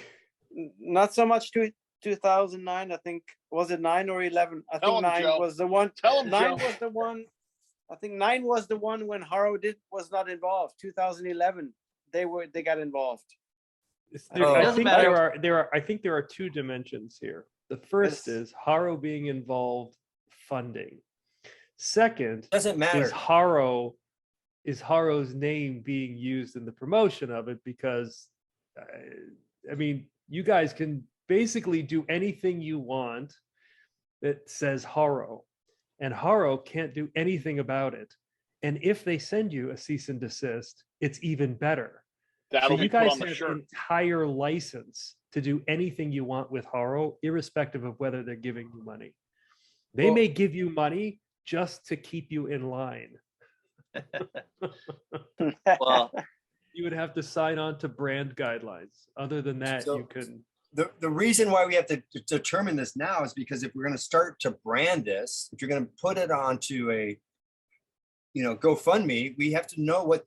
Not so much to 2009. I think, was it 9 or 11? I Tell think him, 9 Joe. was the one. Tell him, 9 Joe. was the one. I think 9 was the one when Haro was not involved. 2011, they got involved. I think matter. I think there are two dimensions here. The first is Haro being involved funding. Second Doesn't is matter. Haro is Haro's name being used in the promotion of it, because I mean, you guys can basically do anything you want that says Haro, and Haro can't do anything about it. And if they send you a cease and desist, it's even better. That'll So be you put guys on the have shirt. entire license to do anything you want with Haro, irrespective of whether they're giving you money. They Well- may give you money just to keep you in line. Well, You would have to sign on to brand guidelines. Other than that, So- you can. The reason why we have to determine this now is because if we're going to start to brand this, if you're going to put it onto a, GoFundMe, we have to know what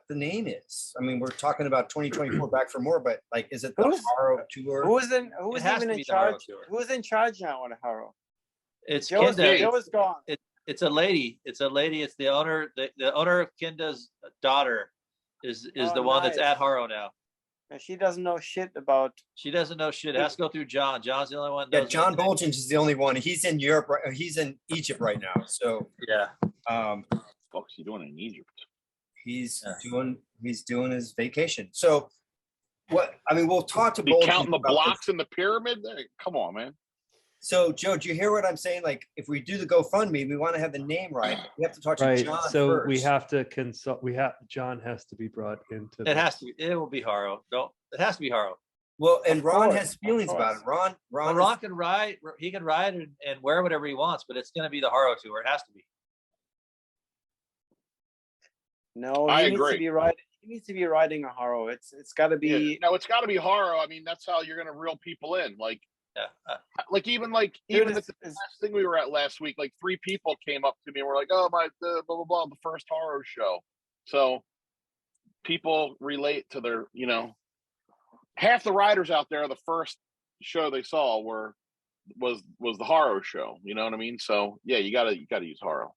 the name is. I mean, we're talking about 2024 Back for More, but like, is it the Who's- Haro Tour? Who's It has even to in be the Haro charge? Tour. Who's in charge now on Haro? it's Joe is, Kinda. Joe is gone. It's a lady. It's a lady. It's the owner. The owner of Kinda's daughter is Oh, the one that's nice. at Haro now. And she doesn't know shit about. She doesn't know shit. It has to go through John. John's the only one. That Yeah, knows John anything. Bolgens is the only one. He's in Europe, right? He's in Egypt right now. So Yeah. Fuck's he doing in Egypt? he's Yeah. doing his vacation. So we'll talk to Be Bolgens counting the about this. blocks in the pyramid? Come on, man. So Joe, do you hear what I'm saying? Like, if we do the GoFundMe, we want to have the name right. We have to talk to Right. John So first. we have to consult. John has to be brought into. It has to be. It will be Haro. Don't. It has to be Haro. Well, and Of Ron course, has feelings of about it. course. Ron, Well, Ron can ride. He can ride and wear whatever he wants, but it's going to be the Haro tour. It has to be. No, I he needs agree. to be riding. He needs to be riding a Haro. It's got to Yeah, be. no, it's got to be Haro. I mean, that's how you're going to reel people in. Like, Yeah. even Dude, at the last thing we were at last week, like 3 people came up to me and were like, "Oh, the blah blah blah, the first Haro show." So people relate to their, half the riders out there, the first show they saw was the Haro show. You know what I mean? So yeah, you gotta use Haro.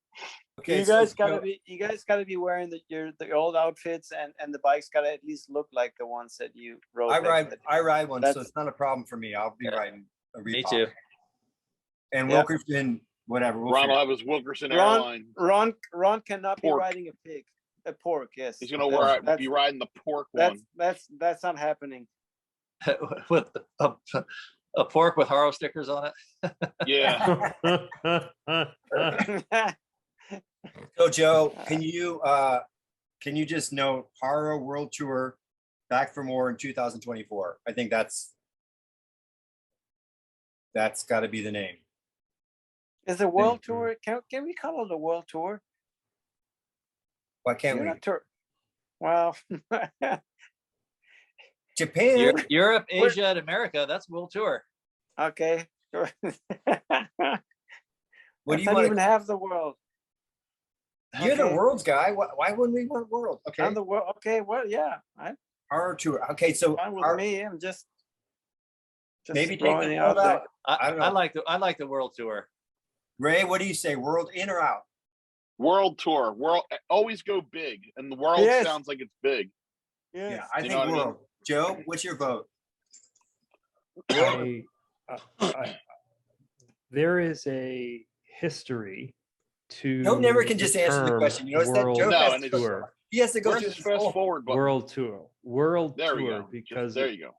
okay, you so guys gotta Joe- be. You guys gotta be wearing the old outfits, and the bikes gotta at least look like the ones that you rode. I back ride one, so That's- it's not a problem for me. I'll be Yeah. riding a Me Reebok. too. And Yeah. Wilkerson, whatever. We'll Ron figure will it have his Wilkerson Ron- airline. Ron cannot be Pork. riding a pork. Yes, He's gonna That's- be riding the pork That's one. that's not happening. With a pork with Haro stickers on it. Yeah. So Joe, can you just note Haro World Tour Back for More in 2024? I think that's got to be the name. Is the world you. tour? Can we call it a world tour? Why can't You're we? not tour. Well, Japan. Europe, Asia, and America. That's world tour. okay. What do That's you not want? even half the world. You're the okay. world's guy. Why wouldn't we want world? Okay. I'm the world. Okay, well, yeah, I'm Haro Tour. Okay, so fine with our- me. I'm just maybe take throwing the it world out there. out. I don't know. I like the world tour. Ray, what do you say? World in or out? World tour. Always go big, and the world Yes. sounds like it's big. Yes. Yeah, I You think know what I mean? world. Joe, what's your vote? There is a history to. Joe never can just answer the term question. You notice that? world Joe No, has and to it's- go- tour. He has to go Where's through this this fast whole. forward button? World There we tour, go. because There you go.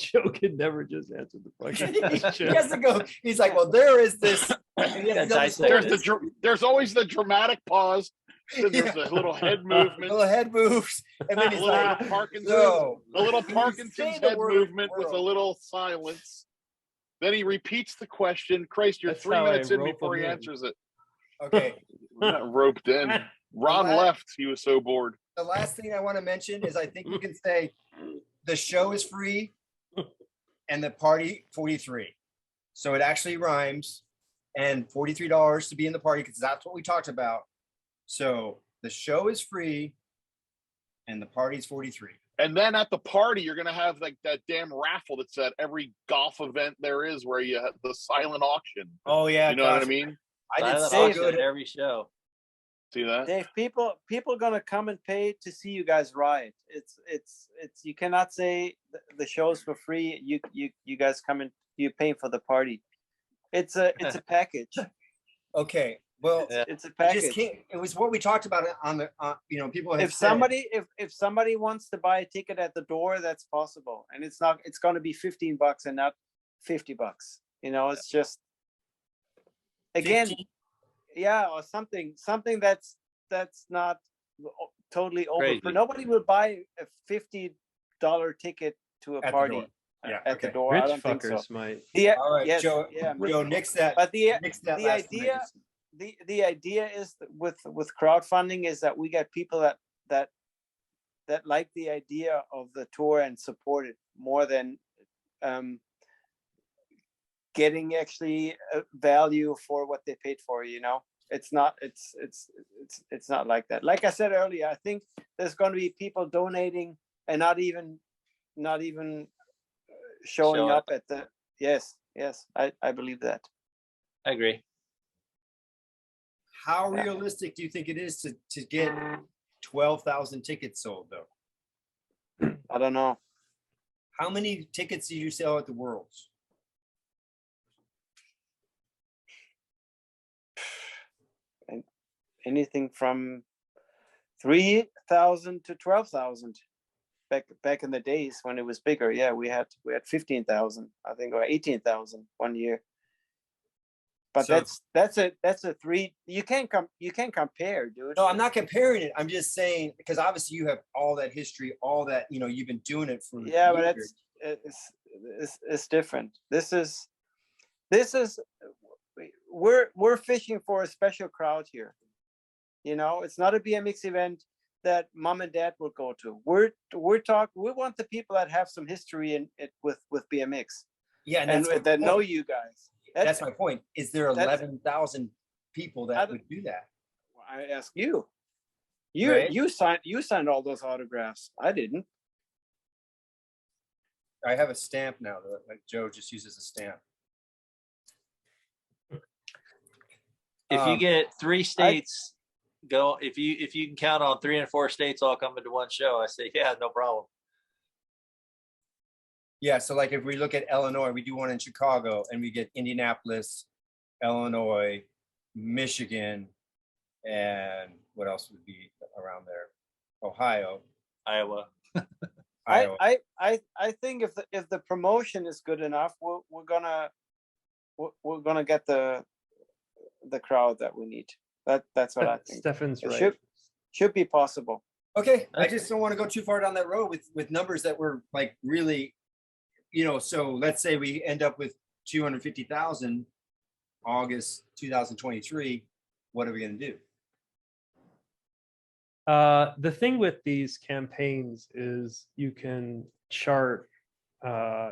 Joe can never just answer the fucking he question. has to go. He's like, well, there is this. and he has to dissect understand There's always the dramatic pause. Then there's Yeah. a little head movement, little head moves, and then a he's little like, Parkinson's, so a little when you Parkinson's say the head word movement with a world- little silence. Then he repeats the question. Christ, you're That's 3 how I minutes in rope before he him in. answers it. Okay. We're not roped in. Ron last- left. He was so bored. The last thing I want to mention is I think you can say the show is free and the party 43. So it actually rhymes, and $43 to be in the party because that's what we talked about. So the show is free and the party's 43. And then at the party, you're gonna have like that damn raffle that's at every golf event there is, where you have the silent auction. Oh yeah, You know what I gosh, mean? I did Silent so auction good. at every show. See that? Dave, people gonna come and pay to see you guys ride. It's you cannot say the show's for free. You guys come and you paying for the party. It's a package. Okay, Well, Yeah. It's a I package. just can't. It was what we talked about on the, people have If said- somebody if somebody wants to buy a ticket at the door, that's possible, and it's going to be $15 and not $50. It's just, again, 15? yeah, or something that's not totally over. Crazy. Nobody will buy a $50 ticket to a At the party door. Yeah, at the okay. door. I Rich don't think so. fuckers might. All right, Yes, Joe. yeah, Joe, nix that. but Nix that the last idea emergency. the idea is that with crowdfunding is that we get people that like the idea of the tour and support it more than getting actually a value for what they paid for. It's not like that. Like I said earlier, I think there's going to be people donating and not even showing Show up at the. Yes, I believe that. I agree. How realistic do you think it is to get 12,000 tickets sold, though? I don't know. How many tickets did you sell at the Worlds? Anything from 3,000 to 12,000 back in the days when it was bigger. Yeah, we had 15,000, I think, or 18,000 one year. But So- that's a three. You can't compare, dude. No, I'm not comparing it. I'm just saying, because obviously you have all that history, all that, you've been doing it for Yeah, but years. it's different. This is we're fishing for a special crowd here. It's not a BMX event that mom and dad will go to. We want the people that have some history in it with BMX. Yeah, and that's my that know point. you guys. That's my point. Is there that's- 11,000 people that would do that? I ask you. Right. You signed all those autographs. I didn't. I have a stamp now that like Joe just uses a stamp. If you Um, get 3 states go, if you can count on 3 and 4 states all coming to one show, I say, yeah, no problem. Yeah, so like if we look at Illinois, we do one in Chicago, and we get Indianapolis, Illinois, Michigan, and what else would be around there? Ohio. Iowa. Iowa. I think if the promotion is good enough, we're gonna get the crowd that we need. That's what I think. Stefan's It right. should be possible. Okay, I just don't want to go too far down that road with numbers that were like really, so let's say we end up with 250,000 August 2023. What are we going to do? The thing with these campaigns is you can chart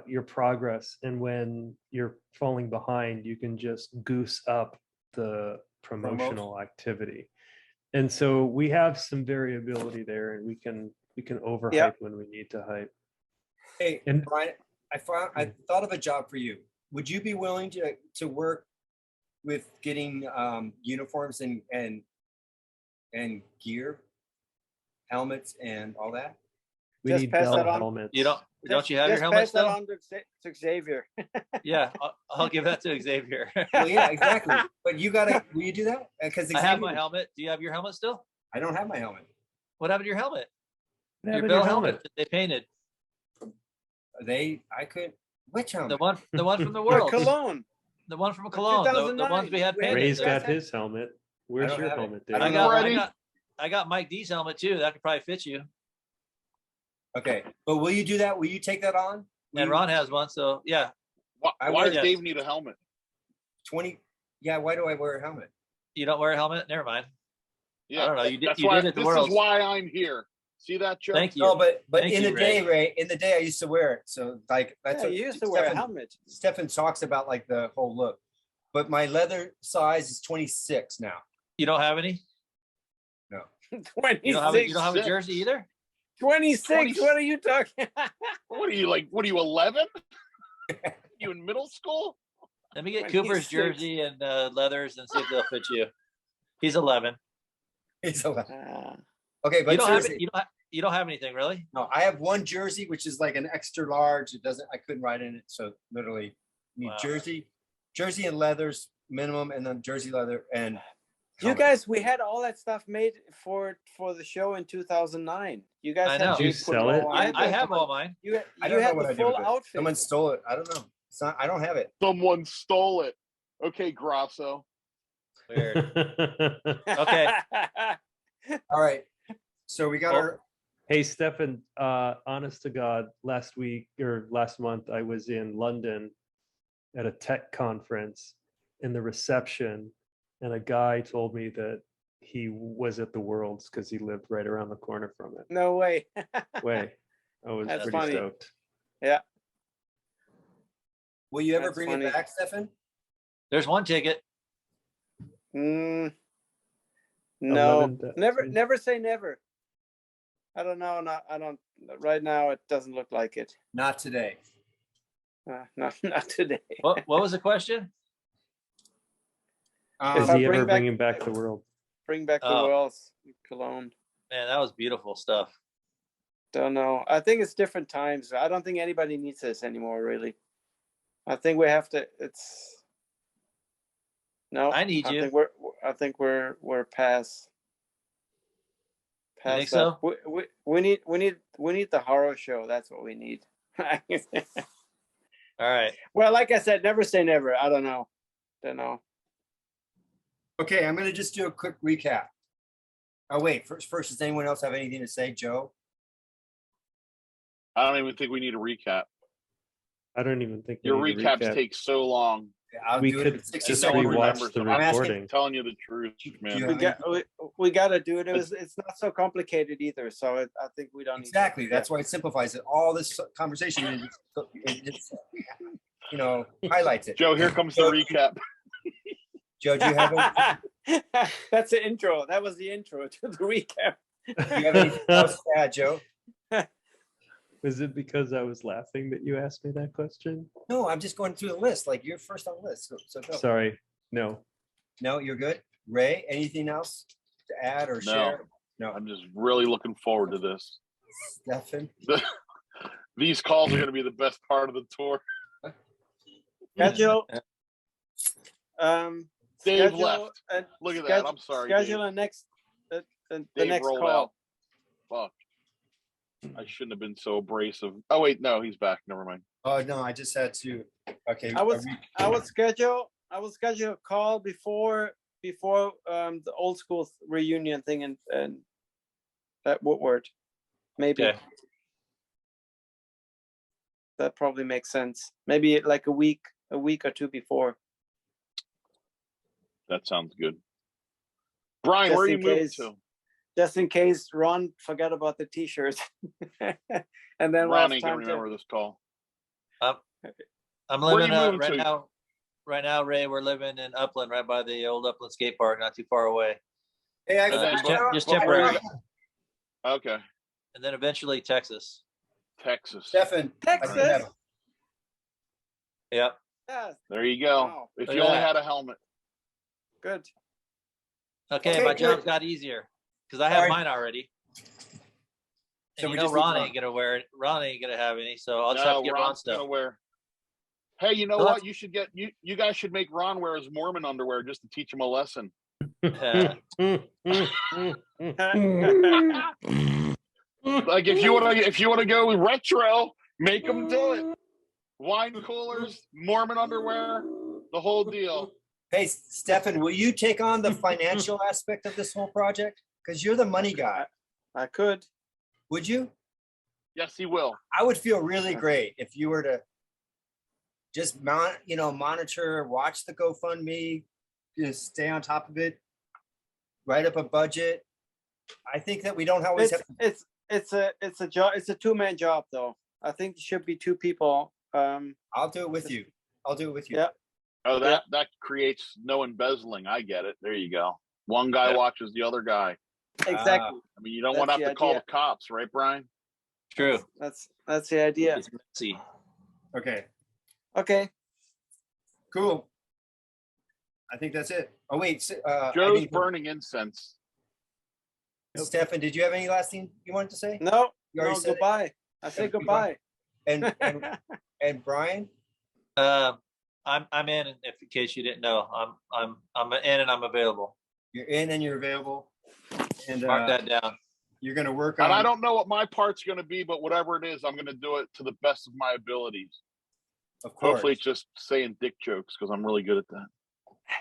your progress, and when you're falling behind, you can just goose up the promotional activity. And so we have some variability there, and we can overhype when we need to hype. Hey, And- Brian, I thought of a job for you. Would you be willing to work with getting uniforms and gear, helmets, and all that? We Just need pass Bell that on. helmets. Don't you have your Just helmet pass that still? on to Xavier. Yeah, I'll give that to Xavier. Well, yeah, exactly. But will you do that? Because I have my helmet. Do you have your helmet still? I don't have my helmet. What happened to your helmet? What Your happened to Bell your helmet that they painted. Which helmet? The one from the Or world. Cologne. The one from Cologne. The 2009. ones we had We had painted. Ray's You guys got have- his helmet. Where's don't your have it. helmet, I Dave? don't know. Ready? I got Mike D's helmet too. That could probably fit you. Okay, but will you do that? Will you take that on? Will And you- Ron has one, so yeah. Why, I why wear- does Dave need a helmet? 20. Yeah, why do I wear a helmet? You don't wear a helmet? Never mind. Yeah, I don't know. You did. that's You why. did at the This Worlds. is why I'm here. See that, Joe? Thank you. No, but Thank in you, the day, Ray, in the day I used to wear it. So like that's Yeah, what you used to wear a Stefan- helmet. Stefan talks about, like the whole look. But my leather size is 26 now. You don't have any. 26. You don't have a jersey either. 26. What are you talking? What are you like? What are you 11? You in middle school? Let me get 26. Cooper's jersey and leathers and see if they'll fit you. He's 11. It's a lot. Uh, Okay, but You don't have seriously, you don't have anything really. no, I have one jersey which is like an extra large. I couldn't ride in it, so literally need Wow. jersey and leathers minimum, and then jersey leather and You guys, we had all that stuff made for the show in 2009. You guys I had know. to Did you put sell it? all on. I have all mine. You I you don't know had what the I did full with it. outfit. Someone stole it. I don't know. It's not. I don't have it. Someone stole it. Okay, Grasso. Weird. Okay. All right. So we got Oh. our. Hey, Stefan, honest to God, last month, I was in London at a tech conference in the reception, and a guy told me that he was at the Worlds because he lived right around the corner from it. No way. Way. I was That's pretty funny. stoked. Yeah. Will you ever That's bring funny. it back, Stefan? There's one ticket. No. 11,000. Never say never. I don't know. I don't. Right now, it doesn't look like it. Not today. Not today. What was the question? Is If I he bring ever back- bringing back the world? Bring back the Oh. Worlds, Cologne. Man, that was beautiful stuff. Don't know. I think it's different times. I don't think anybody needs this anymore, really. I think we have to. It's no. I need you. I think we're past. You think Past so? that. We need the Haro show. That's what we need. All right. Well, like I said, never say never. I don't know. Okay, I'm going to just do a quick recap. Oh wait, first, does anyone else have anything to say, Joe? I don't even think we need a recap. I don't even think we Your need a recaps recap. take so long. I'll We do could it in 60 just no one seconds. remembers rewatch the them. I'm asking- recording. I'm telling you the truth, man. you- We got to do it. It's not so complicated either. So I think we don't. Exactly. Need That's why it simplifies it. All this conversation it just highlights it. Joe, here comes the recap. Joe, do you have any, That's the intro. That was the intro to the recap. do you have anything else to add, Joe? Was it because I was laughing that you asked me that question? No, I'm just going through the list. Like you're first on the list. So go. Sorry. No. No, you're good. Ray, anything else to add or No. share? No. I'm just really looking forward to this. Stefan. These calls are going to be the best part of the tour. Schedule. Dave schedule, left. Look at that. I'm sorry, Schedule Dave. a next. The Dave next rolled call. out. Fuck. I shouldn't have been so abrasive. Oh wait, no, he's back. Never mind. Oh no, I just had to. Okay. I would schedule a call before the old school reunion thing and that Woodward. Maybe. Okay. That probably makes sense. Maybe like a week or two before. That sounds good. Brian, Just where are you in moving case. to? Just in case Ron forgot about the t-shirts. And then we'll Ron have ain't gonna time remember this call. I'm Where living you moving right to? now. Right now, Ray, we're living in Upland, right by the old Upland skate park, not too far away. Hey, I, And then- Just but where- temporary. Okay, And then eventually Texas. Texas. Stefan. Texas. Yep. Yeah, There you go. Wow. If Look you at only that. had a helmet. good. Okay, Okay, my good. job's got easier because I have Alright. mine already. So And we you know just need Ron Ron. ain't gonna wear it. Ron ain't gonna have any, so I'll just have No, to get Ron Ron's stuff. gonna wear. Hey, you know Well, what? You should get you guys should make Ron wear his Mormon underwear just to teach him a lesson. Like if you want to go retro, make him do it. Wine coolers, Mormon underwear, the whole deal. Hey, Stefan, will you take on the financial aspect of this whole project? Because you're the money guy. I could. Would you? Yes, he will. I would feel really great if you were to just monitor, watch the GoFundMe, just stay on top of it, write up a budget. I think that we don't always have. It's a job. It's a two-man job, though. I think it should be two people. I'll do it with you. I'll do it with you. Yeah. Oh, that creates no embezzling. I get it. There you go. One guy watches the other guy. Exactly. I mean, you don't want to That's have the to call idea. the cops, right, Brian? True. That's the idea. It's messy. Okay. Okay. Cool. I think that's it. Oh wait, I Joe's think- burning incense. Stefan, did you have any last thing you wanted to say? No. You already No. said it. Goodbye. I say goodbye. And Brian, I'm in if in case you didn't know. I'm in and I'm available. You're in and you're available. And Mark that down. you're going to work on. And I don't know what my part's going to be, but whatever it is, I'm going to do it to the best of my abilities. Of course. Hopefully, it's just saying dick jokes because I'm really good at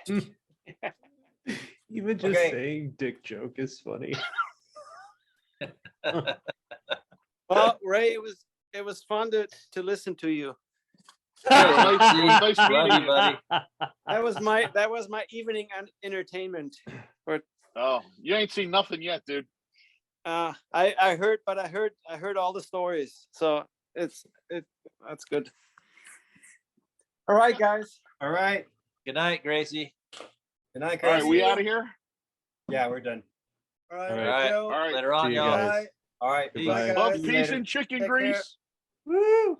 that. Even just Okay. saying dick joke is funny. Well, Ray, it was fun to listen to you. Nice Love meeting you, you. buddy. That was my evening entertainment. Oh, you ain't seen nothing yet, dude. I heard all the stories, so that's good. All right, guys. All right. Good night, Gracie. Good night, All right, Gracie. we out of here. Yeah, we're done. All right, All right. Joe. All right. Later on, See you y'all. guys. All right. Peace. Goodbye. Love, guys. peace, Later. and chicken Take grease. care. Woo!